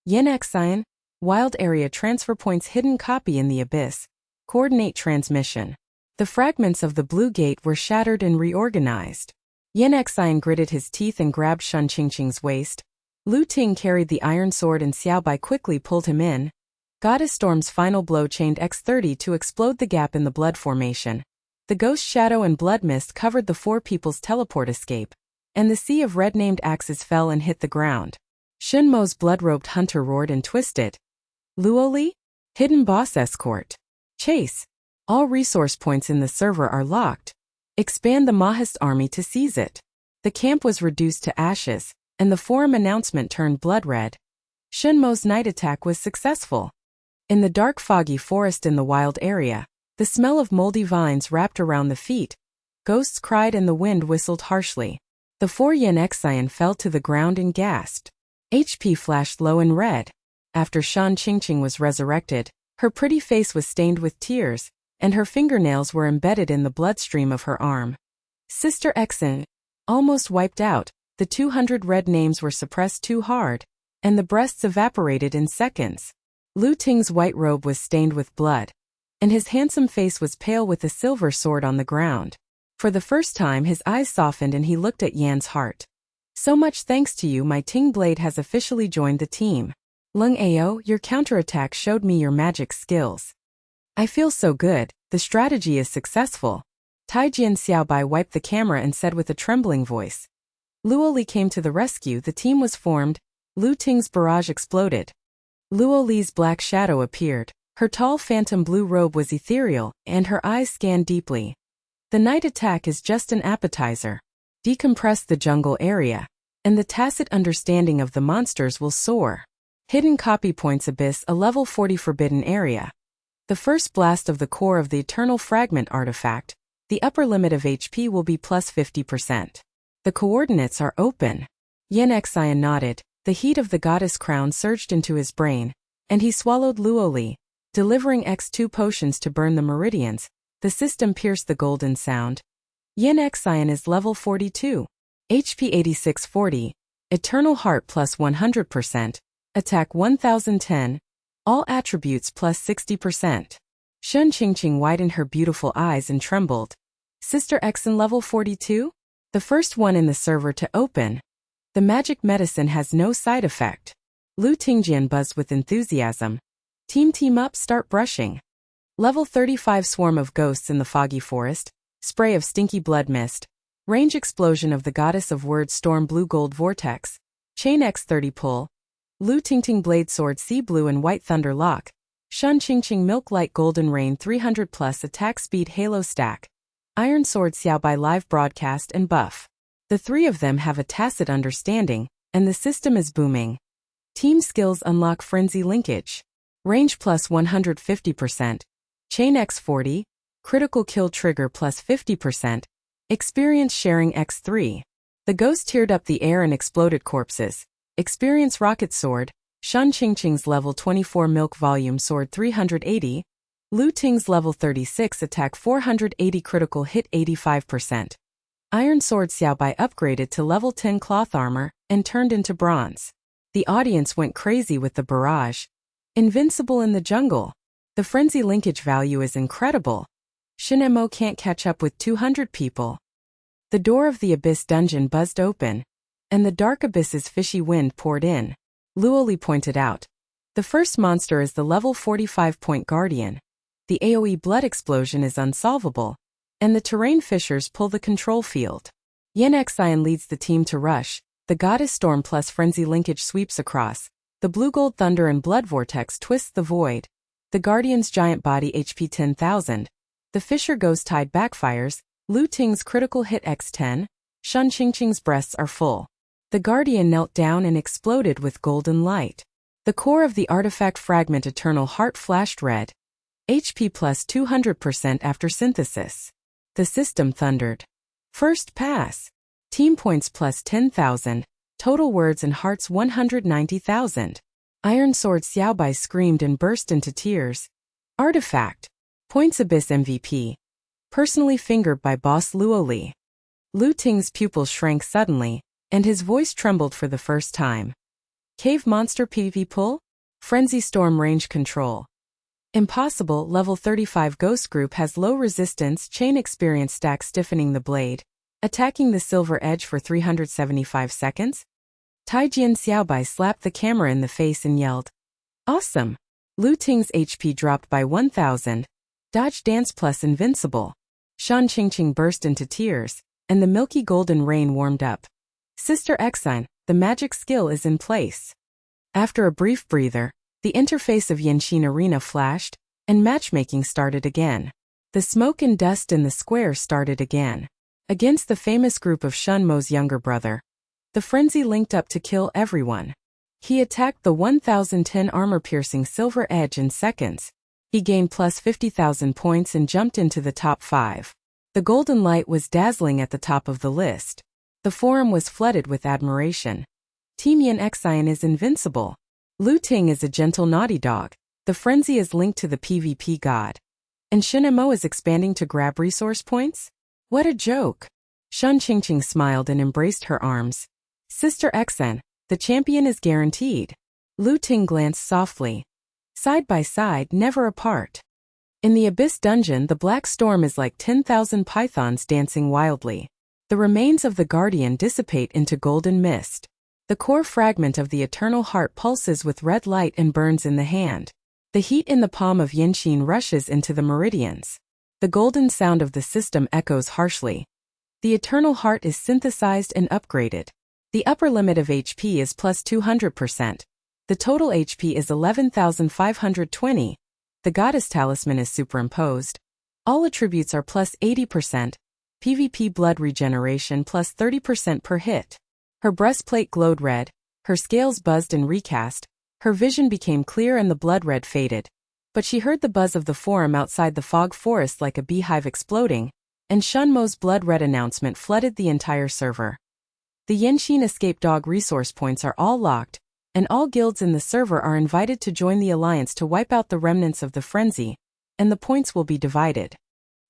"Yin Xian, wild area transfer points, hidden copy in the abyss. Coordinate transmission." The fragments of the blue gate were shattered and reorganized. Yin Xian gritted his teeth and grabbed Shun Qingqing's waist. Lu Ting carried the iron sword and Xiaobai quickly pulled him in. Goddess Storm's final blow chained X30 to explode the gap in the blood formation. The ghost shadow and blood mist covered the 4 people's teleport escape, and the sea of red-named axes fell and hit the ground. Shin Mo's blood-robed hunter roared and twisted. "Luo Li? Hidden boss escort. Chase. All resource points in the server are locked. Expand the Mahist army to seize it." The camp was reduced to ashes, and the forum announcement turned blood red. Shin Mo's night attack was successful. In the dark foggy forest in the wild area, the smell of moldy vines wrapped around the feet. Ghosts cried and the wind whistled harshly. The 4 Yin Xian fell to the ground and gasped. HP flashed low and red. After Shan Qingqing was resurrected, her pretty face was stained with tears, and her fingernails were embedded in the bloodstream of her arm. Sister Xen, almost wiped out, the 200 red names were suppressed too hard, and the breasts evaporated in seconds. Lu Ting's white robe was stained with blood, and his handsome face was pale with a silver sword on the ground. For the first time his eyes softened and he looked at Yan's heart. So much thanks to you, my Ting blade has officially joined the team. Lung Ao, your counterattack showed me your magic skills. I feel so good, the strategy is successful. Taijian Xiaobai wiped the camera and said with a trembling voice. Luo Li came to the rescue, the team was formed, Lu Ting's barrage exploded. Luo Li's black shadow appeared, her tall phantom blue robe was ethereal, and her eyes scanned deeply. The night attack is just an appetizer. Decompress the jungle area, and the tacit understanding of the monsters will soar. Hidden copy points abyss, a level 40 forbidden area. The first blast of the core of the eternal fragment artifact, the upper limit of HP will be plus 50%. The coordinates are open. Yen Xian nodded, the heat of the goddess crown surged into his brain, and he swallowed Luo Li, delivering X2 potions to burn the meridians. The system pierced the golden sound. Yen Xian is level 42. HP 8640. Eternal Heart plus 100%. Attack 1010. All attributes plus 60%. Shun Qingqing widened her beautiful eyes and trembled. Sister Xen level 42? The first one in the server to open. The magic medicine has no side effect. Lu Tingjian buzzed with enthusiasm. Team up, start brushing. Level 35 Swarm of Ghosts in the Foggy Forest. Spray of Stinky Blood Mist. Range Explosion of the Goddess of Words Storm Blue Gold Vortex. Chain X30 Pull. Lu Tingting Blade Sword Sea Blue and White Thunder Lock. Shun Qingqing Milk Light Golden Rain 300 plus Attack Speed Halo Stack. Iron Sword Xiaobai Live Broadcast and Buff. The three of them have a tacit understanding, and the system is booming. Team skills unlock Frenzy Linkage. Range plus 150%. Chain X40. Critical Kill Trigger plus 50%. Experience Sharing X3. The ghost teared up the air and exploded corpses. Experience Rocket Sword. Shun Qingqing's level 24 Milk Volume Sword 380. Lu Ting's level 36 Attack 480 Critical Hit 85%. Iron Sword Xiaobai upgraded to level 10 Cloth Armor and turned into bronze. The audience went crazy with the barrage. Invincible in the jungle. The frenzy linkage value is incredible. Shinemo can't catch up with 200 people. The door of the Abyss dungeon buzzed open, and the dark abyss's fishy wind poured in. Luo Li pointed out. The first monster is the level 45 Point Guardian. The AoE blood explosion is unsolvable, and the terrain fissures pull the control field. Yen Xian leads the team to rush. The Goddess Storm plus Frenzy Linkage sweeps across. The Blue Gold Thunder and Blood Vortex twists the void. The Guardian's giant body HP 10,000. The Fisher Ghost Tide backfires. Lu Ting's critical hit X10. Shun Qingqing's breasts are full. The Guardian knelt down and exploded with golden light. The core of the artifact fragment Eternal Heart flashed red. HP plus 200% after synthesis. The system thundered. First pass. Team points plus 10,000. Total words and hearts 190,000. Iron Sword Xiaobai screamed and burst into tears. Artifact. Points Abyss MVP. Personally fingered by boss Luo Li. Lu Ting's pupils shrank suddenly, and his voice trembled for the first time. Cave Monster PV Pull? Frenzy Storm Range Control. Impossible. Level 35 Ghost Group has low resistance. Chain Experience Stack stiffening the blade. Attacking the silver edge for 375 seconds? Taijian Xiaobai slapped the camera in the face and yelled. Awesome! Lu Ting's HP dropped by 1,000. Dodge Dance plus Invincible. Shun Qingqing burst into tears, and the milky golden rain warmed up. Sister Xine, the magic skill is in place. After a brief breather, the interface of Yanqin Arena flashed, and matchmaking started again. The smoke and dust in the square started again. Against the famous group of Shun Mo's younger brother. The frenzy linked up to kill everyone. He attacked the 1010 armor-piercing silver edge in seconds. He gained plus 50,000 points and jumped into the top 5. The golden light was dazzling at the top of the list. The forum was flooded with admiration. Team Yen Xian is invincible. Lu Ting is a gentle naughty dog. The frenzy is linked to the PvP god. And Shinemo is expanding to grab resource points? What a joke! Shun Qingqing smiled and embraced her arms. Sister Xen, the champion is guaranteed. Lu Ting glanced softly. Side by side, never apart. In the Abyss dungeon, the black storm is like 10,000 pythons dancing wildly. The remains of the Guardian dissipate into golden mist. The core fragment of the Eternal Heart pulses with red light and burns in the hand. The heat in the palm of Yanqin rushes into the meridians. The golden sound of the system echoes harshly. The Eternal Heart is synthesized and upgraded. The upper limit of HP is plus 200%. The total HP is 11,520. The Goddess Talisman is superimposed. All attributes are plus 80%. PvP blood regeneration plus 30% per hit. Her breastplate glowed red, her scales buzzed and recast, her vision became clear and the blood red faded. But she heard the buzz of the forum outside the fog forest like a beehive exploding, and Shunmo's blood red announcement flooded the entire server. The Yanqin Escape Dog resource points are all locked, and all guilds in the server are invited to join the alliance to wipe out the remnants of the frenzy, and the points will be divided.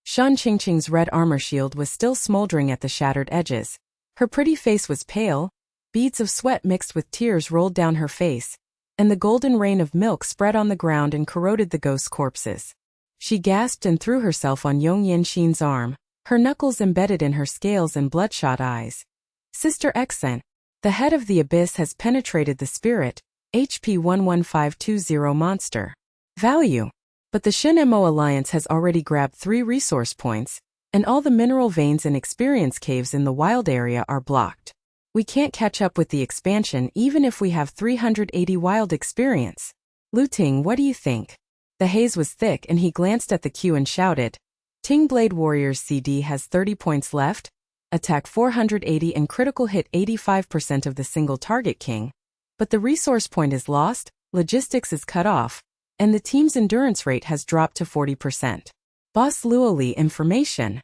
Shan Qingqing's red armor shield was still smoldering at the shattered edges. Her pretty face was pale, beads of sweat mixed with tears rolled down her face, and the golden rain of milk spread on the ground and corroded the ghosts' corpses. She gasped and threw herself on Yong Yanqin's arm, her knuckles embedded in her scales and bloodshot eyes. Sister Xen, the head of the Abyss has penetrated the spirit, HP 11520 monster. Value. But the Shin-Mo Alliance has already grabbed 3 resource points, and all the mineral veins and experience caves in the wild area are blocked. We can't catch up with the expansion even if we have 380 wild experience. Lu Ting, what do you think? The haze was thick and he glanced at the queue and shouted, Ting Blade Warriors CD has 30 points left, attack 480 and critical hit 85% of the single target king. But the resource point is lost, logistics is cut off, and the team's endurance rate has dropped to 40%. Boss Luoli information.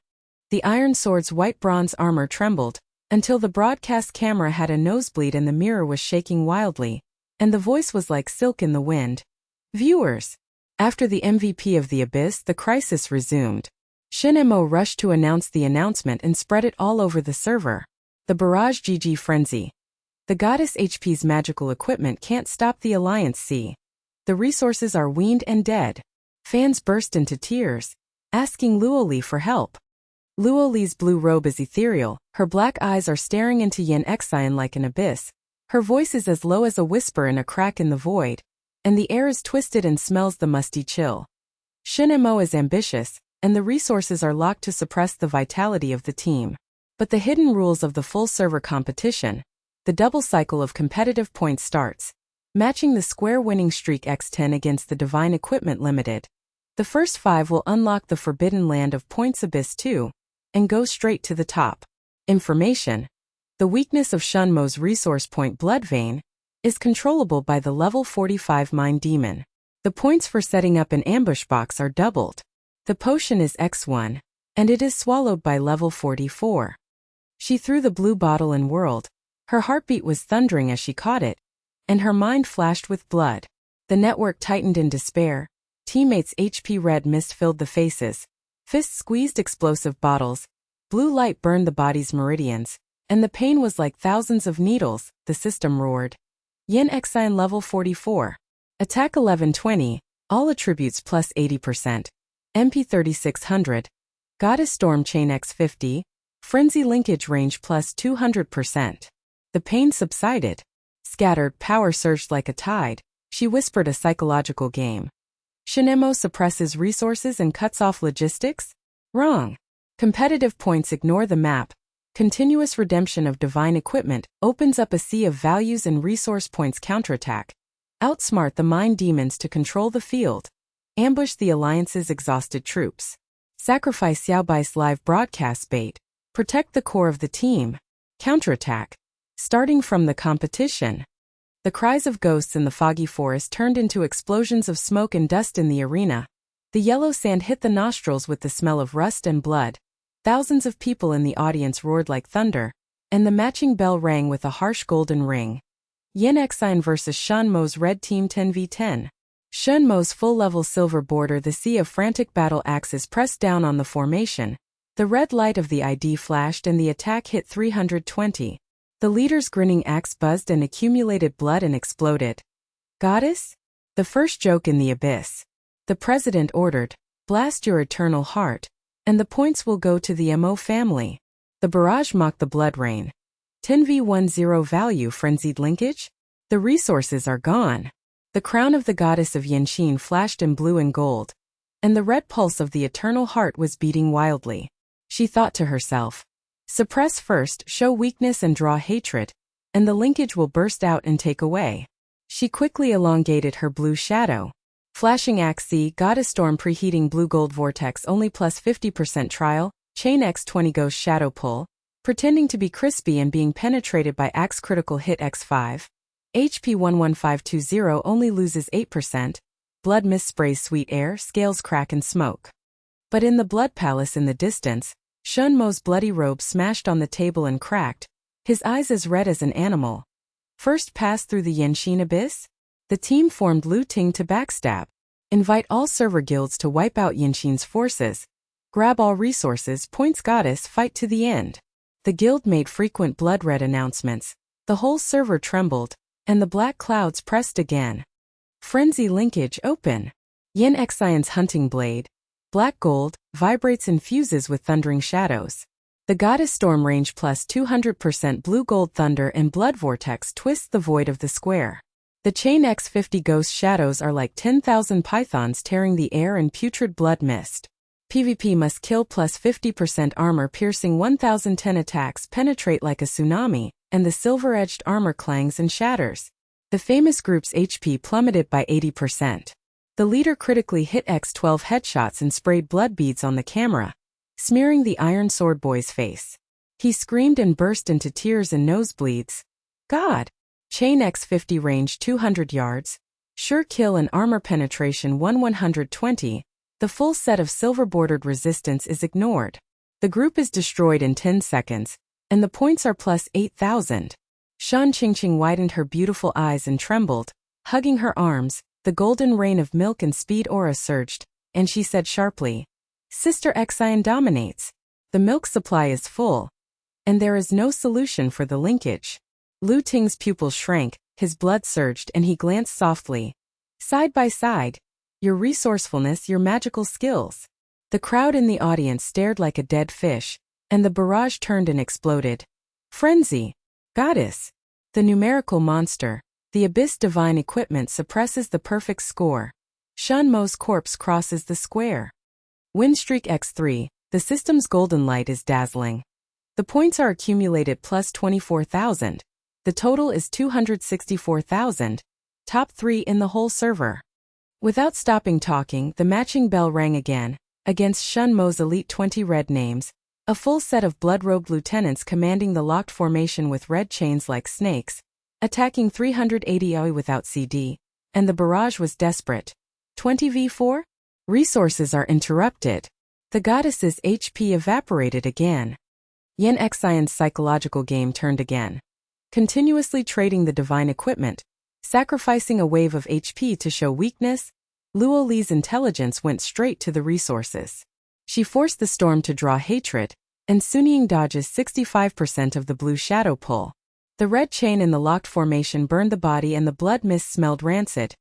The Iron Sword's white bronze armor trembled, until the broadcast camera had a nosebleed and the mirror was shaking wildly, and the voice was like silk in the wind. Viewers. After the MVP of the Abyss, the crisis resumed. Shin-Mo rushed to announce the announcement and spread it all over the server. The Barrage GG frenzy. The Goddess HP's magical equipment can't stop the Alliance C. The resources are weaned and dead. Fans burst into tears, asking Luoli for help. Luoli's blue robe is ethereal, her black eyes are staring into Yen Xian like an abyss. Her voice is as low as a whisper in a crack in the void, and the air is twisted and smells the musty chill. Shin-Mo is ambitious, and the resources are locked to suppress the vitality of the team. But the hidden rules of the full server competition, the double cycle of competitive points starts, matching the square winning streak x10 against the Divine Equipment Limited. The first 5 will unlock the Forbidden Land of Points Abyss 2, and go straight to the top. Information. The weakness of Shunmo's resource point Blood Vein is controllable by the level 45 Mind Demon. The points for setting up an ambush box are doubled. The potion is X1, and it is swallowed by level 44. She threw the blue bottle and whirled. Her heartbeat was thundering as she caught it, and her mind flashed with blood. The network tightened in despair. Teammates' HP red mist filled the faces. Fists squeezed explosive bottles. Blue light burned the body's meridians, and the pain was like thousands of needles. The system roared. Yen Xian level 44. Attack 1120. All attributes plus 80%. MP 3600. Goddess Storm Chain X50. Frenzy linkage range plus 200%. The pain subsided. Scattered power surged like a tide. She whispered a psychological game. Shin-Mo suppresses resources and cuts off logistics? Wrong. Competitive points ignore the map. Continuous redemption of divine equipment opens up a sea of values and resource points counterattack. Outsmart the mind demons to control the field. Ambush the Alliance's exhausted troops. Sacrifice Xiaobai's live broadcast bait. Protect the core of the team. Counterattack. Starting from the competition. The cries of ghosts in the foggy forest turned into explosions of smoke and dust in the arena. The yellow sand hit the nostrils with the smell of rust and blood. Thousands of people in the audience roared like thunder, and the matching bell rang with a harsh golden ring. Yen Xian vs. Shin-Mo's red team 10v10. Shin-Mo's full-level silver border. The sea of frantic battle axes pressed down on the formation. The red light of the ID flashed and the attack hit 320. The leader's grinning axe buzzed and accumulated blood and exploded. Goddess? The first joke in the abyss. The president ordered, blast your eternal heart, and the points will go to the MO family. The barrage mocked the blood rain. 10v10 value frenzied linkage? The resources are gone. The crown of the goddess of Yenqin flashed in blue and gold, and the red pulse of the eternal heart was beating wildly. She thought to herself, suppress first, show weakness and draw hatred, and the linkage will burst out and take away. She quickly elongated her blue shadow. Flashing axe C, goddess storm preheating blue gold vortex only plus 50% trial, chain X20 ghost shadow pull, pretending to be crispy and being penetrated by axe critical hit X5. HP 11520 only loses 8%, blood mist sprays sweet air, scales crack and smoke. But in the blood palace in the distance, Shun Mo's bloody robe smashed on the table and cracked, his eyes as red as an animal. First pass through the Yenqin abyss? The team formed Lu Ting to backstab. Invite all server guilds to wipe out Yenqin's forces. Grab all resources, points goddess, fight to the end. The guild made frequent blood red announcements. The whole server trembled, and the black clouds pressed again. Frenzy linkage open. Yin Xion's hunting blade, black gold, vibrates and fuses with thundering shadows. The goddess storm range plus 200% blue gold thunder and blood vortex twists the void of the square. The chain X50 ghost shadows are like 10,000 pythons tearing the air and putrid blood mist. PvP must kill plus 50% armor piercing 1010 attacks penetrate like a tsunami, and the silver-edged armor clangs and shatters. The famous group's HP plummeted by 80%. The leader critically hit X12 headshots and sprayed blood beads on the camera, smearing the Iron Sword Boy's face. He screamed and burst into tears and nosebleeds. God! Chain X50 range 200 yards, sure kill and armor penetration 120, the full set of silver-bordered resistance is ignored. The group is destroyed in 10 seconds, and the points are plus 8,000. Shan Qingqing widened her beautiful eyes and trembled, hugging her arms. The golden rain of milk and speed aura surged, and she said sharply, Sister Xion dominates. The milk supply is full, and there is no solution for the linkage. Lu Ting's pupils shrank, his blood surged and he glanced softly. Side by side. Your resourcefulness, your magical skills. The crowd in the audience stared like a dead fish, and the barrage turned and exploded. Frenzy. Goddess. The numerical monster. The Abyss divine equipment suppresses the perfect score. Shun Mo's corpse crosses the square. Windstreak X3, the system's golden light is dazzling. The points are accumulated plus 24,000. The total is 264,000. Top 3 in the whole server. Without stopping talking, the matching bell rang again. Against Shun Mo's elite 20 red names, a full set of blood-robed lieutenants commanding the locked formation with red chains like snakes, attacking 380 AOE without CD, and the barrage was desperate. 20v4? Resources are interrupted. The goddess's HP evaporated again. Yin Xion's psychological game turned again. Continuously trading the divine equipment, sacrificing a wave of HP to show weakness, Luo Li's intelligence went straight to the resources. She forced the storm to draw hatred, and Sunying dodges 65% of the blue shadow pull. The red chain in the locked formation burned the body and the blood mist smelled rancid.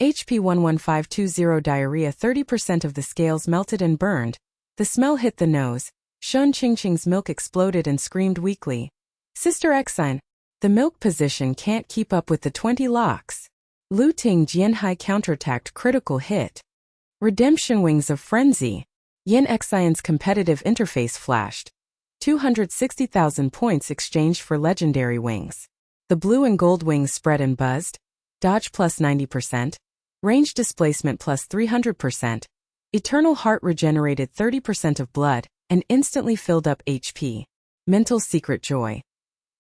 HP 11520 diarrhea 30% of the scales melted and burned. The smell hit the nose. Shun Qingqing's milk exploded and screamed weakly. Sister Xion, the milk position can't keep up with the 20 locks. Lu Ting Jianhai counterattacked critical hit. Redemption wings of frenzy. Yin Xion's competitive interface flashed. 260,000 points exchanged for legendary wings. The blue and gold wings spread and buzzed. Dodge plus 90%. Range displacement plus 300%. Eternal heart regenerated 30% of blood and instantly filled up HP. Mental secret joy.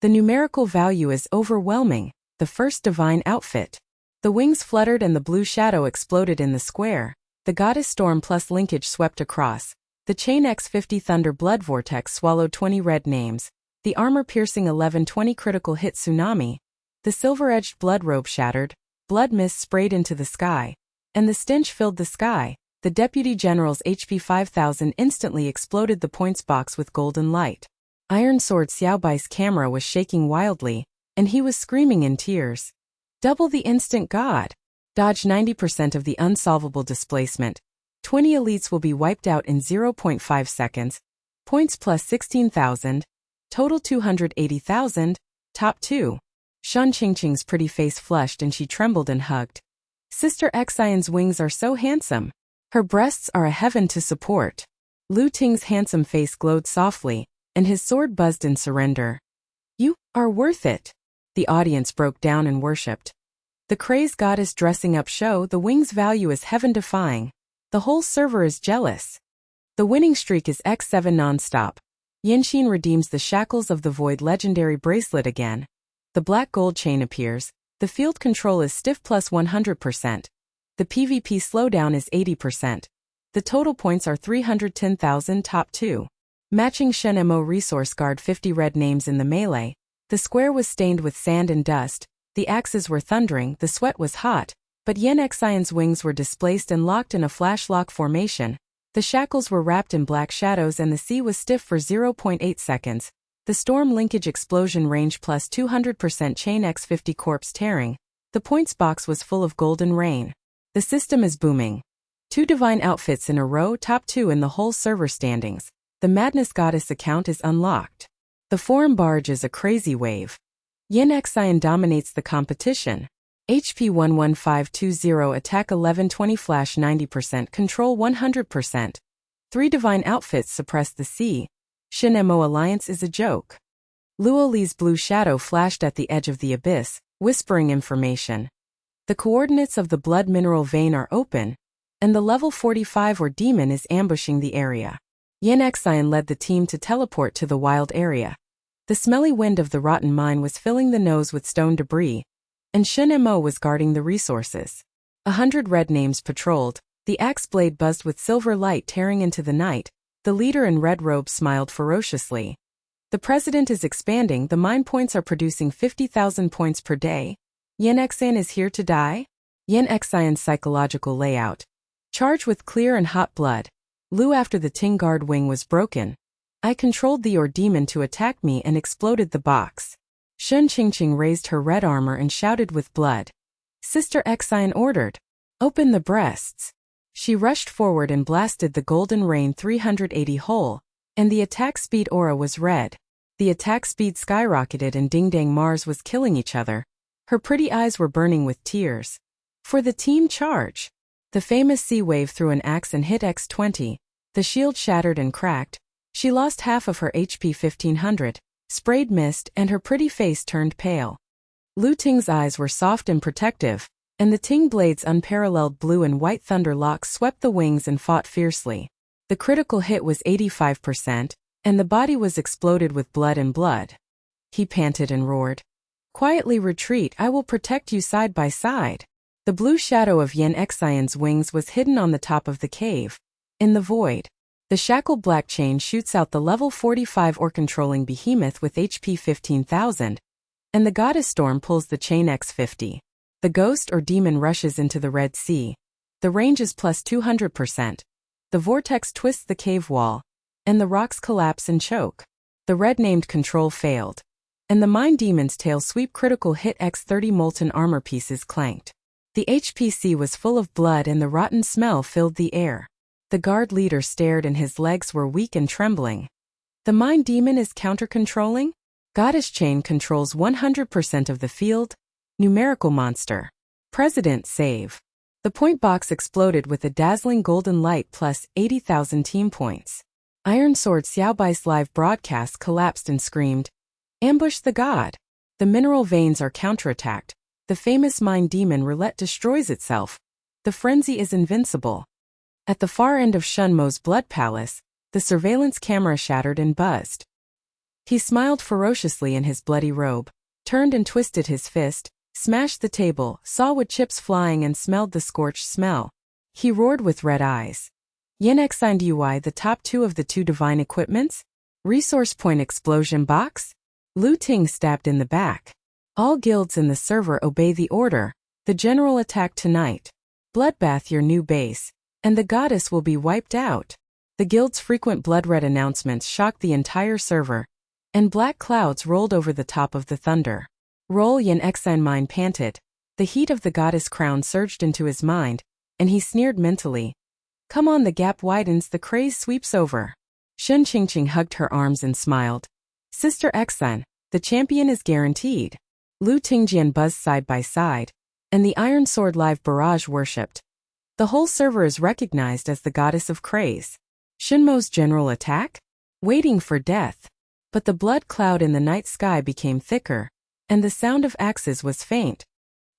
The numerical value is overwhelming. The first divine outfit. The wings fluttered and the blue shadow exploded in the square. The goddess storm plus linkage swept across. The chain X50 thunder blood vortex swallowed 20 red names. The armor-piercing 1120 critical hit tsunami. The silver-edged blood robe shattered. Blood mist sprayed into the sky. And the stench filled the sky. The deputy general's HP 5000 instantly exploded the points box with golden light. Iron Sword Xiaobai's camera was shaking wildly, and he was screaming in tears. Double the instant god. Dodge 90% of the unsolvable displacement. 20 elites will be wiped out in 0.5 seconds. Points plus 16,000. Total 280,000. Top 2. Shen Qingqing's pretty face flushed and she trembled and hugged. Sister Xian's wings are so handsome. Her breasts are a heaven to support. Lu Ting's handsome face glowed softly, and his sword buzzed in surrender. You are worth it. The audience broke down and worshipped. The crazed goddess dressing up show the wings value is heaven-defying. The whole server is jealous. The winning streak is X7 non-stop. Yanxin redeems the shackles of the void legendary bracelet again. The black gold chain appears. The field control is stiff plus 100%. The PvP slowdown is 80%. The total points are 310,000 top 2. Matching Shen Mo resource guard 50 red names in the melee. The square was stained with sand and dust. The axes were thundering, the sweat was hot, but Yan Xian's wings were displaced and locked in a flash lock formation. The shackles were wrapped in black shadows and the sea was stiff for 0.8 seconds. The storm linkage explosion range plus 200% chain X50 corpse tearing. The points box was full of golden rain. The system is booming. 2 divine outfits in a row, top 2 in the whole server standings. The Madness Goddess account is unlocked. The forum barge is a crazy wave. Yan Xian dominates the competition. HP 11520 attack 1120 flash 90% control 100%. 3 divine outfits suppress the sea. Shen Mo alliance is a joke. Luo Li's blue shadow flashed at the edge of the abyss, whispering information. The coordinates of the blood mineral vein are open, and the level 45 or demon is ambushing the area. Yan Xian led the team to teleport to the wild area. The smelly wind of the rotten mine was filling the nose with stone debris, and Shen Mo was guarding the resources. 100 red names patrolled, the axe blade buzzed with silver light tearing into the night. The leader in red robe smiled ferociously. The president is expanding, the mine points are producing 50,000 points per day. Yan Xian is here to die? Yan Xian's psychological layout. Charge with clear and hot blood. Lu after the Ting guard wing was broken. I controlled the Or demon to attack me and exploded the box. Shen Qingqing raised her red armor and shouted with blood. Sister Xian ordered. Open the breasts. She rushed forward and blasted the golden rain 380 hole, and the attack speed aura was red. The attack speed skyrocketed and Ding Dang Mars was killing each other. Her pretty eyes were burning with tears. For the team charge. The famous sea wave threw an axe and hit X20. The shield shattered and cracked. She lost half of her HP 1500, sprayed mist, and her pretty face turned pale. Lu Ting's eyes were soft and protective, and the Ting blade's unparalleled blue and white thunder locks swept the wings and fought fiercely. The critical hit was 85%, and the body was exploded with blood and blood. He panted and roared. Quietly retreat, I will protect you side by side. The blue shadow of Yan Xian's wings was hidden on the top of the cave. In the void, the shackled black chain shoots out the level 45 or controlling behemoth with HP 15,000, and the goddess storm pulls the chain X50. The ghost or demon rushes into the Red Sea. The range is plus 200%. The vortex twists the cave wall, and the rocks collapse and choke. The red named control failed, and the mine demon's tail sweep critical hit X30 molten armor pieces clanked. The HPC was full of blood and the rotten smell filled the air. The guard leader stared and his legs were weak and trembling. The mine demon is counter-controlling? Goddess chain controls 100% of the field. Numerical monster. President save. The point box exploded with a dazzling golden light plus 80,000 team points. Iron Sword Xiaobai's live broadcast collapsed and screamed, ambush the god. The mineral veins are counterattacked. The famous mine demon roulette destroys itself. The frenzy is invincible. At the far end of Shen Mo's blood palace, the surveillance camera shattered and buzzed. He smiled ferociously in his bloody robe, turned and twisted his fist, smashed the table, saw wood chips flying and smelled the scorched smell. He roared with red eyes. Yan Xian Dui the top 2 of the 2 divine equipments? Resource point explosion box? Lu Ting stabbed in the back. All guilds in the server obey the order. The general attack tonight. Bloodbath your new base, and the goddess will be wiped out. The guild's frequent blood red announcements shocked the entire server. and black clouds rolled over the top of the thunder. Roll yin exine mine panted. The heat of the goddess crown surged into his mind, and he sneered mentally. Come on, the gap widens, the craze sweeps over. Shun Qingqing hugged her arms and smiled. Sister Exine, the champion is guaranteed. Lu Tingjian buzzed side by side, and the Iron Sword Live Barrage worshipped. The whole server is recognized as the goddess of craze. Shinmo's general attack? Waiting for death. But the blood cloud in the night sky became thicker, and the sound of axes was faint.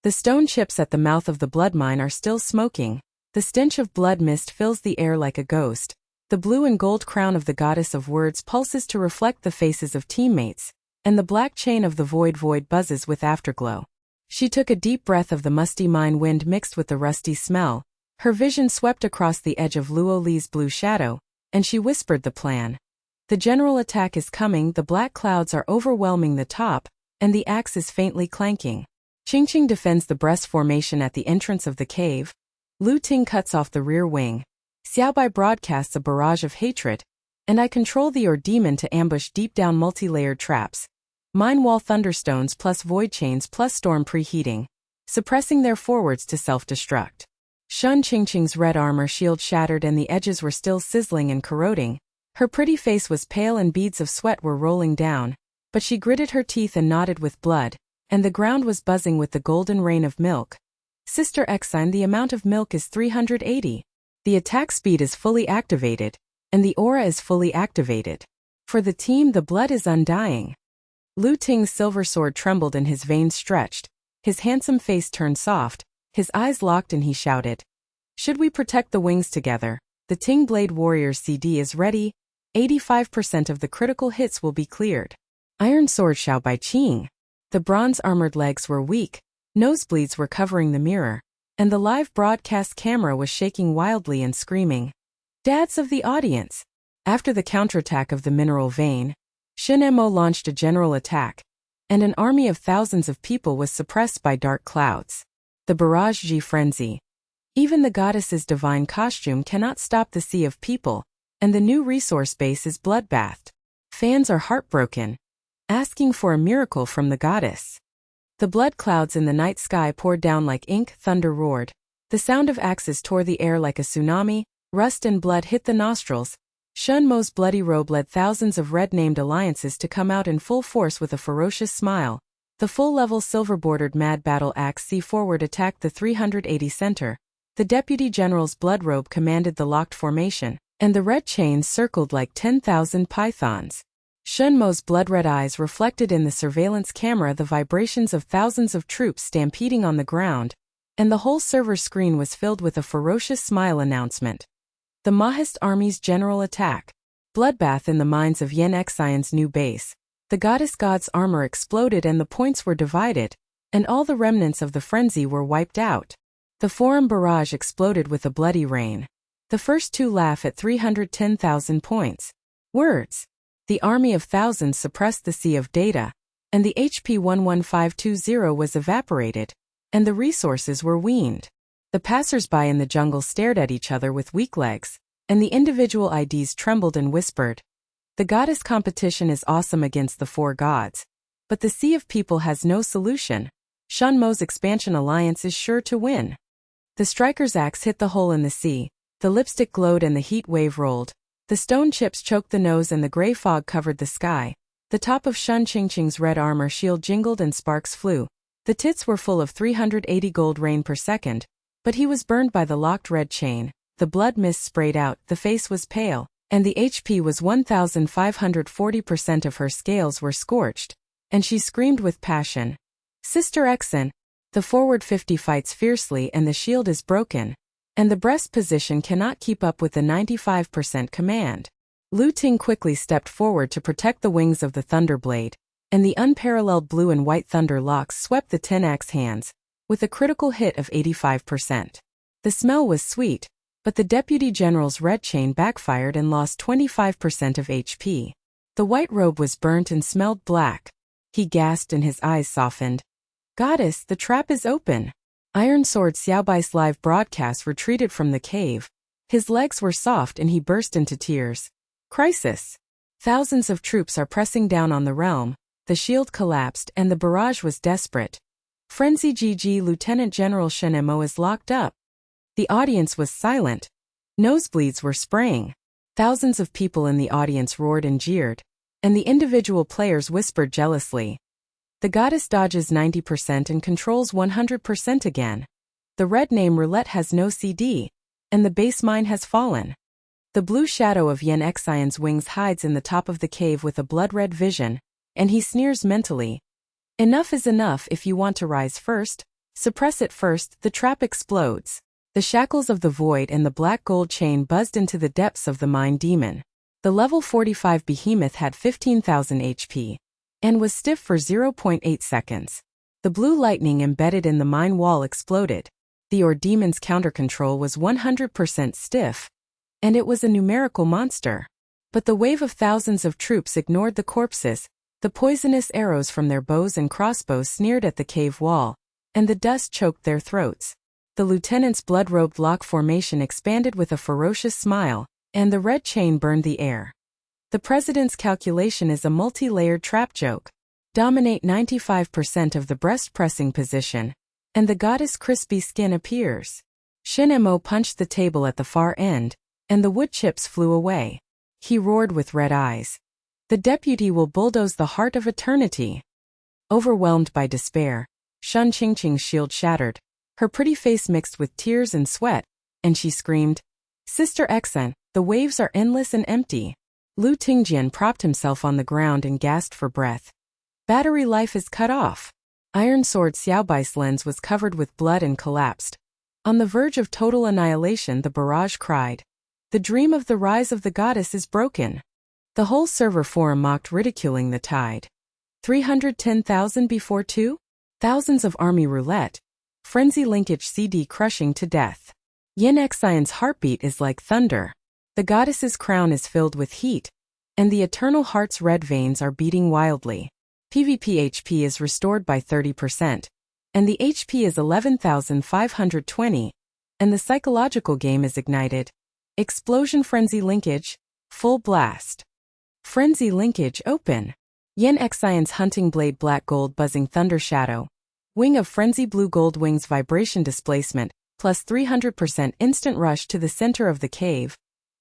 The stone chips at the mouth of the blood mine are still smoking. The stench of blood mist fills the air like a ghost. The blue and gold crown of the goddess of words pulses to reflect the faces of teammates, and the black chain of the void buzzes with afterglow. She took a deep breath of the musty mine wind mixed with the rusty smell. Her vision swept across the edge of Luo Li's blue shadow, and she whispered the plan. The general attack is coming, the black clouds are overwhelming the top, and the axe is faintly clanking. Qingqing defends the breast formation at the entrance of the cave. Lu Ting cuts off the rear wing. Xiaobai broadcasts a barrage of hatred, and I control the Or Demon to ambush deep down multi-layered traps. Mine wall thunderstones plus void chains plus storm preheating, suppressing their forwards to self-destruct. Shun Qingqing's red armor shield shattered and the edges were still sizzling and corroding. Her pretty face was pale and beads of sweat were rolling down, but she gritted her teeth and nodded with blood, and the ground was buzzing with the golden rain of milk. Sister Exine, the amount of milk is 380. The attack speed is fully activated, and the aura is fully activated. For the team, the blood is undying. Lu Ting's silver sword trembled and his veins stretched. His handsome face turned soft, his eyes locked and he shouted. Should we protect the wings together? The Ting Blade Warrior's CD is ready. 85% of the critical hits will be cleared. Iron Sword Xiaobai Qing. The bronze-armored legs were weak, nosebleeds were covering the mirror, and the live broadcast camera was shaking wildly and screaming. Dads of the audience! After the counterattack of the mineral vein, Shin Mo launched a general attack, and an army of thousands of people was suppressed by dark clouds. The Barrage Ji frenzy. Even the goddess's divine costume cannot stop the sea of people, and the new resource base is bloodbathed. Fans are heartbroken, asking for a miracle from the goddess. The blood clouds in the night sky poured down like ink, thunder roared. The sound of axes tore the air like a tsunami, rust and blood hit the nostrils. Shun Mo's bloody robe led thousands of red-named alliances to come out in full force with a ferocious smile. The full-level silver-bordered Mad Battle Axe C forward attacked the 380 center. The Deputy General's blood robe commanded the locked formation, and the red chains circled like 10,000 pythons. Shun Mo's blood-red eyes reflected in the surveillance camera the vibrations of thousands of troops stampeding on the ground, and the whole server screen was filled with a ferocious smile announcement. The Mahist Army's general attack. Bloodbath in the mines of Yen Xian's new base. The goddess god's armor exploded and the points were divided, and all the remnants of the frenzy were wiped out. The Forum Barrage exploded with a bloody rain. The first two laugh at 310,000 points. Words. The army of thousands suppressed the sea of data, and the HP 11520 was evaporated, and the resources were weaned. The passers-by in the jungle stared at each other with weak legs, and the individual IDs trembled and whispered. The goddess competition is awesome against the four gods, but the sea of people has no solution. Shun Mo's expansion alliance is sure to win. The striker's axe hit the hole in the sea, the lipstick glowed and the heat wave rolled. The stone chips choked the nose and the gray fog covered the sky. The top of Shun Qingqing's red armor shield jingled and sparks flew. The tits were full of 380 gold rain per second, but he was burned by the locked red chain. The blood mist sprayed out, the face was pale, and the HP was 1,540% of her scales were scorched, and she screamed with passion. Sister Exin, the forward 50 fights fiercely and the shield is broken, and the breast position cannot keep up with the 95% command. Lu Ting quickly stepped forward to protect the wings of the Thunderblade, and the unparalleled blue and white thunder locks swept the 10x hands, with a critical hit of 85%. The smell was sweet, but the Deputy General's red chain backfired and lost 25% of HP. The white robe was burnt and smelled black. He gasped and his eyes softened. Goddess, the trap is open. Iron Sword Xiaobai's live broadcast retreated from the cave. His legs were soft and he burst into tears. Crisis. Thousands of troops are pressing down on the realm, the shield collapsed and the barrage was desperate. Frenzy GG Lieutenant General Shen Mo is locked up. The audience was silent. Nosebleeds were spraying. Thousands of people in the audience roared and jeered, and the individual players whispered jealously. The goddess dodges 90% and controls 100% again. The red name roulette has no CD, and the base mine has fallen. The blue shadow of Yen Xion's wings hides in the top of the cave with a blood-red vision, and he sneers mentally. Enough is enough. If you want to rise first, suppress it first. The trap explodes. The shackles of the void and the black gold chain buzzed into the depths of the mine demon. The level 45 behemoth had 15,000 HP and was stiff for 0.8 seconds. The blue lightning embedded in the mine wall exploded. The Ore demon's counter control was 100% stiff, and it was a numerical monster. But the wave of thousands of troops ignored the corpses. The poisonous arrows from their bows and crossbows sneered at the cave wall, and the dust choked their throats. The lieutenant's blood-robed lock formation expanded with a ferocious smile, and the red chain burned the air. The president's calculation is a multi-layered trap joke. Dominate 95% of the breast-pressing position, and the goddess crispy skin appears. Shen Mo punched the table at the far end, and the wood chips flew away. He roared with red eyes. The deputy will bulldoze the heart of eternity. Overwhelmed by despair, Shan Qingqing's shield shattered. Her pretty face mixed with tears and sweat, and she screamed, "Sister Xen, the waves are endless and empty." Lu Tingjian propped himself on the ground and gasped for breath. Battery life is cut off. Iron Sword Xiaobai's lens was covered with blood and collapsed. On the verge of total annihilation, the barrage cried. The dream of the rise of the goddess is broken. The whole server forum mocked, ridiculing the tide. 310,000 before 2? Thousands of army roulette. Frenzy linkage CD crushing to death. Yin Xion's heartbeat is like thunder. The goddess's crown is filled with heat, and the eternal heart's red veins are beating wildly. PvP HP is restored by 30%, and the HP is 11,520, and the psychological game is ignited. Explosion Frenzy linkage, full blast. Frenzy linkage open. Yin Xion's hunting blade black gold buzzing thunder shadow. Wing of frenzy blue gold wings vibration displacement, plus 300% instant rush to the center of the cave.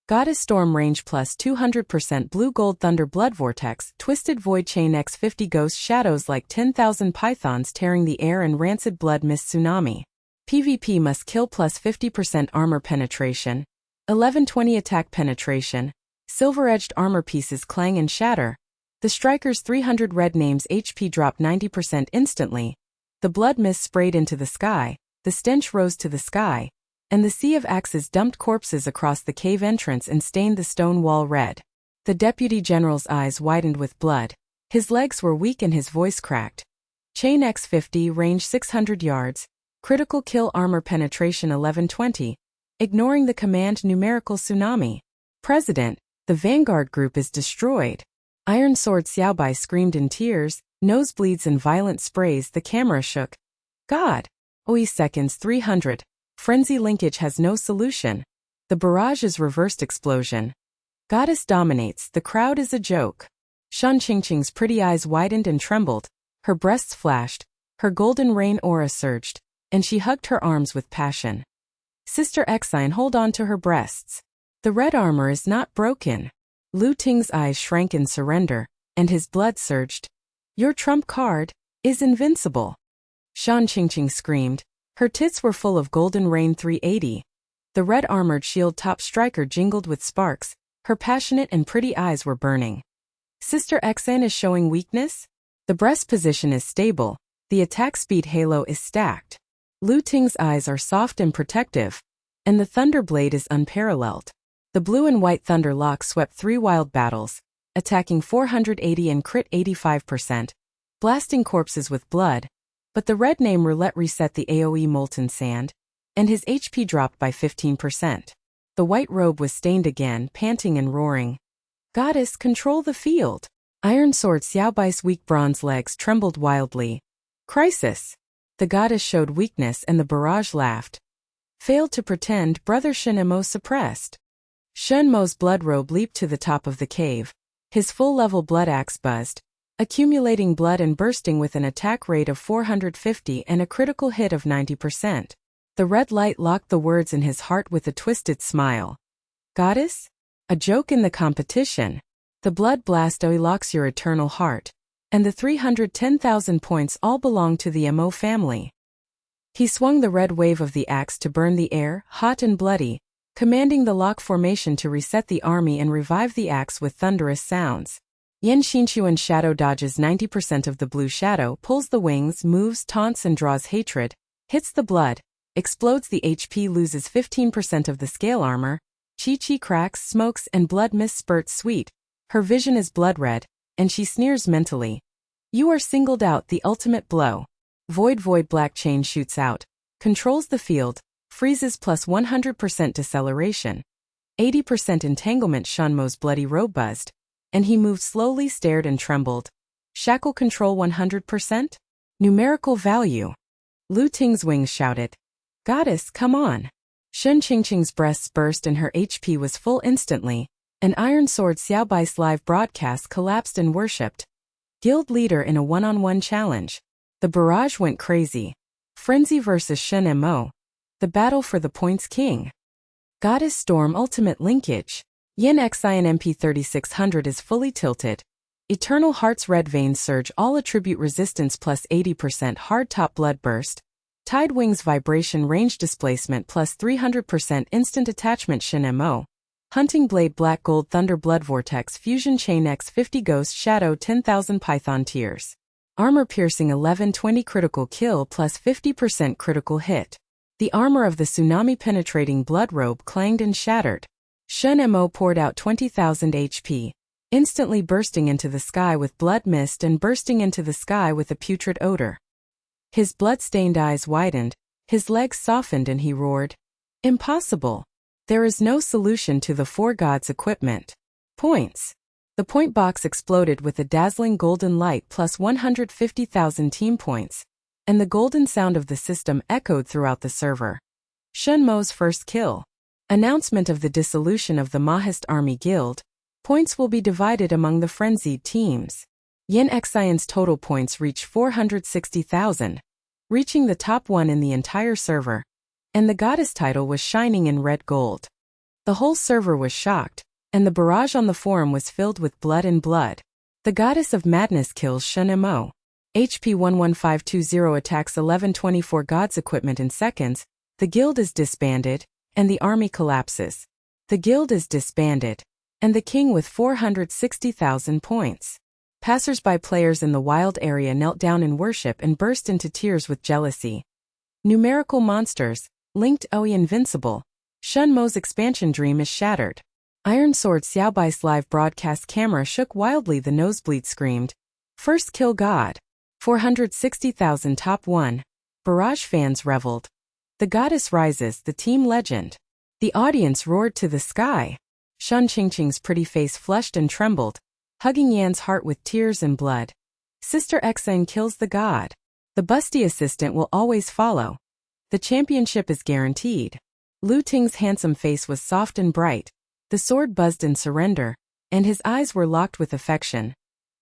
Goddess storm range plus 200% blue gold thunder blood vortex, twisted void chain x50 ghost shadows like 10,000 pythons tearing the air and rancid blood mist tsunami. PvP must kill plus 50% armor penetration. 1120 attack penetration. Silver-edged armor pieces clang and shatter. The striker's 300 red names HP dropped 90% instantly. The blood mist sprayed into the sky, the stench rose to the sky, and the sea of axes dumped corpses across the cave entrance and stained the stone wall red. The deputy general's eyes widened with blood. His legs were weak and his voice cracked. Chain X50 range 600 yards. Critical kill armor penetration 1120. Ignoring the command numerical tsunami. President, the Vanguard group is destroyed. Iron Sword Xiaobai screamed in tears, nosebleeds and violent sprays. The camera shook. God! OE seconds 300. Frenzy linkage has no solution. The barrage is reversed explosion. Goddess dominates. The crowd is a joke. Shan Qingqing's pretty eyes widened and trembled. Her breasts flashed. Her golden rain aura surged, and she hugged her arms with passion. Sister Xine, hold on to her breasts. The red armor is not broken. Lu Ting's eyes shrank in surrender, and his blood surged. Your trump card is invincible. Shan Qingqing screamed. Her tits were full of golden rain 380. The red armored shield top striker jingled with sparks. Her passionate and pretty eyes were burning. Sister Xn is showing weakness? The breast position is stable. The attack speed halo is stacked. Lu Ting's eyes are soft and protective, and the thunder blade is unparalleled. The blue and white thunder lock swept 3 wild battles, attacking 480 and crit 85%, blasting corpses with blood. But the red name roulette reset the AoE molten sand, and his HP dropped by 15%. The white robe was stained again, panting and roaring. Goddess, control the field. Iron Sword Xiaobai's weak bronze legs trembled wildly. Crisis. The goddess showed weakness and the barrage laughed. Failed to pretend, brother Shen Mo suppressed. Shen Mo's blood robe leaped to the top of the cave. His full-level blood axe buzzed, accumulating blood and bursting with an attack rate of 450 and a critical hit of 90%. The red light locked the words in his heart with a twisted smile. Goddess? A joke in the competition. The blood blast locks your eternal heart. And the 310,000 points all belong to the MO family. He swung the red wave of the axe to burn the air, hot and bloody, commanding the lock formation to reset the army and revive the axe with thunderous sounds. Yen Xinchuan shadow dodges 90% of the blue shadow, pulls the wings, moves, taunts and draws hatred, hits the blood, explodes the HP, loses 15% of the scale armor, Chi-Chi cracks, smokes and blood mist spurts sweet. Her vision is blood red, and she sneers mentally. You are singled out, the ultimate blow. Void black chain shoots out, controls the field, freezes plus 100% deceleration. 80% entanglement. Shunmo's bloody robe buzzed, and he moved slowly, stared and trembled. Shackle control 100%? Numerical value. Lu Ting's wings shouted. Goddess, come on. Shun Qingqing's breasts burst and her HP was full instantly. An iron sword. Xiaobai's live broadcast collapsed and worshipped. Guild leader in a one-on-one challenge. The barrage went crazy. Frenzy versus Shun Mo. The battle for the points king. Goddess Storm ultimate linkage. Yin Xian MP 3600 is fully tilted. Eternal Heart's red veins surge, all attribute resistance plus 80%, hard top blood burst. Tide Wings vibration range displacement plus 300% instant attachment. Shin Mo. Hunting Blade Black Gold Thunder Blood Vortex Fusion Chain X50 Ghost Shadow 10,000 Python Tears. Armor piercing 1120 critical kill plus 50% critical hit. The armor of the tsunami penetrating blood robe clanged and shattered. Shun Mo poured out 20,000 HP, instantly bursting into the sky with blood mist and bursting into the sky with a putrid odor. His blood-stained eyes widened, his legs softened and he roared. Impossible. There is no solution to the four gods' equipment. Points. The point box exploded with a dazzling golden light plus 150,000 team points, and the golden sound of the system echoed throughout the server. Shun Mo's first kill. Announcement of the dissolution of the Mahist Army Guild. Points will be divided among the frenzied teams. Yin Xian's total points reached 460,000, reaching the top one in the entire server. And the goddess title was shining in red gold. The whole server was shocked, and the barrage on the forum was filled with blood and blood. The goddess of madness kills Shun Mo. HP 11520 attacks 1124 gods equipment in seconds. The guild is disbanded, and the army collapses. The guild is disbanded, and the king with 460,000 points. Passers-by players in the wild area knelt down in worship and burst into tears with jealousy. Numerical monsters. Linked invincible. Shun Mo's expansion dream is shattered. Iron Sword Xiaobai's live broadcast camera shook wildly. The nosebleed screamed. First kill god. 460,000 top 1. Barrage fans reveled. The goddess rises, the team legend. The audience roared to the sky. Shun Qingqing's pretty face flushed and trembled, hugging Yan's heart with tears and blood. Sister Xen kills the god. The busty assistant will always follow. The championship is guaranteed. Lu Ting's handsome face was soft and bright. The sword buzzed in surrender, and his eyes were locked with affection.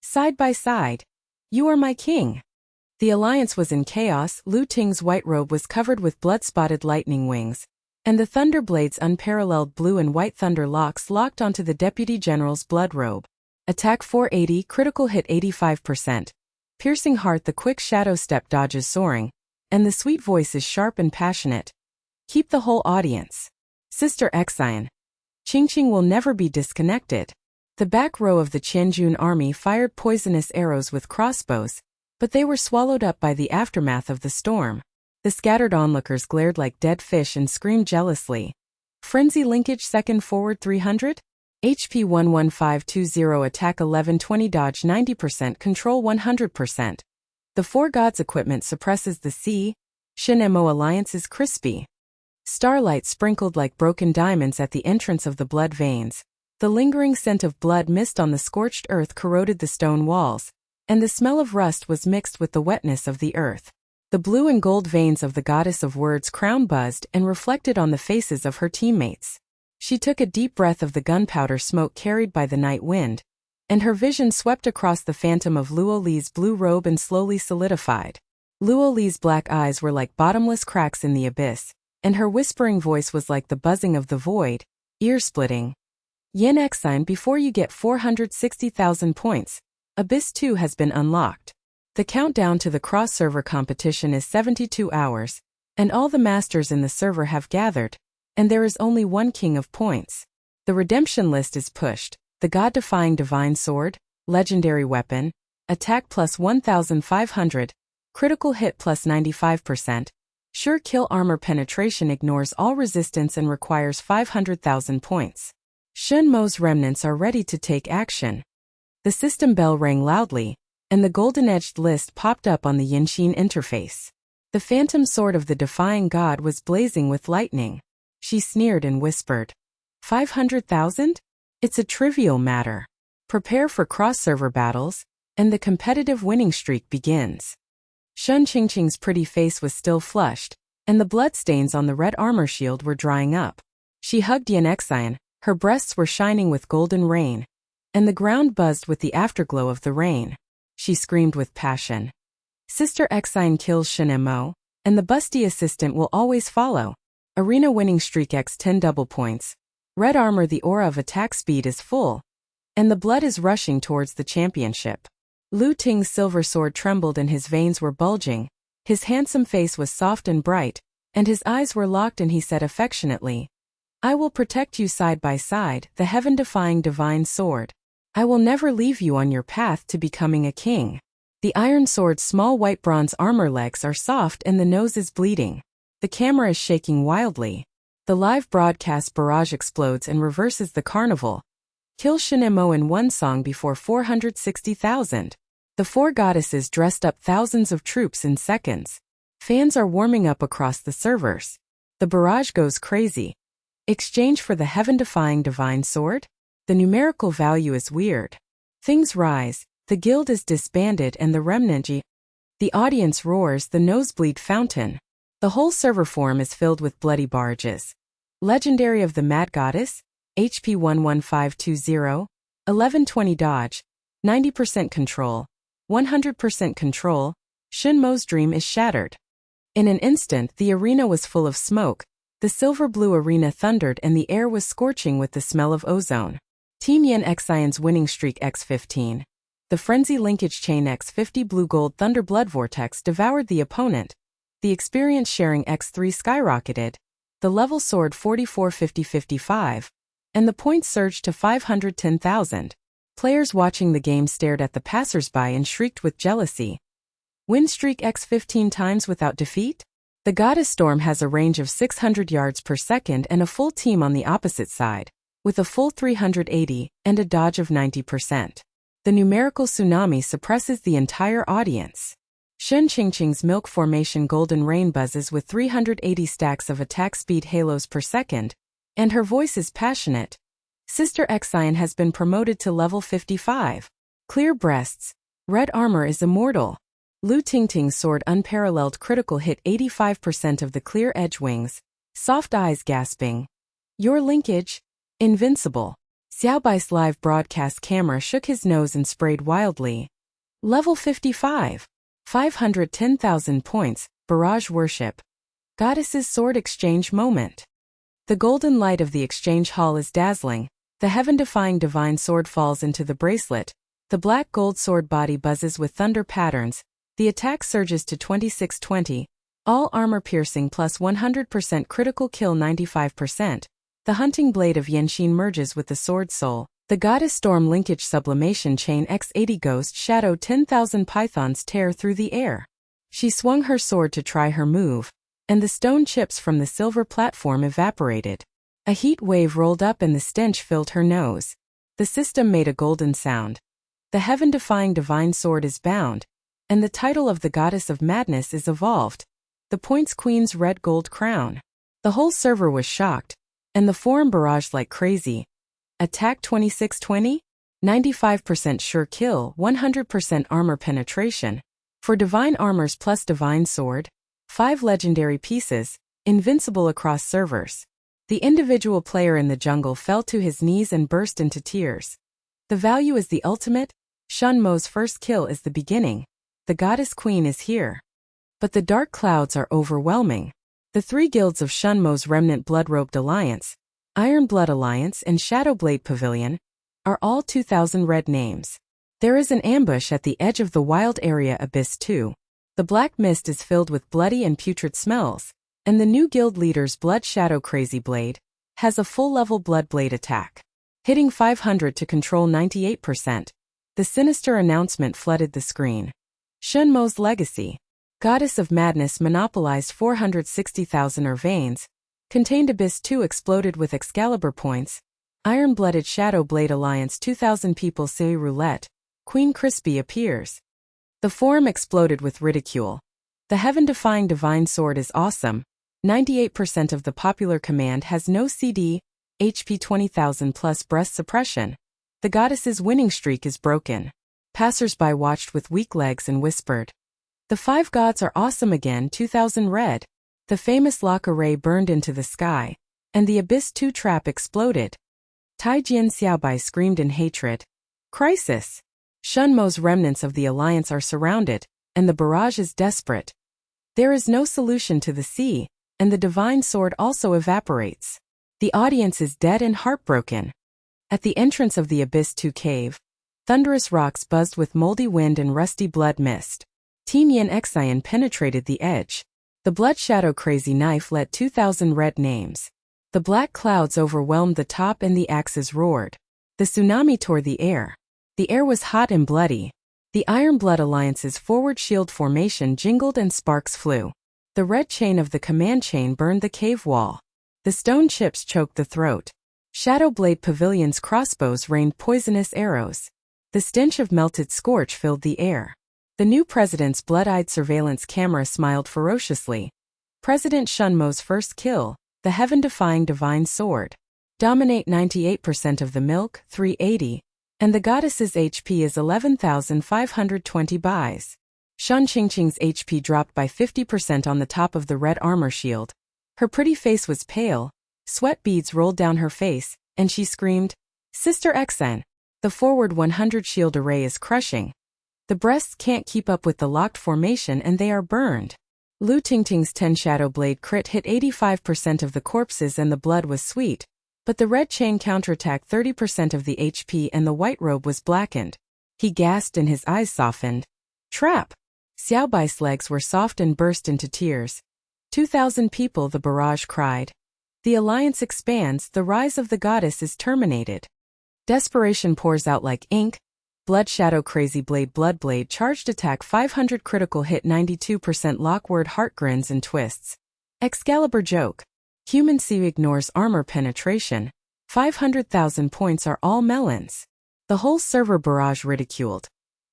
Side by side. You are my king. The alliance was in chaos. Lu Ting's white robe was covered with blood-spotted lightning wings, and the thunder blades' unparalleled blue and white thunder locks locked onto the deputy general's blood robe. Attack 480, critical hit 85%. Piercing heart. The quick shadow step dodges soaring, and the sweet voice is sharp and passionate. Keep the whole audience. Sister Xian. Qingqing will never be disconnected. The back row of the Qianjun army fired poisonous arrows with crossbows, but they were swallowed up by the aftermath of the storm. The scattered onlookers glared like dead fish and screamed jealously. Frenzy linkage second forward 300? HP 11520 attack 1120 dodge 90% control 100%. The four gods equipment suppresses the sea. Shin Mo alliance is crispy. Starlight sprinkled like broken diamonds at the entrance of the blood veins. The lingering scent of blood mist on the scorched earth corroded the stone walls, and the smell of rust was mixed with the wetness of the earth. The blue and gold veins of the goddess of words' crown buzzed and reflected on the faces of her teammates. She took a deep breath of the gunpowder smoke carried by the night wind, and her vision swept across the phantom of Luo Li's blue robe and slowly solidified. Luo Li's black eyes were like bottomless cracks in the abyss, and her whispering voice was like the buzzing of the void, ear-splitting. Yin Xine, before you get 460,000 points, Abyss 2 has been unlocked. The countdown to the cross-server competition is 72 hours, and all the masters in the server have gathered, and there is only one king of points. The redemption list is pushed: the God-defying divine sword, legendary weapon, attack plus 1,500, critical hit plus 95%, sure kill armor penetration ignores all resistance and requires 500,000 points. Shen Mo's remnants are ready to take action. The system bell rang loudly, and the golden-edged list popped up on the Yinshin interface. The phantom sword of the defying god was blazing with lightning. She sneered and whispered, 500,000? It's a trivial matter. Prepare for cross-server battles, and the competitive winning streak begins. Shun Qingqing's pretty face was still flushed, and the bloodstains on the red armor shield were drying up. She hugged Yin Xine, her breasts were shining with golden rain, and the ground buzzed with the afterglow of the rain. She screamed with passion. Sister Xine kills Shen Mo, and the busty assistant will always follow. Arena winning streak x10 double points. Red armor, the aura of attack speed is full, and the blood is rushing towards the championship. Lu Ting's silver sword trembled and his veins were bulging. His handsome face was soft and bright, and his eyes were locked, and he said affectionately, I will protect you side by side, the heaven-defying divine sword. I will never leave you on your path to becoming a king. The iron sword's small white bronze armor legs are soft and the nose is bleeding. The camera is shaking wildly. The live broadcast barrage explodes and reverses the carnival. Kill Shen Mo in one song before 460,000. The four goddesses dressed up thousands of troops in seconds. Fans are warming up across the servers. The barrage goes crazy. Exchange for the heaven-defying divine sword? The numerical value is weird. Things rise, the guild is disbanded and the remnant. The audience roars, the nosebleed fountain. The whole server forum is filled with bloody barrages. Legendary of the Mad Goddess, HP 11520, 1120 dodge, 90% control, 100% control, Shen Mo's dream is shattered. In an instant, the arena was full of smoke. The silver-blue arena thundered and the air was scorching with the smell of ozone. Team Yin Xine's winning streak x15. The frenzy linkage chain x50 blue-gold thunder blood vortex devoured the opponent. The experience sharing x3 skyrocketed. The level soared 44-50-55. And the points surged to 510,000. Players watching the game stared at the passersby and shrieked with jealousy. Win streak x15 times without defeat? The Goddess Storm has a range of 600 yards per second and a full team on the opposite side, with a full 380 and a dodge of 90%. The numerical tsunami suppresses the entire audience. Shen Qingqing's milk formation golden rain buzzes with 380 stacks of attack speed halos per second, and her voice is passionate. Sister Xine has been promoted to level 55. Clear breasts. Red armor is immortal. Lu Tingting's sword unparalleled critical hit 85% of the clear edge wings. Soft eyes gasping. Your linkage? Invincible. Xiaobai's live broadcast camera shook his nose and sprayed wildly. Level 55. 510,000 points, barrage worship. Goddess's sword exchange moment. The golden light of the exchange hall is dazzling. The heaven-defying divine sword falls into the bracelet. The black gold sword body buzzes with thunder patterns. The attack surges to 2620. All armor piercing plus 100% critical kill 95%. The hunting blade of Yinshin merges with the sword soul. The Goddess Storm linkage sublimation chain x80 ghost shadow 10,000 pythons tear through the air. She swung her sword to try her move, and the stone chips from the silver platform evaporated. A heat wave rolled up and the stench filled her nose. The system made a golden sound. The heaven-defying divine sword is bound, and the title of the Goddess of Madness is evolved. The Points Queen's red gold crown. The whole server was shocked, and the forum barraged like crazy. Attack 2620? 95% sure kill, 100% armor penetration. For divine armors plus divine sword, 5 legendary pieces, invincible across servers. The individual player in the jungle fell to his knees and burst into tears. The value is the ultimate. Shun Mo's first kill is the beginning. The goddess queen is here. But the dark clouds are overwhelming. The three guilds of Shun Mo's remnant Blood-Robed Alliance, Iron Blood Alliance and Shadowblade Pavilion, are all 2,000 red names. There is an ambush at the edge of the wild area Abyss 2. The black mist is filled with bloody and putrid smells, and the new guild leader's Blood Shadow Crazy Blade has a full-level Blood Blade attack, hitting 500 to control 98%. The sinister announcement flooded the screen. Shun Mo's legacy. Goddess of Madness monopolized 460,000 veins. Contained Abyss 2 exploded with Excalibur points. Iron-Blooded Shadow Blade Alliance 2,000 people say roulette. Queen Crispy appears. The forum exploded with ridicule. The heaven-defying divine sword is awesome. 98% of the popular command has no CD, HP 20,000 plus breast suppression. The goddess's winning streak is broken. Passers-by watched with weak legs and whispered. The five gods are awesome again. 2,000 red. The famous lock array burned into the sky, and the Abyss 2 trap exploded. Taijian Xiaobai screamed in hatred. Crisis! Shun Mo's remnants of the alliance are surrounded, and the barrage is desperate. There is no solution to the sea, and the divine sword also evaporates. The audience is dead and heartbroken. At the entrance of the Abyss 2 cave, thunderous rocks buzzed with moldy wind and rusty blood mist. Team Yin Xian penetrated the edge. The Blood Shadow Crazy Knife let 2,000 red names. The black clouds overwhelmed the top and the axes roared. The tsunami tore the air. The air was hot and bloody. The Iron Blood Alliance's forward shield formation jingled and sparks flew. The red chain of the command chain burned the cave wall. The stone chips choked the throat. Shadowblade Pavilion's crossbows rained poisonous arrows. The stench of melted scorch filled the air. The new president's blood-eyed surveillance camera smiled ferociously. President Shun Mo's first kill, the heaven-defying divine sword. Dominate 98% of the milk, 380, and the goddess's HP is 11,520 buys. Shun Qingqing's HP dropped by 50% on the top of the red armor shield. Her pretty face was pale, sweat beads rolled down her face, and she screamed, Sister Xen! The forward 100 shield array is crushing. The breasts can't keep up with the locked formation and they are burned. Lu Tingting's 10 Shadowblade crit hit 85% of the corpses and the blood was sweet, but the red chain counterattacked 30% of the HP and the white robe was blackened. He gasped and his eyes softened. Trap! Xiaobai's legs were soft and burst into tears. 2,000 people, the barrage cried. The alliance expands, the rise of the goddess is terminated. Desperation pours out like ink. Blood Shadow Crazy Blade Bloodblade charged attack 500 critical hit 92% Lockward heart grins and twists. Excalibur joke. Human C ignores armor penetration. 500,000 points are all melons. The whole server barrage ridiculed.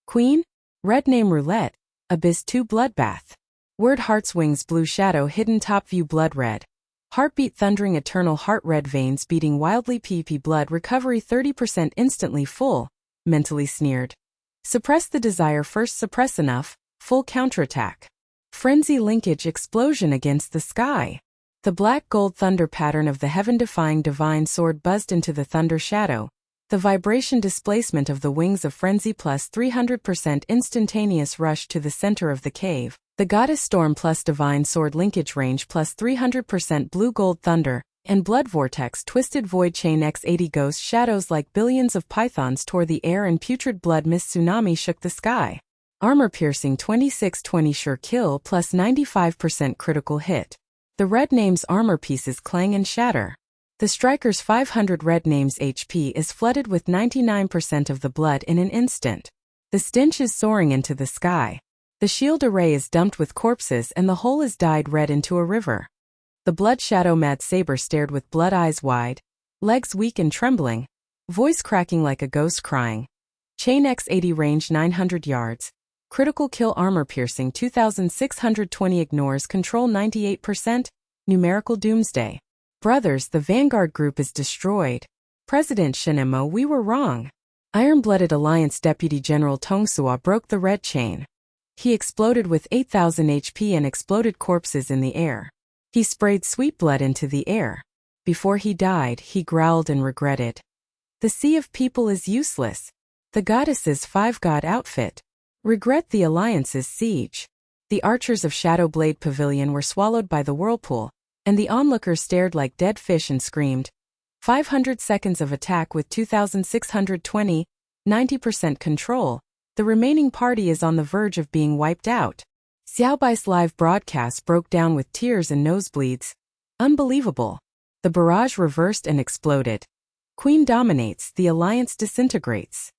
Queen? Red name roulette. Abyss 2 bloodbath. Word Heart's wings blue shadow hidden top view blood red. Heartbeat thundering eternal heart red veins beating wildly PP blood recovery 30% instantly full. Mentally sneered. Suppress the desire first suppress enough, full counterattack. Frenzy linkage explosion against the sky. The black gold thunder pattern of the heaven-defying divine sword buzzed into the thunder shadow. The vibration displacement of the wings of frenzy plus 300% instantaneous rush to the center of the cave. The goddess storm plus divine sword linkage range plus 300% blue gold thunder, and blood vortex twisted void chain x80 ghost shadows like billions of pythons tore the air and putrid blood mist tsunami shook the sky. Armor piercing 2620 sure kill plus 95% critical hit. The red name's armor pieces clang and shatter. The striker's 500 red name's HP is flooded with 99% of the blood in an instant. The stench is soaring into the sky. The shield array is dumped with corpses and the whole is dyed red into a river. The blood shadow mad saber stared with blood eyes wide, legs weak and trembling, voice cracking like a ghost crying. Chain X80 range 900 yards. Critical kill armor piercing 2620 ignores control 98%. Numerical doomsday. Brothers, the Vanguard group is destroyed. President Shinemo, we were wrong. Iron-Blooded Alliance Deputy General Tongsua broke the red chain. He exploded with 8,000 HP and exploded corpses in the air. He sprayed sweet blood into the air. Before he died, he growled and regretted. The sea of people is useless. The goddess's 5-god outfit. Regret the alliance's siege. The archers of Shadowblade Pavilion were swallowed by the whirlpool, and the onlookers stared like dead fish and screamed. 500 seconds of attack with 2,620, 90% control. The remaining party is on the verge of being wiped out. Xiaobai's live broadcast broke down with tears and nosebleeds. Unbelievable. The barrage reversed and exploded. Queen dominates, the alliance disintegrates.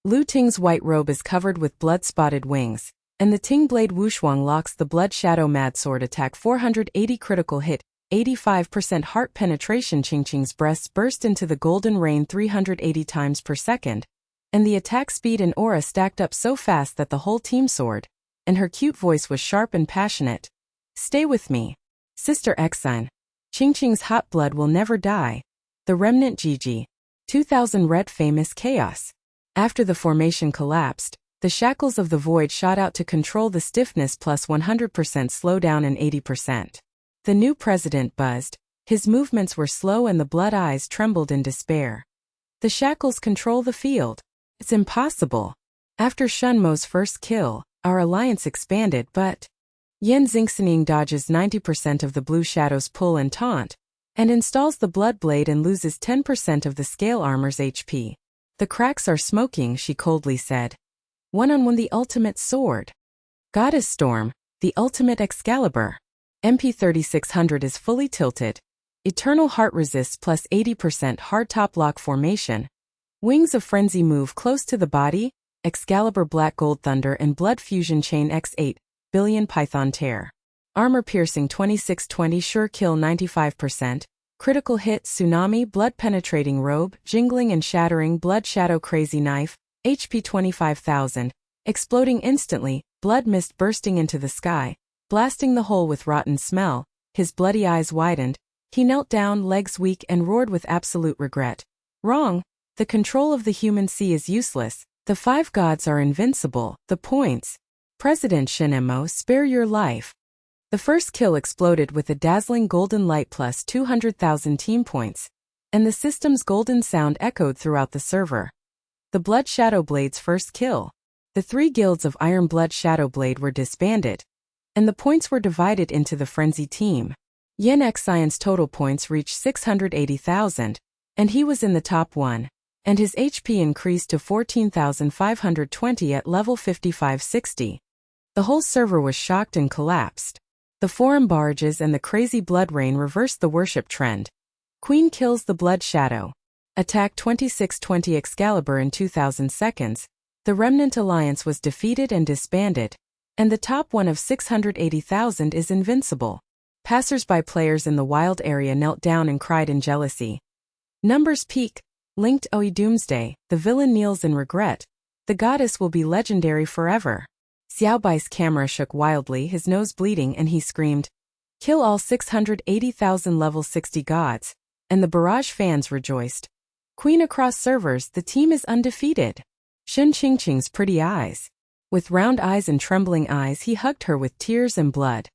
Lu Ting's white robe is covered with blood-spotted wings, and the Ting blade Wushuang locks the Blood Shadow Mad Sword attack 480 critical hit, 85% heart penetration. Qingqing's breasts burst into the golden rain 380 times per second, and the attack speed and aura stacked up so fast that the whole team soared, and her cute voice was sharp and passionate. Stay with me. Sister Exine. Qingqing's hot blood will never die. The Remnant GG. 2000 Ret famous chaos. After the formation collapsed, the shackles of the void shot out to control the stiffness plus 100% slowdown and 80%. The new president buzzed. His movements were slow and the blood eyes trembled in despair. The shackles control the field. It's impossible. After Shunmo's first kill, our alliance expanded, but Yan Xingxining dodges 90% of the blue shadow's pull and taunt, and installs the blood blade and loses 10% of the scale armor's HP. The cracks are smoking, she coldly said. One-on-one the ultimate sword. Goddess Storm, the ultimate Excalibur. MP 3600 is fully tilted. Eternal Heart resists plus 80% hard top lock formation. Wings of Frenzy move close to the body. Excalibur Black Gold Thunder and Blood Fusion Chain X8 billion Python Tear. Armor piercing 2620 sure kill 95%. Critical hit Tsunami Blood Penetrating Robe Jingling and Shattering Blood Shadow Crazy Knife HP 25,000. Exploding instantly, blood mist bursting into the sky, blasting the hole with rotten smell. His bloody eyes widened. He knelt down, legs weak, and roared with absolute regret. Wrong. The control of the human sea is useless. The 5 gods are invincible. The points. President Shinemo, spare your life. The first kill exploded with a dazzling golden light plus 200,000 team points, and the system's golden sound echoed throughout the server. The Blood Shadowblade's first kill. The 3 guilds of Iron Blood Shadowblade were disbanded, and the points were divided into the Frenzy team. Yen Xian's total points reached 680,000, and he was in the top 1, and his HP increased to 14,520 at level 5560. The whole server was shocked and collapsed. The forum barrages and the crazy blood rain reversed the worship trend. Queen kills the Blood Shadow. Attack 2620 Excalibur in 2000 seconds. The Remnant Alliance was defeated and disbanded, and the top 1 of 680,000 is invincible. Passers-by players in the wild area knelt down and cried in jealousy. Numbers peak. Linked Oi Doomsday. The villain kneels in regret. The goddess will be legendary forever. Xiaobai's camera shook wildly, his nose bleeding, and he screamed, "Kill all 680,000 level 60 gods," and the barrage fans rejoiced. Queen across servers, the team is undefeated. Shen Qingqing's pretty eyes. With round eyes and trembling eyes, he hugged her with tears and blood.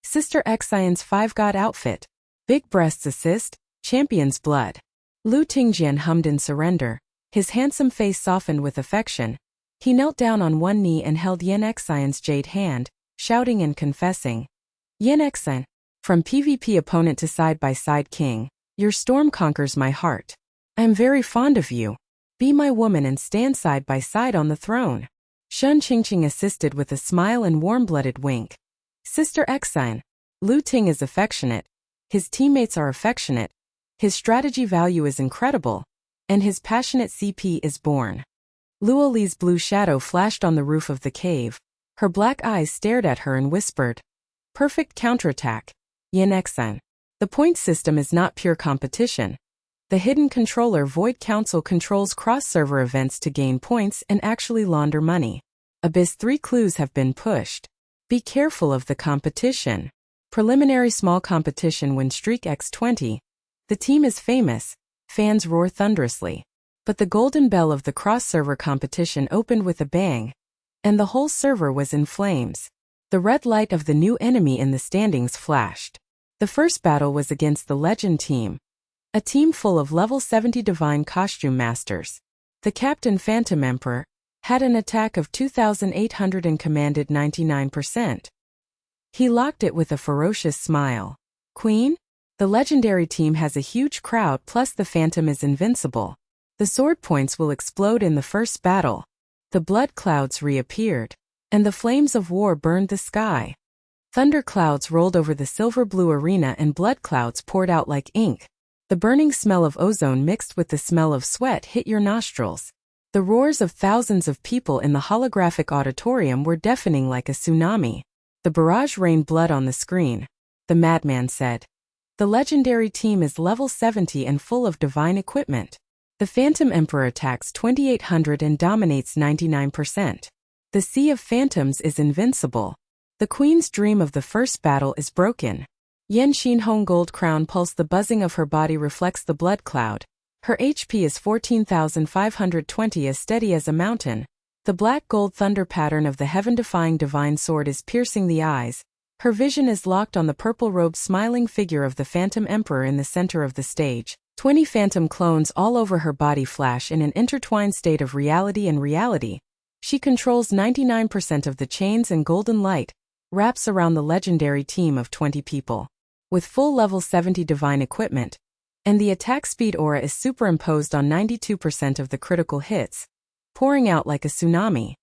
Sister Xian's 5-god outfit. Big breasts assist, champion's blood. Lu Tingjian hummed in surrender. His handsome face softened with affection. He knelt down on one knee and held Yen Xian's jade hand, shouting and confessing. Yen Xian, from PvP opponent to side-by-side king, your storm conquers my heart. I am very fond of you. Be my woman and stand side by side on the throne. Shen Qingqing assisted with a smile and warm-blooded wink. Sister Xian, Lu Ting is affectionate. His teammates are affectionate. His strategy value is incredible. And his passionate CP is born. Luoli's blue shadow flashed on the roof of the cave. Her black eyes stared at her and whispered, "Perfect counterattack. Yin Xian. The point system is not pure competition. The hidden controller Void Council controls cross-server events to gain points and actually launder money. Abyss 3 clues have been pushed. Be careful of the competition. Preliminary small competition win streak X20. The team is famous. Fans roar thunderously. But the golden bell of the cross-server competition opened with a bang, and the whole server was in flames. The red light of the new enemy in the standings flashed. The first battle was against the Legend team. A team full of level 70 divine costume masters. The captain Phantom Emperor had an attack of 2,800 and commanded 99%. He locked it with a ferocious smile. Queen? The legendary team has a huge crowd plus the Phantom is invincible. The sword points will explode in the first battle. The blood clouds reappeared, and the flames of war burned the sky. Thunder clouds rolled over the silver-blue arena and blood clouds poured out like ink. The burning smell of ozone mixed with the smell of sweat hit your nostrils. The roars of thousands of people in the holographic auditorium were deafening like a tsunami. The barrage rained blood on the screen. The madman said. The legendary team is level 70 and full of divine equipment. The Phantom Emperor attacks 2,800 and dominates 99%. The Sea of Phantoms is invincible. The Queen's dream of the first battle is broken. Yen Xinhong gold crown pulse. The buzzing of her body reflects the blood cloud. Her HP is 14,520, as steady as a mountain. The black gold thunder pattern of the heaven-defying divine sword is piercing the eyes. Her vision is locked on the purple-robed smiling figure of the Phantom Emperor in the center of the stage. 20 phantom clones all over her body flash in an intertwined state of reality and reality. She controls 99% of the chains, and golden light wraps around the legendary team of 20 people. With full level 70 divine equipment, and the attack speed aura is superimposed on 92% of the critical hits, pouring out like a tsunami.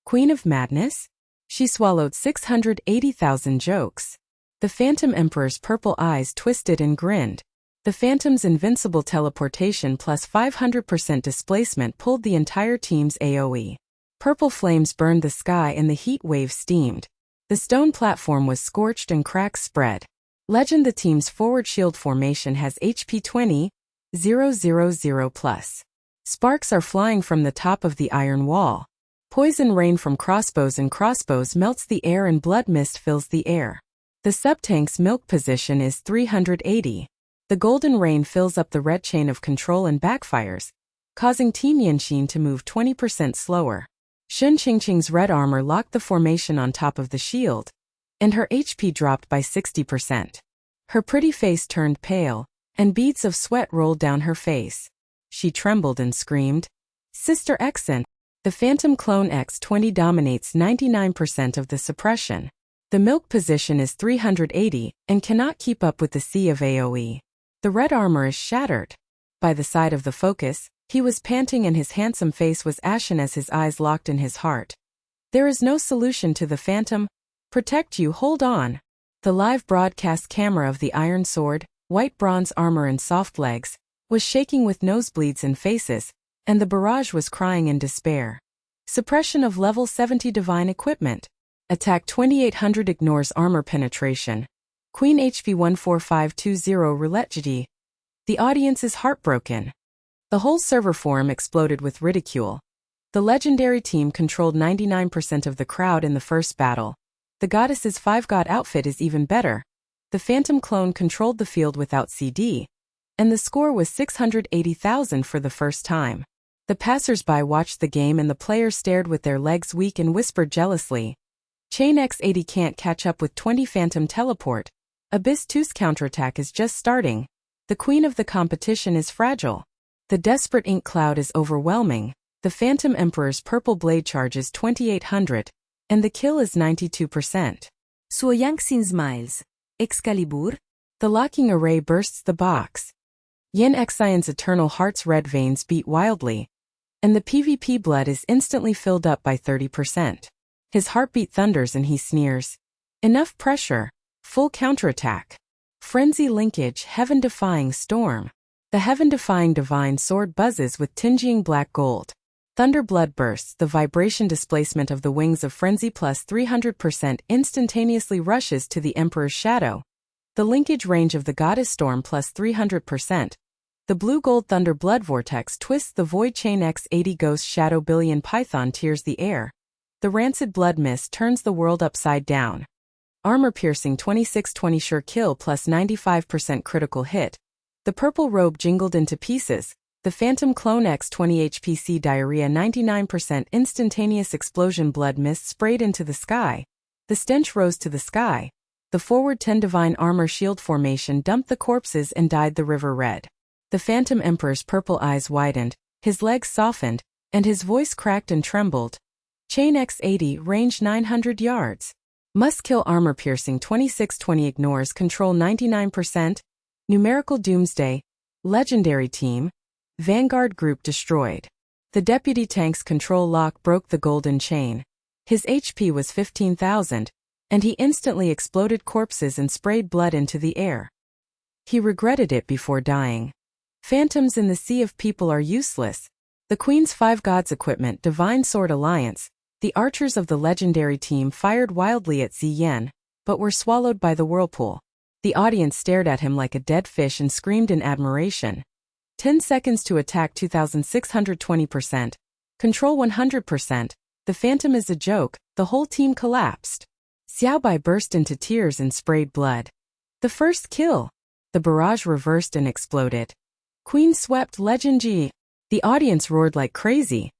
Queen of Madness? She swallowed 680,000 jokes. The Phantom Emperor's purple eyes twisted and grinned. The Phantom's invincible teleportation plus 500% displacement pulled the entire team's AoE. Purple flames burned the sky and the heat wave steamed. The stone platform was scorched and cracks spread. Legend: the team's forward shield formation has HP 20,000 plus. Sparks are flying from the top of the iron wall. Poison rain from crossbows and crossbows melts the air and blood mist fills the air. The sub-tank's milk position is 380. The golden rain fills up the red chain of control and backfires, causing Team Yanxin to move 20% slower. Shun Qingqing's red armor locked the formation on top of the shield, and her HP dropped by 60%. Her pretty face turned pale, and beads of sweat rolled down her face. She trembled and screamed, "Sister Xen!" The Phantom Clone X20 dominates 99% of the suppression. The milk position is 380 and cannot keep up with the sea of AoE. The red armor is shattered. By the side of the focus, he was panting and his handsome face was ashen as his eyes locked in his heart. There is no solution to the Phantom. Protect you, hold on. The live broadcast camera of the Iron Sword, white bronze armor and soft legs, was shaking with nosebleeds and faces, and the barrage was crying in despair. Suppression of level 70 divine equipment. Attack 2800 ignores armor penetration. Queen HP 14520 roulette GD. The audience is heartbroken. The whole server forum exploded with ridicule. The legendary team controlled 99% of the crowd in the first battle. The goddess's 5-god outfit is even better. The Phantom clone controlled the field without CD, and the score was 680,000 for the first time. The passers-by watched the game and the players stared with their legs weak and whispered jealously, "Chain X80 can't catch up with 20 Phantom teleport. Abyss 2's counterattack is just starting. The queen of the competition is fragile." The desperate ink cloud is overwhelming. The Phantom Emperor's purple blade charges 2800, and the kill is 92%. Suo Yanxin smiles. Excalibur? The locking array bursts the box. Yin Xian's eternal heart's red veins beat wildly, and the PvP blood is instantly filled up by 30%. His heartbeat thunders and he sneers. Enough pressure. Full counterattack. Frenzy linkage, heaven-defying storm. The heaven-defying divine sword buzzes with tinging black gold. Thunder blood bursts, the vibration displacement of the wings of frenzy plus 300% instantaneously rushes to the Emperor's shadow. The linkage range of the goddess storm plus 300%. The blue-gold thunder blood vortex twists the void chain X80 ghost shadow billion python tears the air. The rancid blood mist turns the world upside down. Armor-piercing 2620 sure kill plus 95% critical hit. The purple robe jingled into pieces. The Phantom Clone X20 HPC diarrhea 99% instantaneous explosion blood mist sprayed into the sky. The stench rose to the sky. The forward 10 divine armor shield formation dumped the corpses and dyed the river red. The Phantom Emperor's purple eyes widened, his legs softened, and his voice cracked and trembled. Chain X80, range 900 yards. Must kill armor piercing 2620, ignores control 99%. Numerical doomsday. Legendary team. Vanguard group destroyed. The deputy tank's control lock broke the golden chain. His HP was 15,000, and he instantly exploded corpses and sprayed blood into the air. He regretted it before dying. Phantoms in the sea of people are useless. The Queen's Five Gods equipment, Divine Sword Alliance. The archers of the legendary team fired wildly at Ziyan, but were swallowed by the whirlpool. The audience stared at him like a dead fish and screamed in admiration. 10 seconds to attack, 2,620%. Control 100%. The Phantom is a joke. The whole team collapsed. Xiaobai burst into tears and sprayed blood. The first kill. The barrage reversed and exploded. Queen swept Legend G. The audience roared like crazy.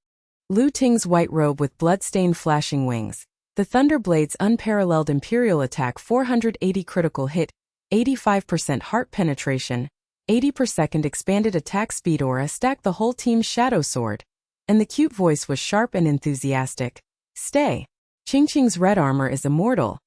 Lu Ting's white robe with blood-stained flashing wings. The Thunderblade's unparalleled Imperial attack, 480 critical hit, 85% heart penetration, 80 per second expanded attack speed aura stacked the whole team's shadow sword. And the cute voice was sharp and enthusiastic. Stay. Qingqing's red armor is immortal.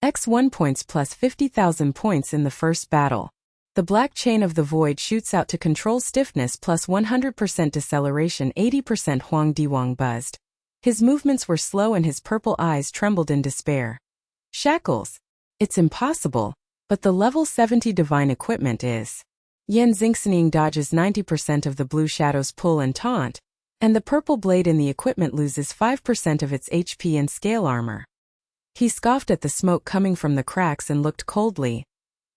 X1 points plus 50,000 points in the first battle. The black chain of the void shoots out to control stiffness plus 100% deceleration, 80% Huang Diwang buzzed. His movements were slow and his purple eyes trembled in despair. Shackles. It's impossible, but the level 70 divine equipment is. Yan Xingxining dodges 90% of the blue shadow's pull and taunt, and the purple blade in the equipment loses 5% of its HP and scale armor. He scoffed at the smoke coming from the cracks and looked coldly.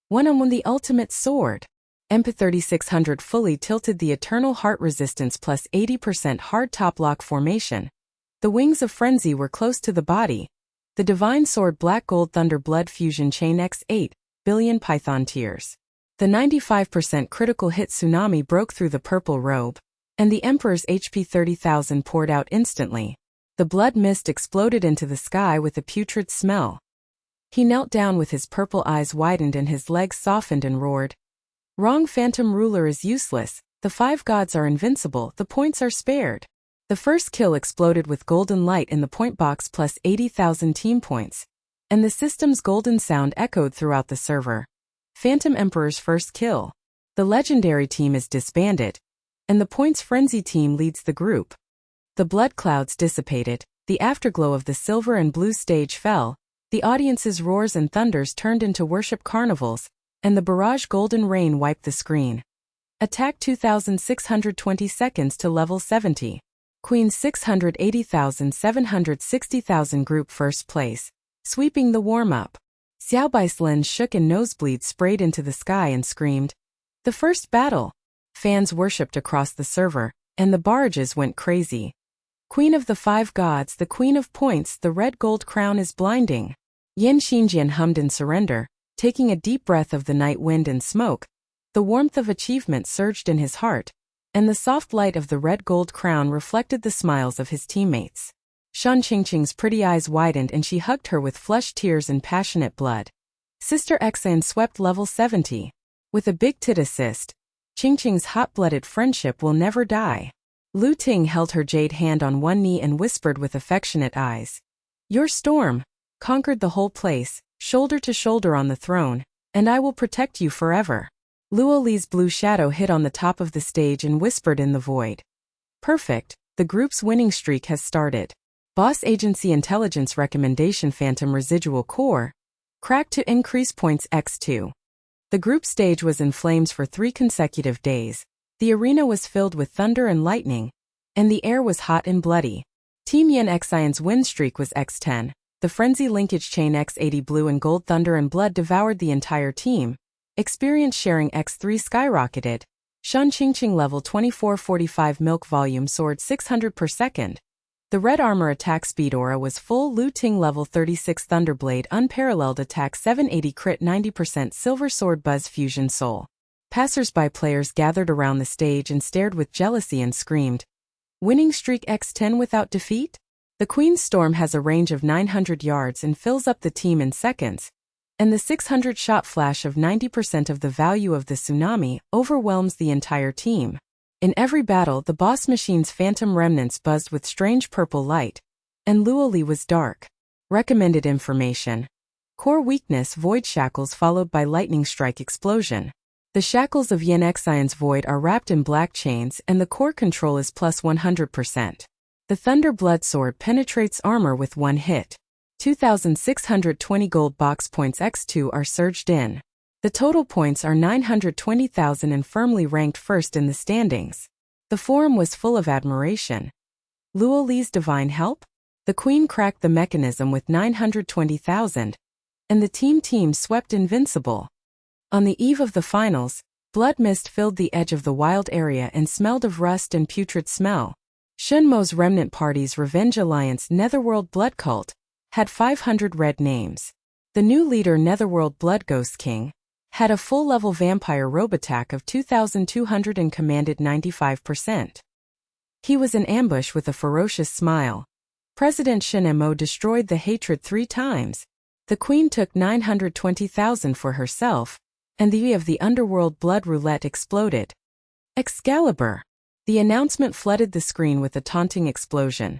One-on-one the ultimate sword. MP 3600 fully tilted, the eternal heart resistance plus 80% hard top lock formation. The wings of frenzy were close to the body. The divine sword black gold thunder blood fusion chain X8 billion python tears. The 95% critical hit tsunami broke through the purple robe, and the Emperor's HP 30,000 poured out instantly. The blood mist exploded into the sky with a putrid smell. He knelt down with his purple eyes widened and his legs softened and roared. Wrong, Phantom ruler is useless. The five gods are invincible. The points are spared. The first kill exploded with golden light in the point box plus 80,000 team points, and the system's golden sound echoed throughout the server. Phantom Emperor's first kill. The legendary team is disbanded, and the points frenzy team leads the group. The blood clouds dissipated, the afterglow of the silver and blue stage fell, the audience's roars and thunders turned into worship carnivals, and the barrage golden rain wiped the screen. Attack 2,620 seconds to level 70. Queen 680,000 760,000 group first place. Sweeping the warm-up. Xiaobai's lens shook and nosebleeds sprayed into the sky and screamed. The first battle. Fans worshipped across the server, and the barrages went crazy. Queen of the five gods, the queen of points, the red gold crown is blinding. Yan Xinjian hummed in surrender, taking a deep breath of the night wind and smoke. The warmth of achievement surged in his heart, and the soft light of the red gold crown reflected the smiles of his teammates. Shan Qingqing's pretty eyes widened and she hugged her with flushed tears and passionate blood. Sister Xan swept level 70. With a big tit assist, Qingqing's hot-blooded friendship will never die. Lu Ting held her jade hand on one knee and whispered with affectionate eyes. Your storm conquered the whole place, shoulder to shoulder on the throne, and I will protect you forever. Luo Li's blue shadow hit on the top of the stage and whispered in the void. Perfect, the group's winning streak has started. Boss Agency Intelligence Recommendation Phantom Residual Core. Cracked to increase points x2. The group stage was in flames for 3 consecutive days. The arena was filled with thunder and lightning, and the air was hot and bloody. Team Yan Xion's win streak was x10. The frenzy linkage chain x80 blue and gold thunder and blood devoured the entire team. Experience sharing x3 skyrocketed. Shan Qingqing level 2445 milk volume soared 600 per second. The red armor attack speed aura was full. Lu Ting level 36 Thunderblade unparalleled attack 780 crit 90% silver sword buzz fusion soul. Passers-by players gathered around the stage and stared with jealousy and screamed. Winning streak x10 without defeat? The Queen's storm has a range of 900 yards and fills up the team in seconds. and the 600-shot flash of 90% of the value of the tsunami overwhelms the entire team. In every battle, the boss machine's phantom remnants buzzed with strange purple light, and Luoli was dark. Recommended information. Core weakness: Void Shackles followed by Lightning Strike Explosion. The shackles of Yin Xion's Void are wrapped in black chains and the core control is plus 100%. The Thunder Blood Sword penetrates armor with one hit. 2,620 gold box points x2 are surged in. The total points are 920,000 and firmly ranked first in the standings. The forum was full of admiration. Luoli's divine help? The queen cracked the mechanism with 920,000, and the team swept invincible. On the eve of the finals, blood mist filled the edge of the wild area and smelled of rust and putrid smell. Shenmo's remnant party's Revenge Alliance Netherworld Blood Cult had 500 red names. The new leader, Netherworld Blood Ghost King, had a full-level vampire robe attack of 2,200 and commanded 95%. He was in ambush with a ferocious smile. President Shenmo destroyed the hatred 3 times. The queen took 920,000 for herself, and the E of the underworld blood roulette exploded. Excalibur! The announcement flooded the screen with a taunting explosion.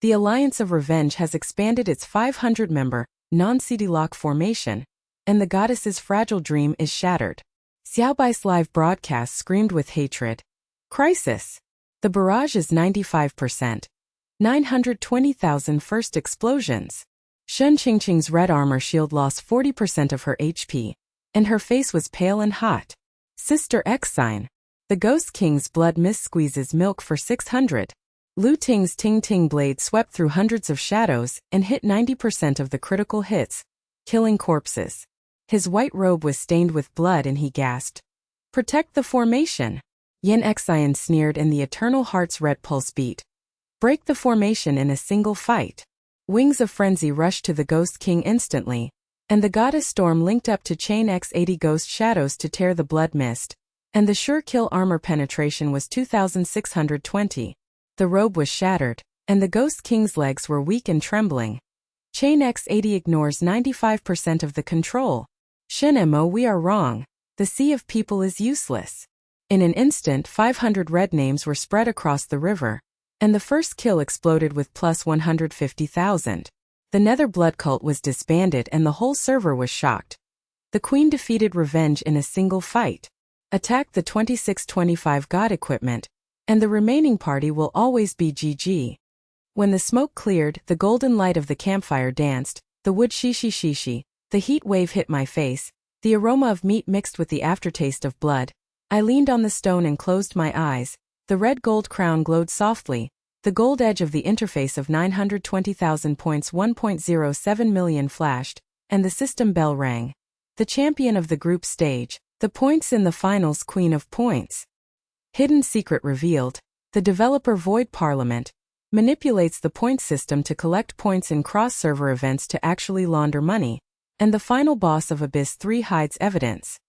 The Alliance of Revenge has expanded its 500-member, non-CD lock formation, and the goddess's fragile dream is shattered. Xiaobai's live broadcast screamed with hatred. Crisis! The barrage is 95%. 920,000 first explosions. Shen Qingqing's red armor shield lost 40% of her HP, and her face was pale and hot. Sister Xine. The Ghost King's blood mist squeezes milk for 600. Lu Ting's Ting Ting blade swept through hundreds of shadows and hit 90% of the critical hits, killing corpses. His white robe was stained with blood and he gasped. Protect the formation. Yin Xion sneered and the Eternal Heart's red pulse beat. Break the formation in a single fight. Wings of Frenzy rushed to the Ghost King instantly, and the Goddess Storm linked up to Chain X80 Ghost Shadows to tear the blood mist, and the sure kill armor penetration was 2,620. The robe was shattered, and the Ghost King's legs were weak and trembling. Chain X80 ignores 95% of the control. Shenmo, we are wrong. The sea of people is useless. In an instant, 500 red names were spread across the river, and the first kill exploded with plus 150,000. The Nether Blood Cult was disbanded and the whole server was shocked. The queen defeated Revenge in a single fight, attacked the 2625 god equipment, and the remaining party will always be GG. When the smoke cleared, the golden light of the campfire danced, the wood shishi, the heat wave hit my face, the aroma of meat mixed with the aftertaste of blood. I leaned on the stone and closed my eyes. The red gold crown glowed softly. The gold edge of the interface of 920,000 points 1.07 million flashed, and the system bell rang. The champion of the group stage, the points in the finals, queen of points. Hidden secret revealed. The developer Void Parliament manipulates the point system to collect points in cross-server events to actually launder money, and the final boss of Abyss 3 hides evidence.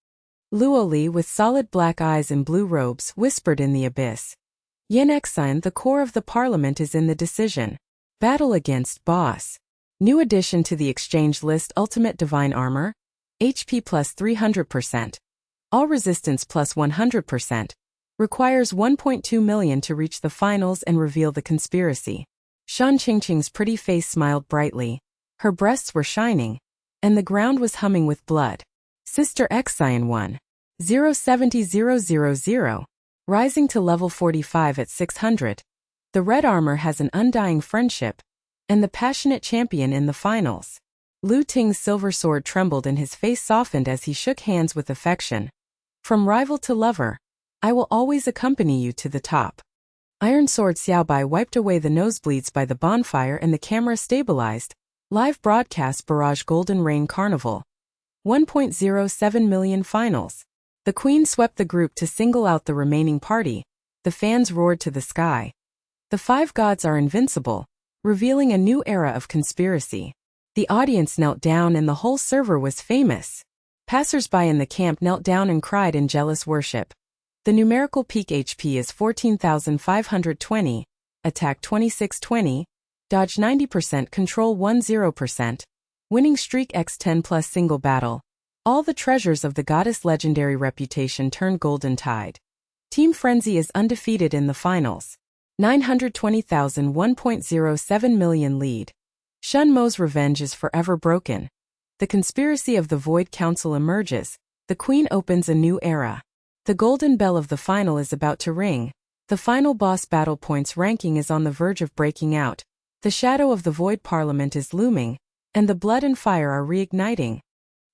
Luoli, with solid black eyes and blue robes, whispered in the abyss. Yin Xion, the core of the parliament, is in the decision. Battle against boss. New addition to the exchange list: Ultimate Divine Armor, HP plus 300%. All resistance plus 100%. Requires 1.2 million to reach the finals and reveal the conspiracy. Shan Qingqing's pretty face smiled brightly. Her breasts were shining, and the ground was humming with blood. Sister Xion won. 070,000. Rising to level 45 at 600. The red armor has an undying friendship, and the passionate champion in the finals. Lu Ting's silver sword trembled and his face softened as he shook hands with affection. From rival to lover, I will always accompany you to the top. Iron Sword Xiaobai wiped away the nosebleeds by the bonfire and the camera stabilized. Live broadcast Barrage Golden Rain Carnival. 1.07 million finals. The queen swept the group to single out the remaining party. The fans roared to the sky. The 5 gods are invincible, revealing a new era of conspiracy. The audience knelt down and the whole server was famous. Passers-by in the camp knelt down and cried in jealous worship. The numerical peak HP is 14,520, attack 2620, dodge 90%, control 10%. Winning streak x10 plus single battle. All the treasures of the goddess' legendary reputation turned golden tide. Team Frenzy is undefeated in the finals. 920,000 1.07 million lead. Shun Mo's revenge is forever broken. The conspiracy of the Void Council emerges. The Queen opens a new era. The golden bell of the final is about to ring. The final boss battle points ranking is on the verge of breaking out. The shadow of the Void Parliament is looming, and the blood and fire are reigniting.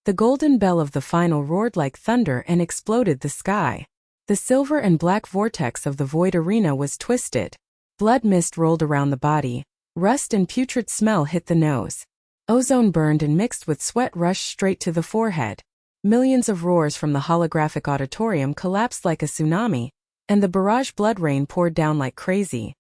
The golden bell of the final roared like thunder and exploded the sky. The silver and black vortex of the Void Arena was twisted. Blood mist rolled around the body. Rust and putrid smell hit the nose. Ozone burned and mixed with sweat rushed straight to the forehead. Millions of roars from the holographic auditorium collapsed like a tsunami, and the barrage blood rain poured down like crazy.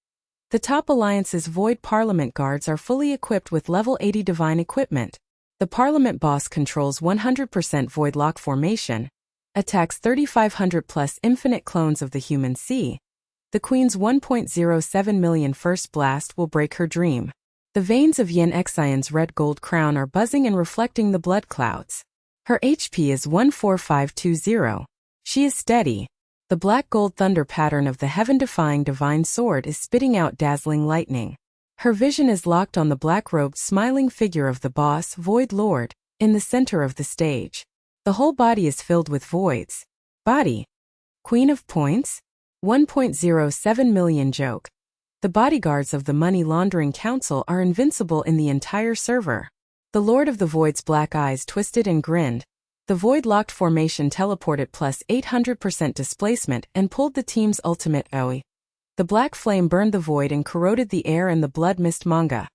The top alliance's Void Parliament guards are fully equipped with level 80 divine equipment. The Parliament boss controls 100% Void Lock formation, attacks 3,500 plus infinite clones of the human sea. The Queen's 1.07 million first blast will break her dream. The veins of Yin Xian's red gold crown are buzzing and reflecting the blood clouds. Her HP is 14520. She is steady. The black gold thunder pattern of the heaven-defying divine sword is spitting out dazzling lightning. Her vision is locked on the black-robed smiling figure of the boss, Void Lord, in the center of the stage. The whole body is filled with voids. Body. Queen of Points? 1.07 million joke. The bodyguards of the Money Laundering Council are invincible in the entire server. The Lord of the Void's black eyes twisted and grinned. The Void locked formation teleported plus 800% displacement and pulled the team's ultimate OE. The black flame burned the void and corroded the air and the blood mist manga.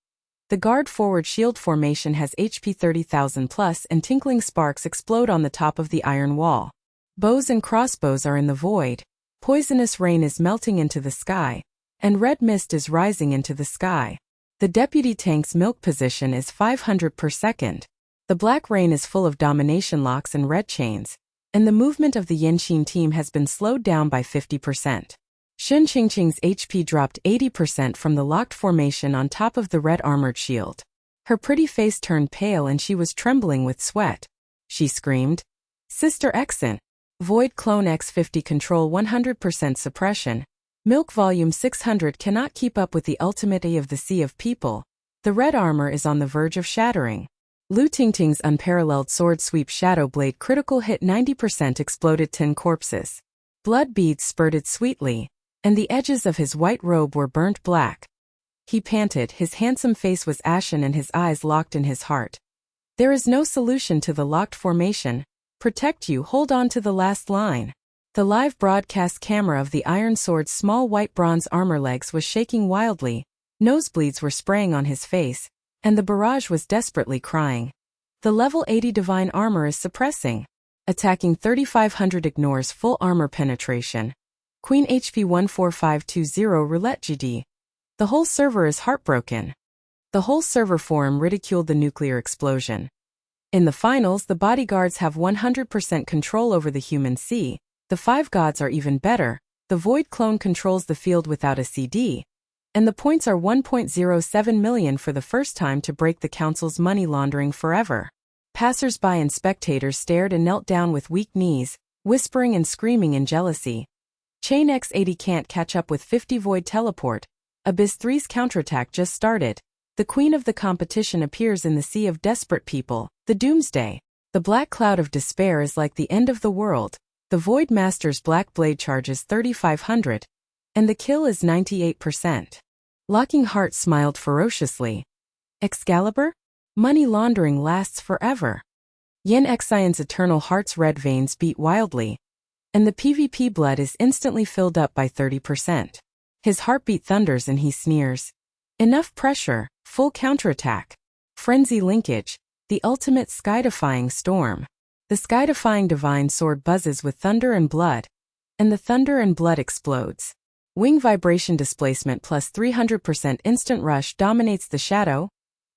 The guard forward shield formation has HP 30,000 plus and tinkling sparks explode on the top of the iron wall. Bows and crossbows are in the void. Poisonous rain is melting into the sky, and red mist is rising into the sky. The deputy tank's milk position is 500 per second. The black rain is full of domination locks and red chains, and the movement of the Yenqin team has been slowed down by 50%. Xun Qingqing's HP dropped 80% from the locked formation on top of the red armored shield. Her pretty face turned pale and she was trembling with sweat. She screamed, "Sister Exant! Void Clone X50 control 100% suppression. Milk volume 600 cannot keep up with the ultimate E of the Sea of People. The red armor is on the verge of shattering." Lu Tingting's unparalleled sword sweep shadow blade critical hit 90% exploded 10 corpses. Blood beads spurted sweetly, and the edges of his white robe were burnt black. He panted, his handsome face was ashen and his eyes locked in his heart. There is no solution to the locked formation. Protect you, hold on to the last line. The live broadcast camera of the Iron Sword's small white bronze armor legs was shaking wildly, nosebleeds were spraying on his face, and the barrage was desperately crying. The level 80 divine armor is suppressing. Attacking 3,500 ignores full armor penetration. Queen HP 14520 Roulette GD. The whole server is heartbroken. The whole server forum ridiculed the nuclear explosion. In the finals, the bodyguards have 100% control over the human sea. The 5 gods are even better. The Void clone controls the field without a CD. And the points are 1.07 million for the first time to break the council's money laundering forever. Passers-by and spectators stared and knelt down with weak knees, whispering and screaming in jealousy. Chain X80 can't catch up with 50 Void teleport. Abyss 3's counterattack just started. The queen of the competition appears in the sea of desperate people, the doomsday. The black cloud of despair is like the end of the world. The Void Master's black blade charges 3,500, and the kill is 98%. Locking Heart smiled ferociously. Excalibur? Money laundering lasts forever. Yin Xian's eternal heart's red veins beat wildly, and the PvP blood is instantly filled up by 30%. His heartbeat thunders and he sneers. Enough pressure, full counterattack. Frenzy linkage, the ultimate sky-defying storm. The sky-defying divine sword buzzes with thunder and blood, and the thunder and blood explodes. Wing vibration displacement plus 300% instant rush dominates the shadow.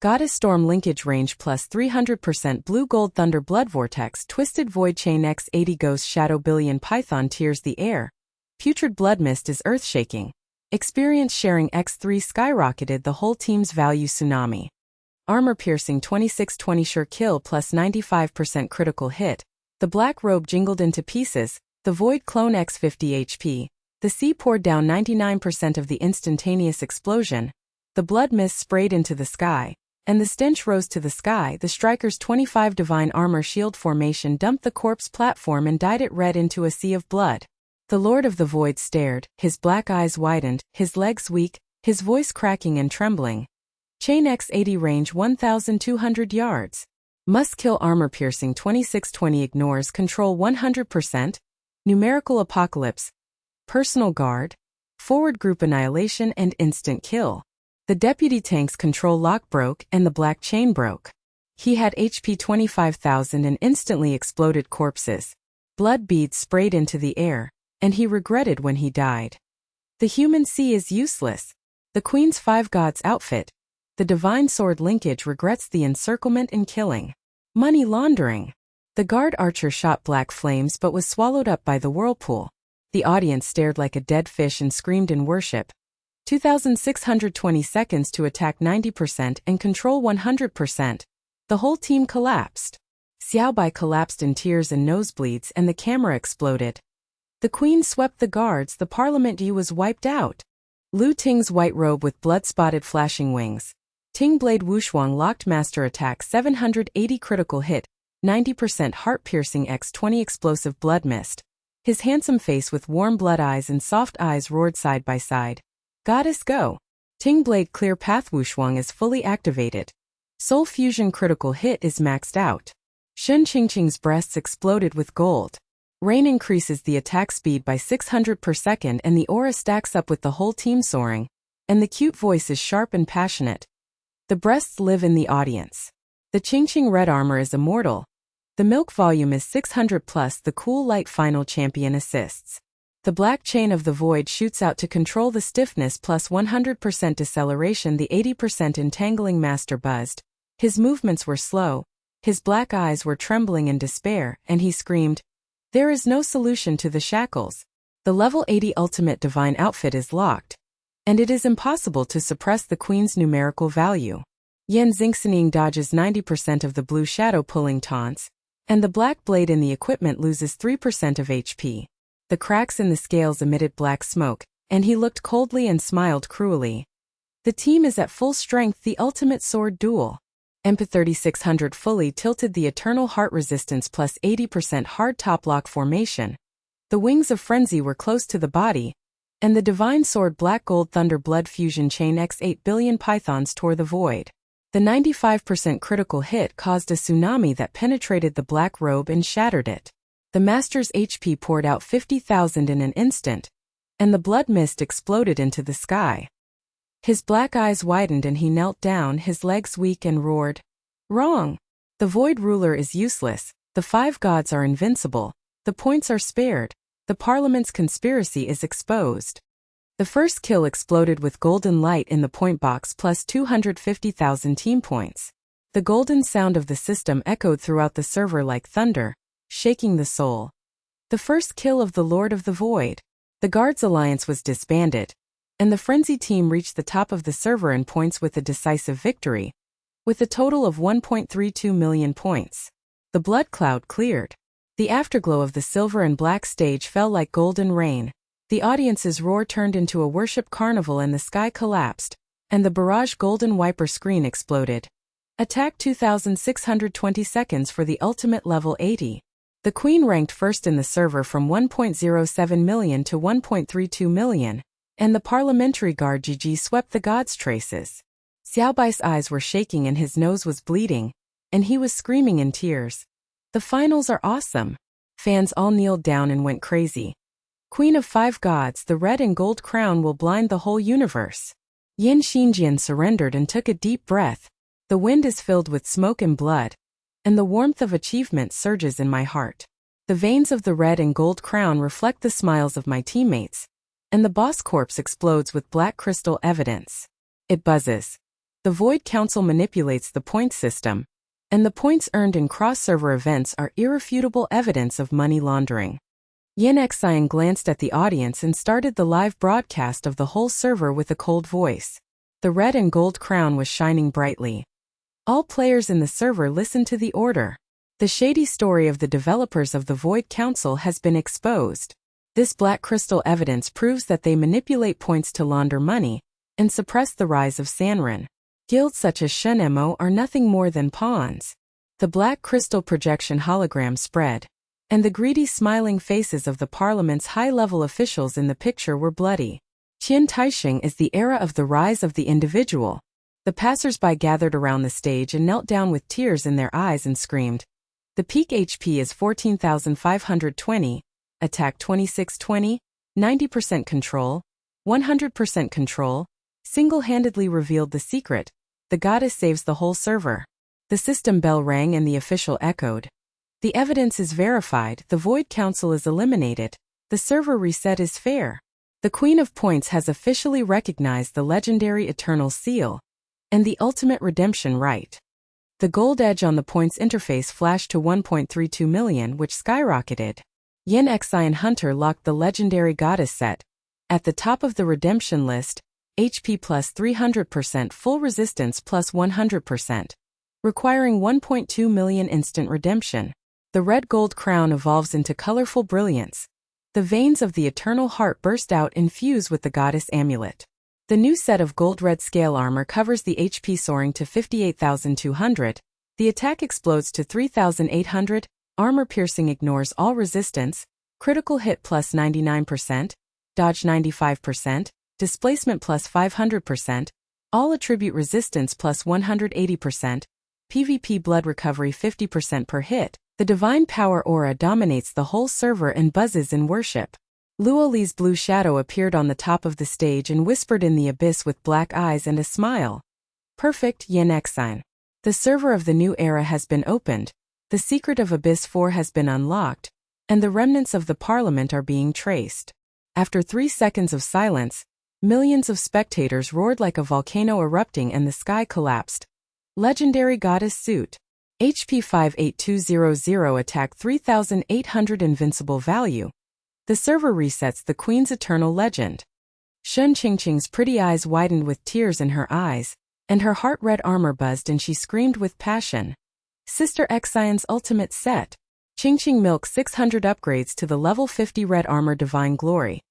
Goddess storm linkage range plus 300% blue gold thunder blood vortex twisted void chain X80 ghost shadow billion python tears the air. Putrid blood mist is earth shaking. Experience sharing X3 skyrocketed the whole team's value tsunami. armor-piercing 2620 sure kill plus 95% critical hit. The black robe jingled into pieces, the Void clone x 50 HP. The sea poured down 99% of the instantaneous explosion. The blood mist sprayed into the sky, and the stench rose to the sky. The striker's 25 divine armor shield formation dumped the corpse platform and dyed it red into a sea of blood. The Lord of the Void stared, his black eyes widened, his legs weak, his voice cracking and trembling. Chain X80 range 1,200 yards. Must kill armor-piercing 2620 ignores control 100%. Numerical apocalypse. Personal guard. Forward group annihilation and instant kill. The deputy tank's control lock broke and the black chain broke. He had HP 25,000 and instantly exploded corpses. Blood beads sprayed into the air, and he regretted when he died. The human sea is useless. The Queen's 5 gods outfit. The divine sword linkage regrets the encirclement and killing. Money laundering. The guard archer shot black flames but was swallowed up by the whirlpool. The audience stared like a dead fish and screamed in worship. 2,620 seconds to attack 90% and control 100%. The whole team collapsed. Xiaobai collapsed in tears and nosebleeds and the camera exploded. The Queen swept the guards. The Parliament U was wiped out. Lu Ting's white robe with blood-spotted flashing wings. Ting Blade Wushuang locked master attack 780 critical hit, 90% heart-piercing x20 explosive blood mist. His handsome face with warm blood eyes and soft eyes roared side by side. Goddess go. Ting Blade clear path Wushuang is fully activated. Soul fusion critical hit is maxed out. Shen Qingqing's breasts exploded with gold. Rain increases the attack speed by 600 per second and the aura stacks up with the whole team soaring. And the cute voice is sharp and passionate. The breasts live in the audience. The Qingqing red armor is immortal. The milk volume is 600 plus. The cool light final champion assists. The black chain of the void shoots out to control the stiffness plus 100% deceleration. The 80% entangling master buzzed. His movements were slow. His black eyes were trembling in despair, and he screamed, "There is no solution to the shackles. The level 80 ultimate divine outfit is locked. And it is impossible to suppress the Queen's numerical value." Yan Xingxining dodges 90% of the blue shadow pulling taunts, and the black blade in the equipment loses 3% of HP. The cracks in the scales emitted black smoke, and he looked coldly and smiled cruelly. The team is at full strength. The ultimate sword duel. MP 3600 fully tilted the eternal heart resistance plus 80% hard top lock formation. The wings of frenzy were close to the body, and the divine sword black gold thunder blood fusion chain x 8 billion pythons tore the void. The 95% critical hit caused a tsunami that penetrated the black robe and shattered it. The master's HP poured out 50,000 in an instant, and the blood mist exploded into the sky. His black eyes widened and he knelt down, his legs weak, and roared, "Wrong! The Void Ruler is useless, the 5 gods are invincible, the points are spared, the Parliament's conspiracy is exposed." The first kill exploded with golden light in the point box plus 250,000 team points. The golden sound of the system echoed throughout the server like thunder, shaking the soul. The first kill of the Lord of the Void. The Guards Alliance was disbanded, and the Frenzy team reached the top of the server in points with a decisive victory, with a total of 1.32 million points. The blood cloud cleared. The afterglow of the silver and black stage fell like golden rain. The audience's roar turned into a worship carnival and the sky collapsed, and the barrage golden wiper screen exploded. Attack 2,620 seconds for the ultimate level 80. The Queen ranked first in the server from 1.07 million to 1.32 million, and the Parliamentary Guard GG swept the gods' traces. Xiaobai's eyes were shaking and his nose was bleeding, and he was screaming in tears. The finals are awesome. Fans all kneeled down and went crazy. Queen of 5 gods, the red and gold crown will blind the whole universe. Yin Xinjian surrendered and took a deep breath. The wind is filled with smoke and blood, and the warmth of achievement surges in my heart. The veins of the red and gold crown reflect the smiles of my teammates, and the boss corpse explodes with black crystal evidence. It buzzes. The Void Council manipulates the point system, and the points earned in cross-server events are irrefutable evidence of money laundering. Yin Xiang glanced at the audience and started the live broadcast of the whole server with a cold voice. The red and gold crown was shining brightly. All players in the server listen to the order. The shady story of the developers of the Void Council has been exposed. This black crystal evidence proves that they manipulate points to launder money and suppress the rise of Sanrin. Guilds such as Shunemo are nothing more than pawns. The black crystal projection hologram spread, and the greedy smiling faces of the parliament's high-level officials in the picture were bloody. Qian Taixing is the era of the rise of the individual. The passers-by gathered around the stage and knelt down with tears in their eyes and screamed. The peak HP is 14,520, attack 2620, 90% control, 100% control, single-handedly revealed the secret. The goddess saves the whole server. The system bell rang and the official echoed. The evidence is verified, the Void Council is eliminated, the server reset is fair. The Queen of Points has officially recognized the legendary Eternal Seal and the ultimate redemption right. The gold edge on the points interface flashed to 1.32 million, which skyrocketed. Yin Xian Hunter locked the legendary goddess set. At the top of the redemption list, HP plus 300%, full resistance plus 100%. Requiring 1.2 million instant redemption. The red gold crown evolves into colorful brilliance. The veins of the eternal heart burst out and fuse with the goddess amulet. The new set of gold-red scale armor covers the HP soaring to 58,200. The attack explodes to 3,800. Armor piercing ignores all resistance. Critical hit plus 99%. Dodge 95%. Displacement plus 500%. All attribute resistance plus 180%. PvP blood recovery 50% per hit. The divine power aura dominates the whole server and buzzes in worship. Luo Li's blue shadow appeared on the top of the stage and whispered in the abyss with black eyes and a smile. Perfect, Yin Xian. The server of the new era has been opened, the secret of Abyss 4 has been unlocked, and the remnants of the parliament are being traced. After 3 seconds of silence, millions of spectators roared like a volcano erupting and the sky collapsed. Legendary Goddess Suit. HP 58200, attack 3800, invincible value. The server resets the Queen's eternal legend. Shun Qingqing's pretty eyes widened with tears in her eyes, and her heart-red armor buzzed and she screamed with passion. Sister Xian's ultimate set. Qingqing Milk 600 upgrades to the level 50 red armor divine glory.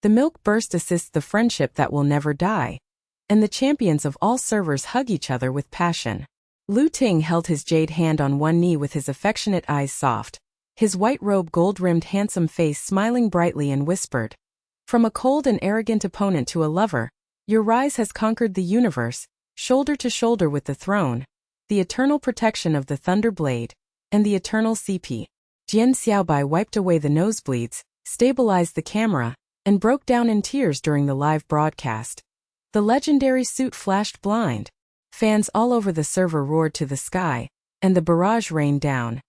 The milk burst assists the friendship that will never die. And the champions of all servers hug each other with passion. Lu Ting held his jade hand on one knee with his affectionate eyes soft, his white robe gold-rimmed handsome face smiling brightly, and whispered. From a cold and arrogant opponent to a lover, your rise has conquered the universe, shoulder to shoulder with the throne, the eternal protection of the Thunder Blade, and the eternal CP. Jian Xiaobai wiped away the nosebleeds, stabilized the camera, and broke down in tears during the live broadcast. The legendary suit flashed blind. Fans all over the server roared to the sky, and the barrage rained down.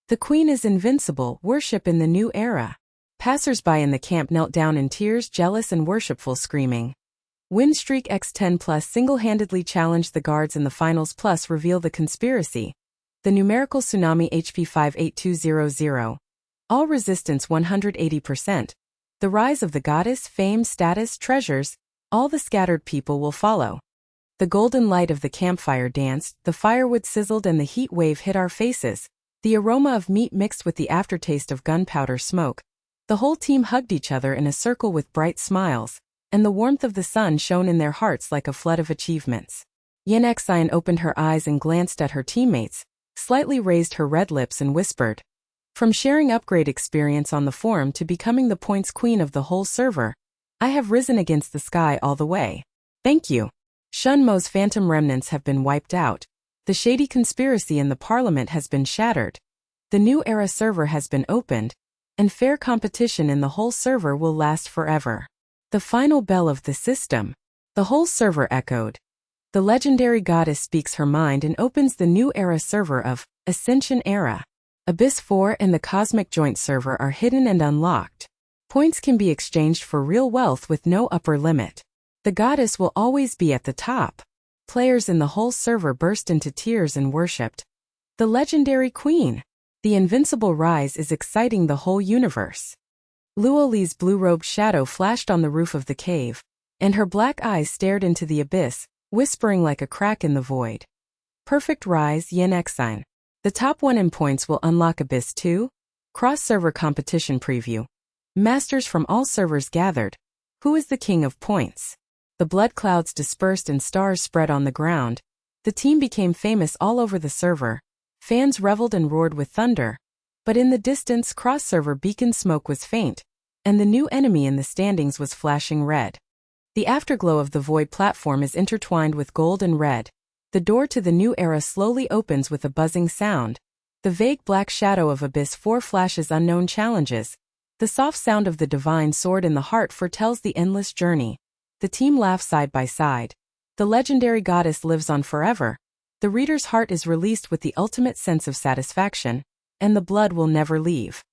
The Queen is invincible, worship in the new era. Passers-by in the camp knelt down in tears, jealous and worshipful, screaming. Win streak X10 plus single-handedly challenged the guards in the finals plus reveal the conspiracy. The numerical tsunami HP 58200. All resistance 180%. The rise of the goddess, fame, status, treasures, all the scattered people will follow. The golden light of the campfire danced, the firewood sizzled and the heat wave hit our faces. The aroma of meat mixed with the aftertaste of gunpowder smoke. The whole team hugged each other in a circle with bright smiles, and the warmth of the sun shone in their hearts like a flood of achievements. Yin Xian opened her eyes and glanced at her teammates, slightly raised her red lips and whispered. From sharing upgrade experience on the forum to becoming the points queen of the whole server, I have risen against the sky all the way. Thank you. Shun Mo's phantom remnants have been wiped out. The shady conspiracy in the parliament has been shattered. The new era server has been opened, and fair competition in the whole server will last forever. The final bell of the system. The whole server echoed. The legendary goddess speaks her mind and opens the new era server of Ascension Era. Abyss 4 and the Cosmic Joint server are hidden and unlocked. Points can be exchanged for real wealth with no upper limit. The goddess will always be at the top. Players in the whole server burst into tears and worshipped. The legendary queen. The invincible rise is exciting the whole universe. Luo Li's blue-robed shadow flashed on the roof of the cave, and her black eyes stared into the abyss, whispering like a crack in the void. Perfect Rise Yin Exine. The top 1 in points will unlock Abyss 2. Cross-server competition preview. Masters from all servers gathered. Who is the king of points? The blood clouds dispersed and stars spread on the ground. The team became famous all over the server. Fans reveled and roared with thunder. But in the distance, cross-server beacon smoke was faint, and the new enemy in the standings was flashing red. The afterglow of the Void platform is intertwined with gold and red. The door to the new era slowly opens with a buzzing sound. The vague black shadow of Abyss 4 flashes unknown challenges. The soft sound of the divine sword in the heart foretells the endless journey. The team laughs side by side. The legendary goddess lives on forever. The reader's heart is released with the ultimate sense of satisfaction, and the blood will never leave.